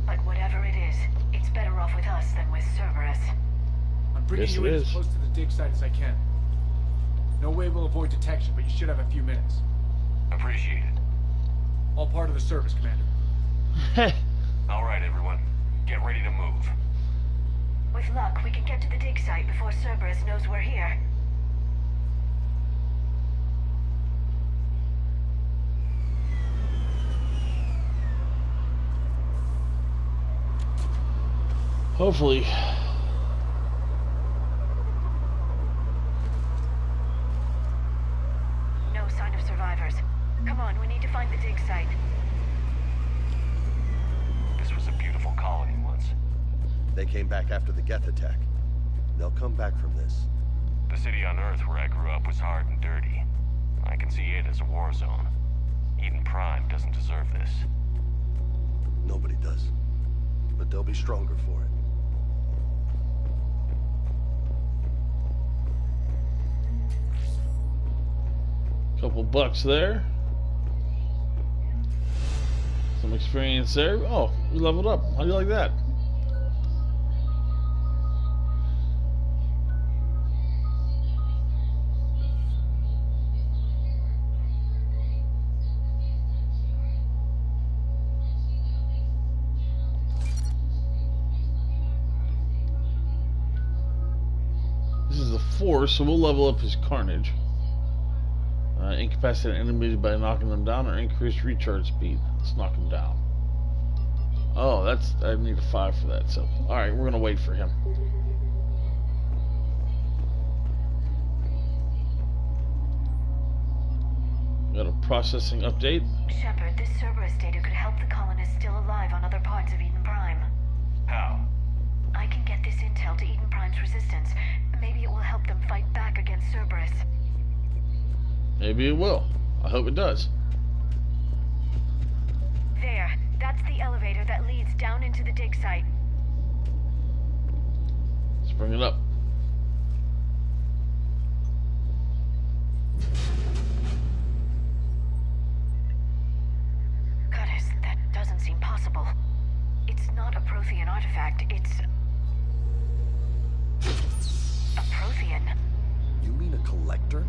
But whatever it is, it's better off with us than with Cerberus. I'm bringing you in as close to the dig site as I can. No way we'll avoid detection, but you should have a few minutes. Appreciate it. All part of the service, Commander. All right, everyone. Get ready to move. With luck, we can get to the dig site before Cerberus knows we're here. Hopefully. No sign of survivors. Come on, we need to find the dig site. This was a beautiful colony once. They came back after the Geth attack. They'll come back from this. The city on Earth where I grew up was hard and dirty. I can see it as a war zone. Eden Prime doesn't deserve this. Nobody does. But they'll be stronger for it. Couple bucks there. Some experience there. Oh, we leveled up. How do you like that? This is the Force, so we'll level up his Carnage. Incapacitate enemies by knocking them down, or increase recharge speed. Let's knock them down. Oh, I need a 5 for that. So, all right, we're gonna wait for him. Got a processing update. Shepard, this Cerberus data could help the colonists still alive on other parts of Eden Prime. How? I can get this intel to Eden Prime's resistance. Maybe it will help them fight back against Cerberus. Maybe it will. I hope it does. There. That's the elevator that leads down into the dig site. Let's bring it up. Curtis, that doesn't seem possible. It's not a Prothean artifact, it's a Prothean. You mean a collector?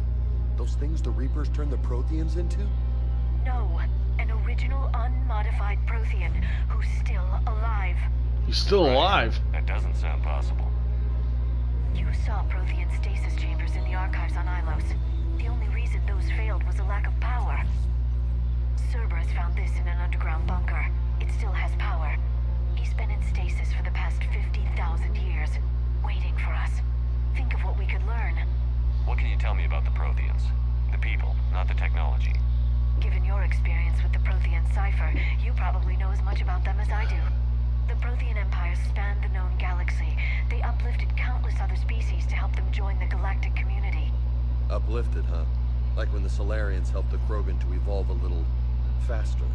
Those things the Reapers turned the Protheans into? No, an original unmodified Prothean who's still alive. He's still alive? That doesn't sound possible. You saw Prothean stasis chambers in the archives on Ilos. The only reason those failed was a lack of power. Cerberus found this in an underground bunker. It still has power. He's been in stasis for the past 50,000 years, waiting for us. Think of what we could learn. What can you tell me about the Protheans? The people, not the technology. Given your experience with the Prothean cipher, you probably know as much about them as I do. The Prothean Empire spanned the known galaxy. They uplifted countless other species to help them join the galactic community. Uplifted, huh? Like when the Solarians helped the Krogan to evolve a little faster.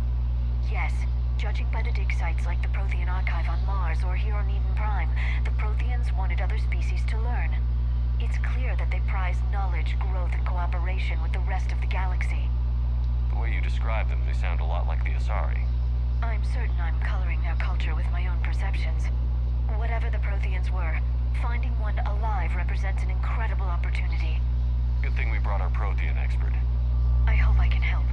Yes. Judging by the dig sites like the Prothean Archive on Mars or here on Eden Prime, the Protheans wanted other species to learn. It's clear that they prize knowledge, growth, and cooperation with the rest of the galaxy. The way you describe them, they sound a lot like the Asari. I'm certain I'm coloring their culture with my own perceptions. Whatever the Protheans were, finding one alive represents an incredible opportunity. Good thing we brought our Prothean expert. I hope I can help.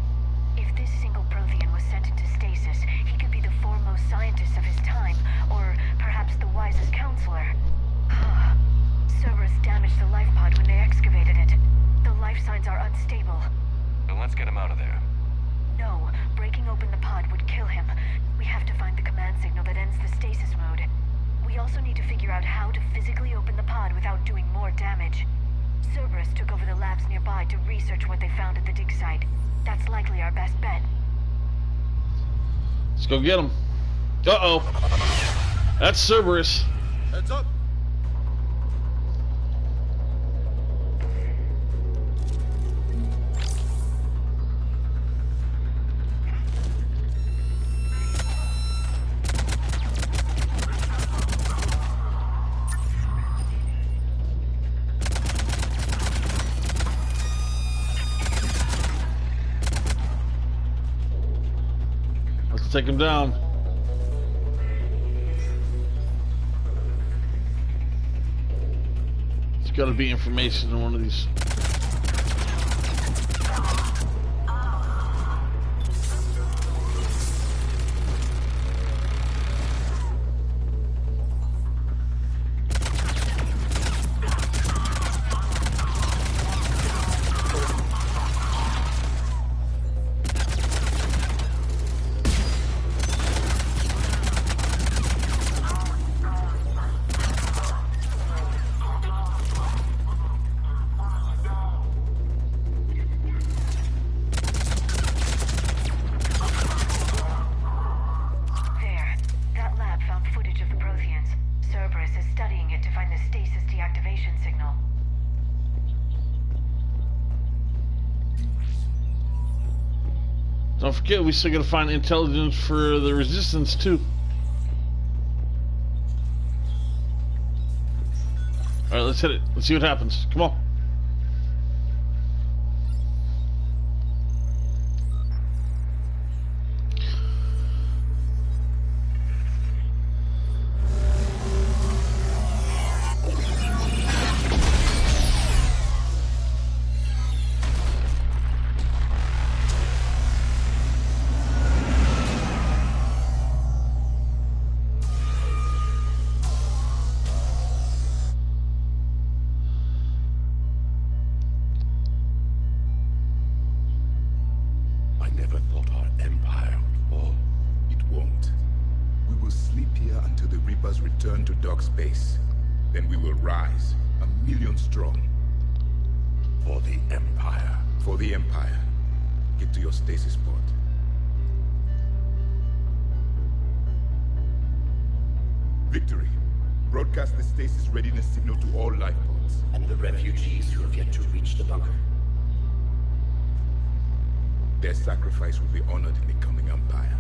If this single Prothean was sent into stasis, he could be the foremost scientist of his time, or perhaps the wisest counselor. Cerberus damaged the life pod when they excavated it. The life signs are unstable. Then let's get him out of there. No, breaking open the pod would kill him. We have to find the command signal that ends the stasis mode. We also need to figure out how to physically open the pod without doing more damage. Cerberus took over the labs nearby to research what they found at the dig site. That's likely our best bet. Let's go get him. Uh-oh. That's Cerberus. Heads up. Take him down. There's got to be information in one of these. Don't forget, we still gotta find intelligence for the resistance too. Alright, let's hit it. Let's see what happens. Come on. Return to dock space. Then we will rise, 1,000,000 strong. For the Empire. For the Empire. Get to your stasis pod. Victory. Broadcast the stasis readiness signal to all life pods. And the refugees who have yet to reach the bunker. Their sacrifice will be honored in the coming Empire.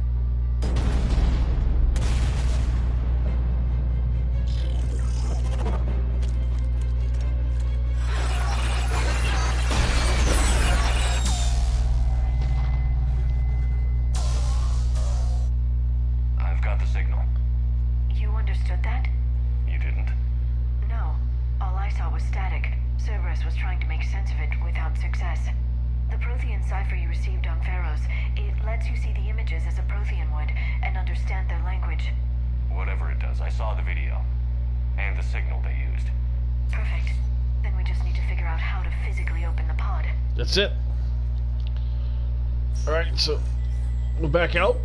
That's it. Alright, so we're back out.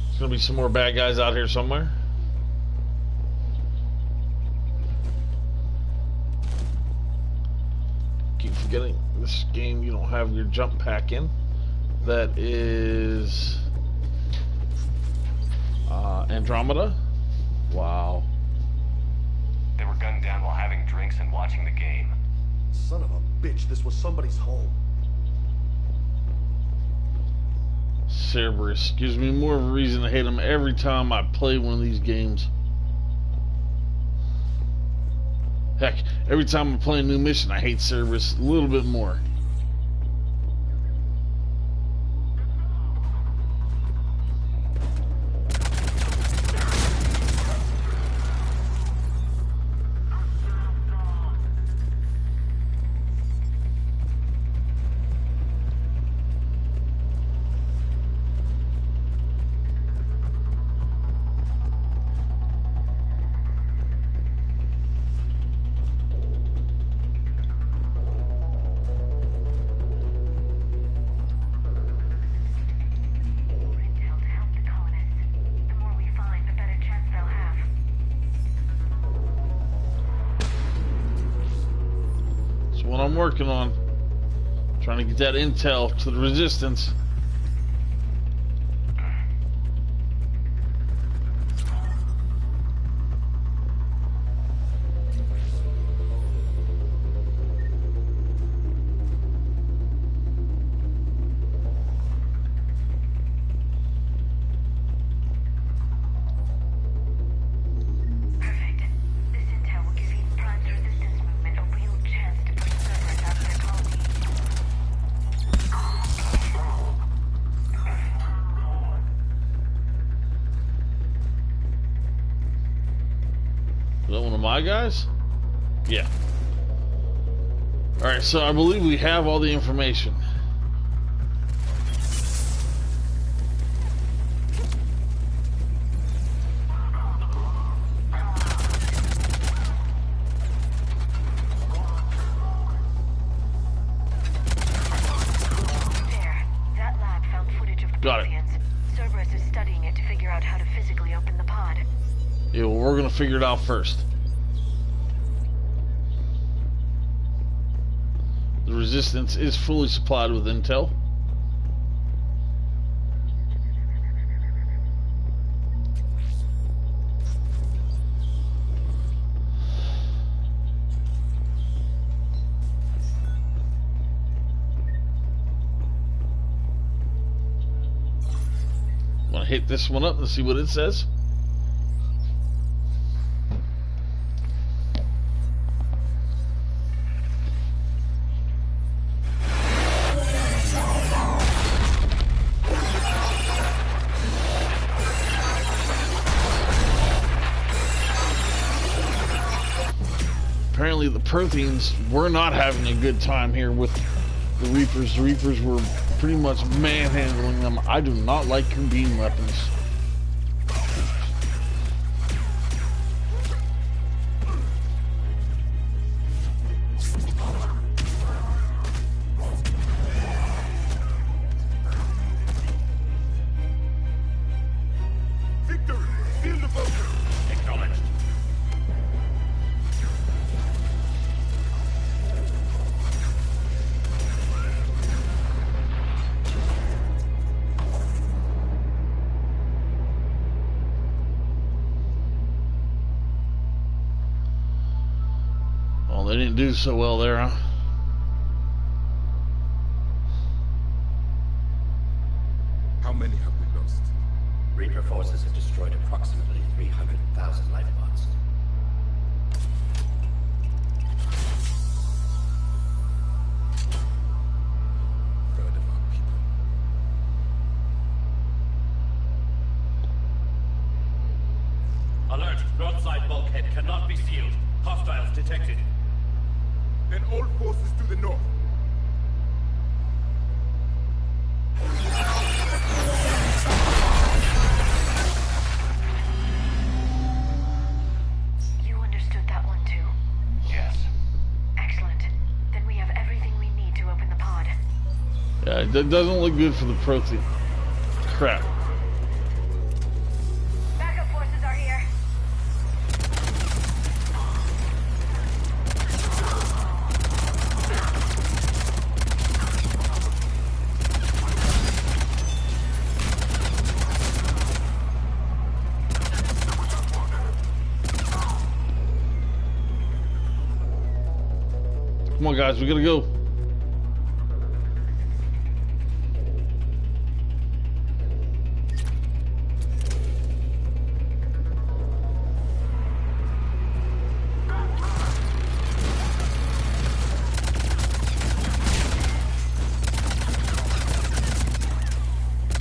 There's gonna be some more bad guys out here somewhere. getting this game, you don't have your jump pack in. That is Andromeda. Wow. They were gunned down while having drinks and watching the game. Son of a bitch, this was somebody's home. Cerberus gives me more of a reason to hate him every time I play one of these games. Heck, every time I play a new mission, I hate Cerberus a little bit more. What I'm working on, trying to get that intel to the Resistance. My guys? Yeah. Alright, so I believe we have all the information. That lab found footage of the Got it. Cerberus is studying it to figure out how to physically open the pod. Yeah, well, we're gonna figure it out first. The Resistance is fully supplied with intel. Want to hit this one up and see what it says? Apparently the Protheans were not having a good time here with the Reapers. The Reapers were pretty much manhandling them. I do not like your beam weapons. Victor, seal the bunker. Acknowledged. Well, they didn't do so well there, huh? How many have we lost? Reaper forces have destroyed approximately 300,000 life pods. Third of our people. Alert! North side bulkhead cannot be sealed. Hostiles detected. Then all forces to the north. You understood that one too? Yes. Excellent. Then we have everything we need to open the pod. Yeah, it doesn't look good for the Prothean. Crap. Backup forces are here. on, guys, we gotta go.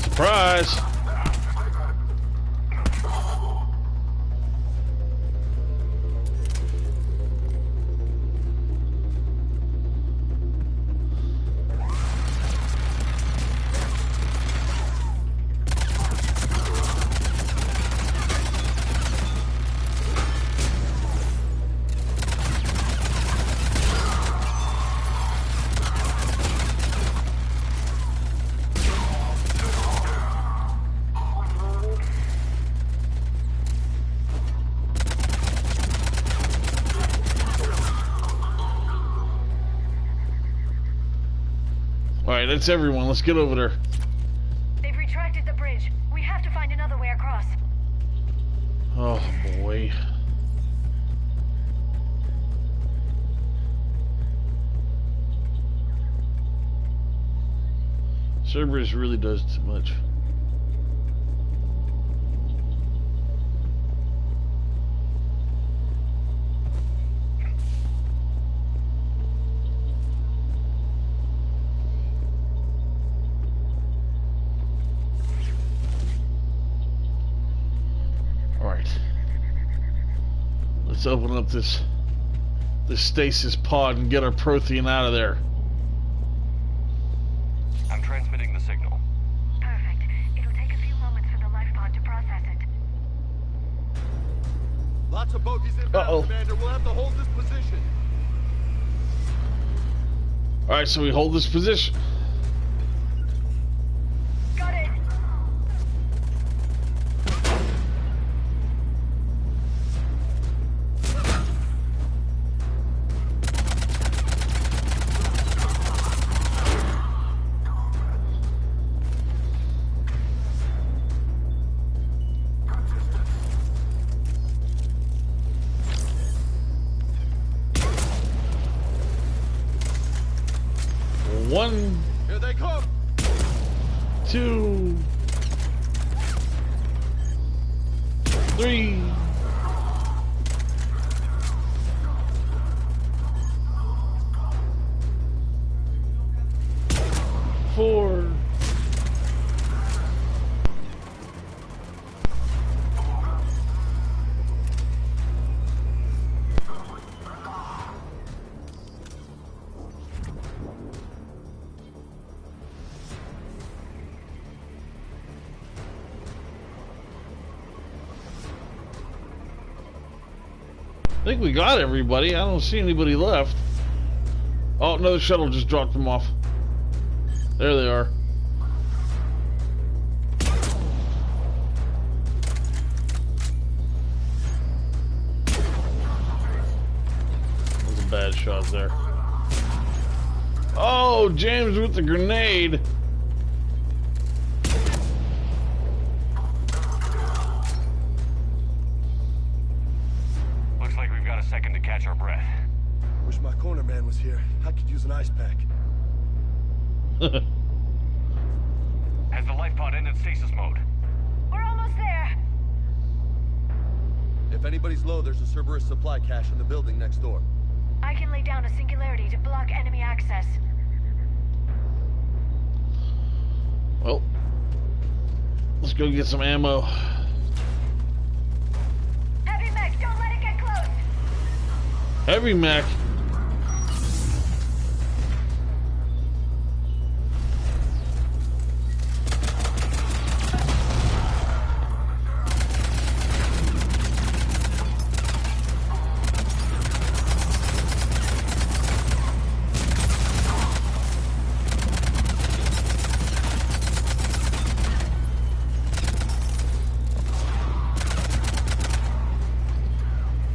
Surprise! Alright, that's everyone. Let's get over there. They've retracted the bridge. We have to find another way across. Oh, boy. Cerberus really does too much. Let's open up this stasis pod and get our Prothean out of there. I'm transmitting the signal. Perfect. It'll take a few moments for the life pod to process it. Lots of bogies inbound, Commander. We'll have to hold this position. Alright, so we hold this position. Got it. One. Here they come. 2. 3. 4. 'I think we got everybody. I don't see anybody left. Oh, another shuttle just dropped them off. There they are. That was a bad shot there. Oh, James with the grenade. Looks like we've got a second to catch our breath. Wish my corner man was here. I could use an ice pack. Has the life pod ended stasis mode? We're almost there. If anybody's low, there's a Cerberus supply cache in the building next door. I can lay down a singularity to block enemy access. Well, let's go get some ammo. Heavy mech, don't let it get close. Heavy mech.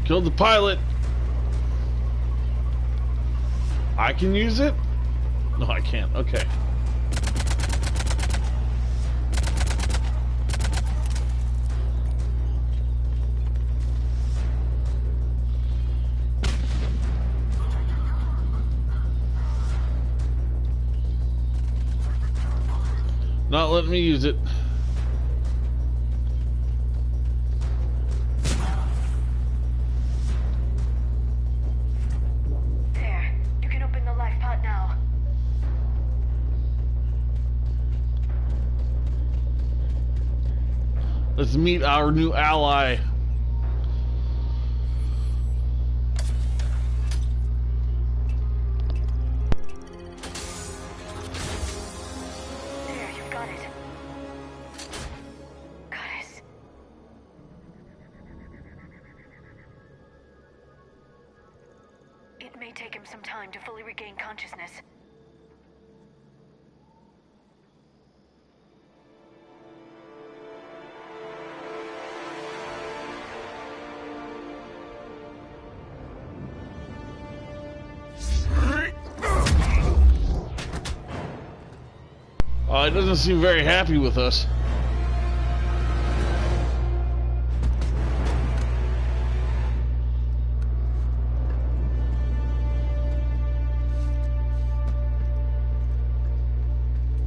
Killed the pilot. I can use it? No, I can't. Okay. Not letting me use it. There. You can open the life pod now. Let's meet our new ally. There, you've got it. Goddess. It may take him some time to fully regain consciousness. He doesn't seem very happy with us.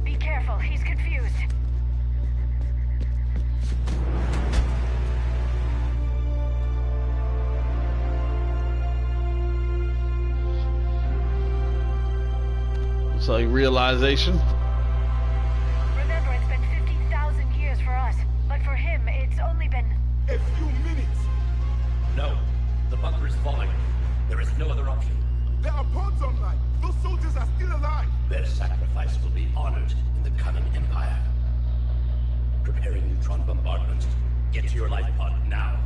Be careful, he's confused. It's like realization. Remember, it's been 50,000 years for us, but for him, it's only been... A few minutes! No. The bunker is falling. There is no other option. There are pods online! Those soldiers are still alive! Their sacrifice will be honored in the coming Empire. Preparing neutron bombardment. Get to your life pod now.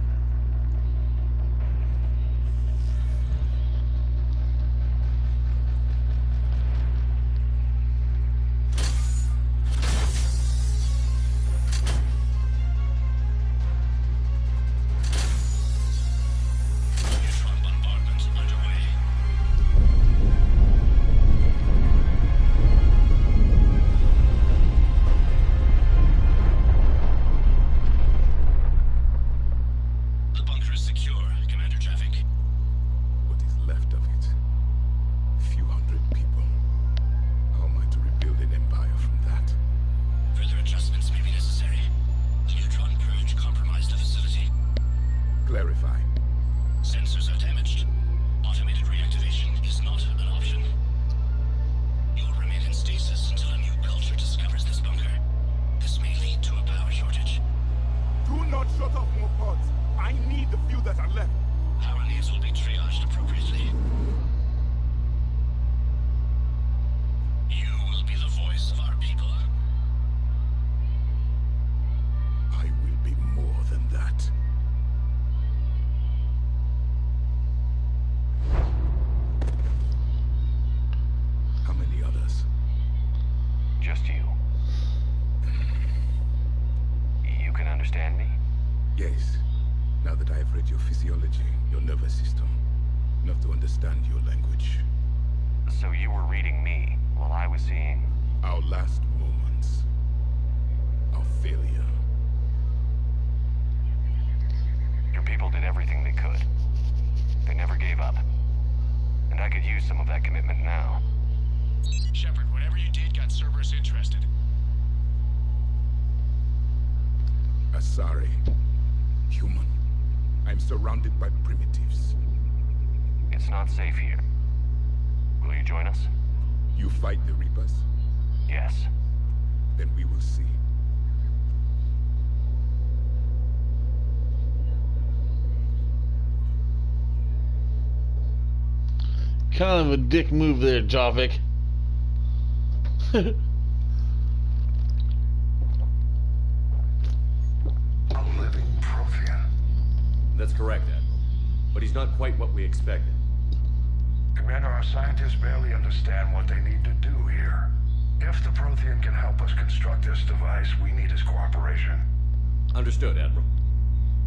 Clarify. Sensors are damaged. Automated reactivation is not an option. You'll remain in stasis until a new culture discovers this bunker. This may lead to a power shortage. Do not shut off more pods. I need the few that are left. Power needs will be triaged appropriately. You will be the voice of our people. I will be more than that. How many others? Just you. You can understand me? Yes. Now that I have read your physiology, your nervous system, enough to understand your language. So you were reading me while I was seeing... Our last moments. Our failure. Your people did everything they could. They never gave up. And I could use some of that commitment now. Shepard, whatever you did got Cerberus interested. Asari. Human. I'm surrounded by primitives. It's not safe here. Will you join us? You fight the Reapers? Yes. Then we will see. Kind of a dick move there, Javik. A living Prothean. That's correct, Admiral. But he's not quite what we expected. Commander, our scientists barely understand what they need to do here. If the Prothean can help us construct this device, we need his cooperation. Understood, Admiral.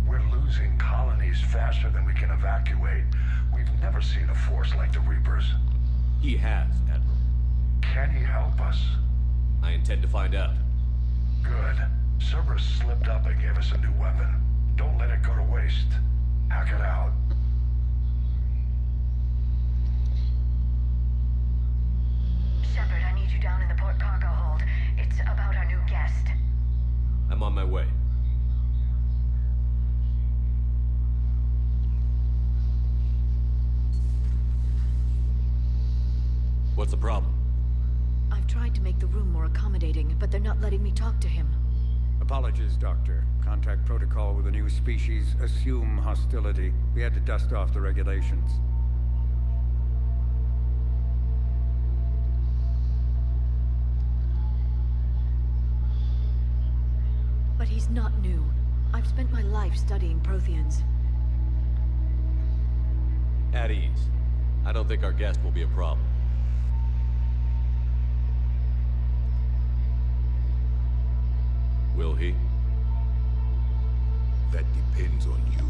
We're losing colonies faster than we can evacuate. We've never seen a force like the Reapers. He has, Admiral. Can he help us? I intend to find out. Good. Cerberus slipped up and gave us a new weapon. Don't let it go to waste. Hack it out. Shepard, I need you down in the port cargo hold. It's about our new guest. on my way. What's the problem? I've tried to make the room more accommodating, but they're not letting me talk to him. Apologies, Doctor. Contact protocol with a new species. Assume hostility. We had to dust off the regulations. But he's not new. I've spent my life studying Protheans. At ease. I don't think our guest will be a problem. Will he? That depends on you.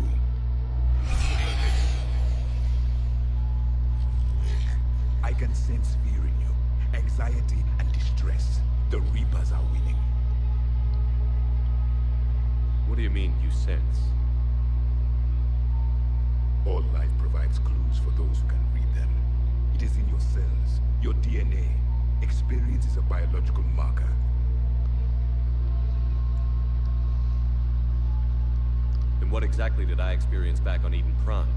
I can sense fear in you, anxiety and distress. The Reapers are winning. What do you mean, you sense? All life provides clues for those who can read them. It is in your cells, your DNA. Experience is a biological marker. Then what exactly did I experience back on Eden Prime?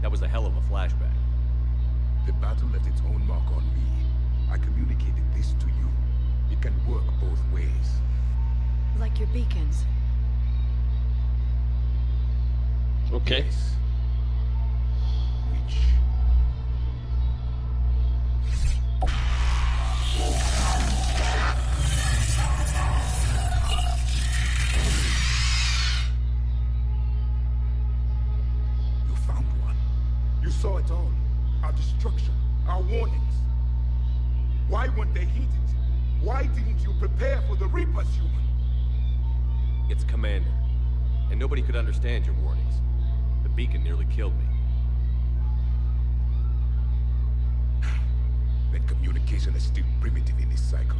That was a hell of a flashback. The battle left its own mark on me. I communicated this to you. It can work both ways. Like your beacons. Okay. Yes. Which? You found one. You saw it all. Our destruction, our warnings. Why weren't they heeded? Why didn't you prepare for the Reapers, human? It's Commander. And nobody could understand your warnings. The beacon nearly killed me. Then communication is still primitive in this cycle.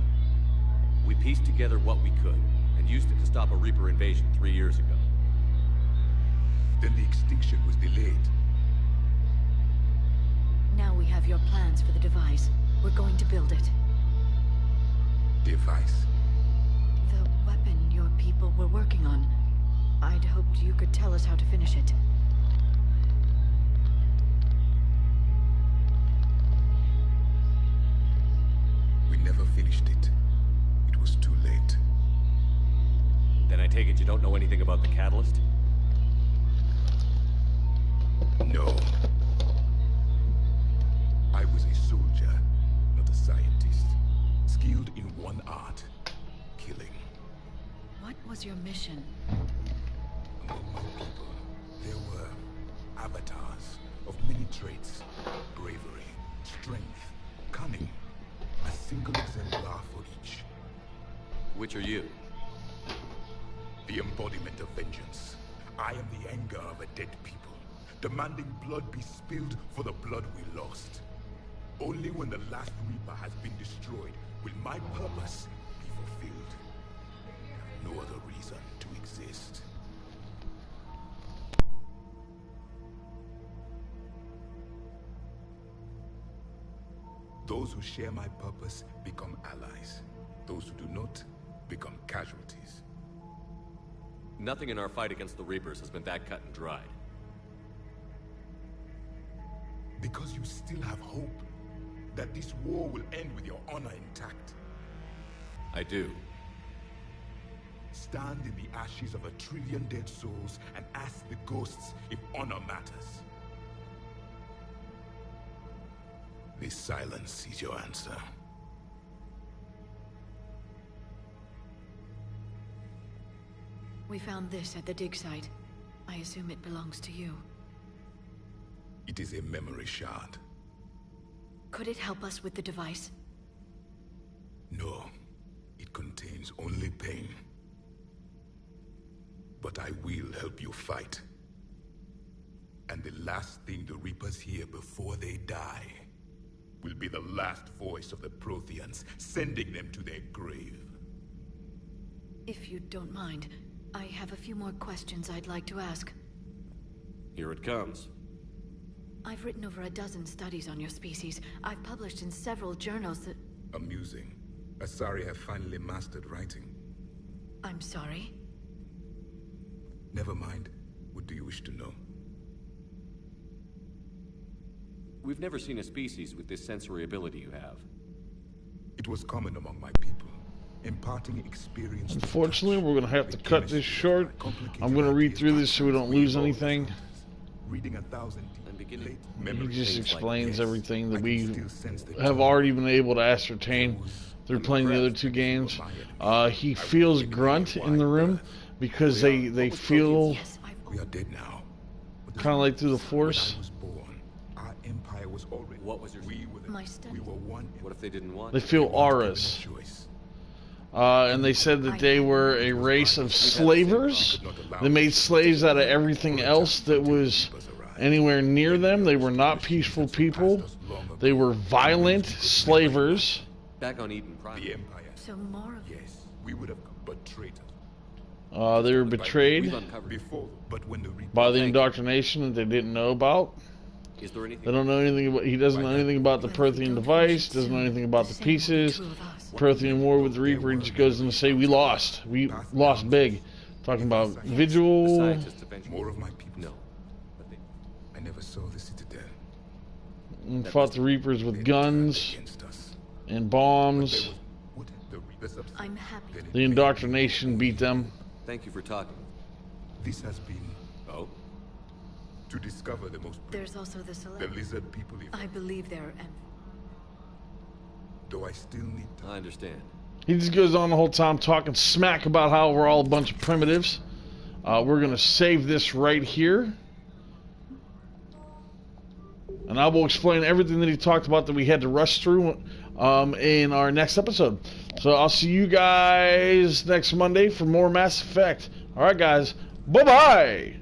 We pieced together what we could, and used it to stop a Reaper invasion 3 years ago. Then the extinction was delayed. Now we have your plans for the device. We're going to build it. Device? The weapon your people were working on. I'd hoped you could tell us how to finish it. We never finished it. It was too late. Then I take it you don't know anything about the catalyst? No. I was a soldier, not a scientist. Skilled in one art, killing. What was your mission? Among my people, there were avatars of many traits. Bravery, strength, cunning. A single exemplar for each. Which are you? The embodiment of vengeance. I am the anger of a dead people, demanding blood be spilled for the blood we lost. Only when the last Reaper has been destroyed will my purpose be fulfilled. I have no other reason to exist. Those who share my purpose become allies. Those who do not become casualties. Nothing in our fight against the Reapers has been that cut and dried. Because you still have hope that this war will end with your honor intact. I do. Stand in the ashes of 1 trillion dead souls and ask the ghosts if honor matters. This silence is your answer. We found this at the dig site. I assume it belongs to you. It is a memory shard. Could it help us with the device? No. It contains only pain. But I will help you fight. And the last thing the Reapers hear before they die will be the last voice of the Protheans, sending them to their grave. If you don't mind, I have a few more questions I'd like to ask. Here it comes. I've written over a dozen studies on your species. I've published in several journals that... Amusing. Asari have finally mastered writing. I'm sorry? Never mind. What do you wish to know? We've never seen a species with this sensory ability you have. It was common among my people, imparting experience. Unfortunately, we're going to have to cut this short. I'm going to read through this so we don't lose anything. Reading 1,000 He just explains everything that we have already been able to ascertain through playing the other two games. He feels Grunt in the room because they feel we are dead now. kind of like through the Force. Our empire was already. What was your? We were one. What if they didn't want? They feel auras. And they said that they were a race of slavers. They made slaves out of everything else that was anywhere near them. They were not peaceful people. They were violent slavers. Back on Eden Prime. The empire. So more of Yes, we would have betrayed. They were betrayed Before, but when the by the indoctrination that they didn't know about. Is there anything? They don't know anything about. He doesn't know anything about the Prothean device. Doesn't know anything about the pieces. Prothean war with the Reaper. He just goes in to say we lost. We lost big. Talking about Vigil. More of my people. No. I never saw the Citadel. And fought the Reapers with guns and bombs. I'm happy. The indoctrination beat them. Thank you for talking. This has been. Oh. To discover the most. There's also the The lizard people. I believe they're Though I still need. I understand. He just goes on the whole time talking smack about how we're all a bunch of primitives. We're going to save this right here. And I will explain everything that he talked about that we had to rush through in our next episode. So I'll see you guys next Monday for more Mass Effect. Alright guys, bye-bye!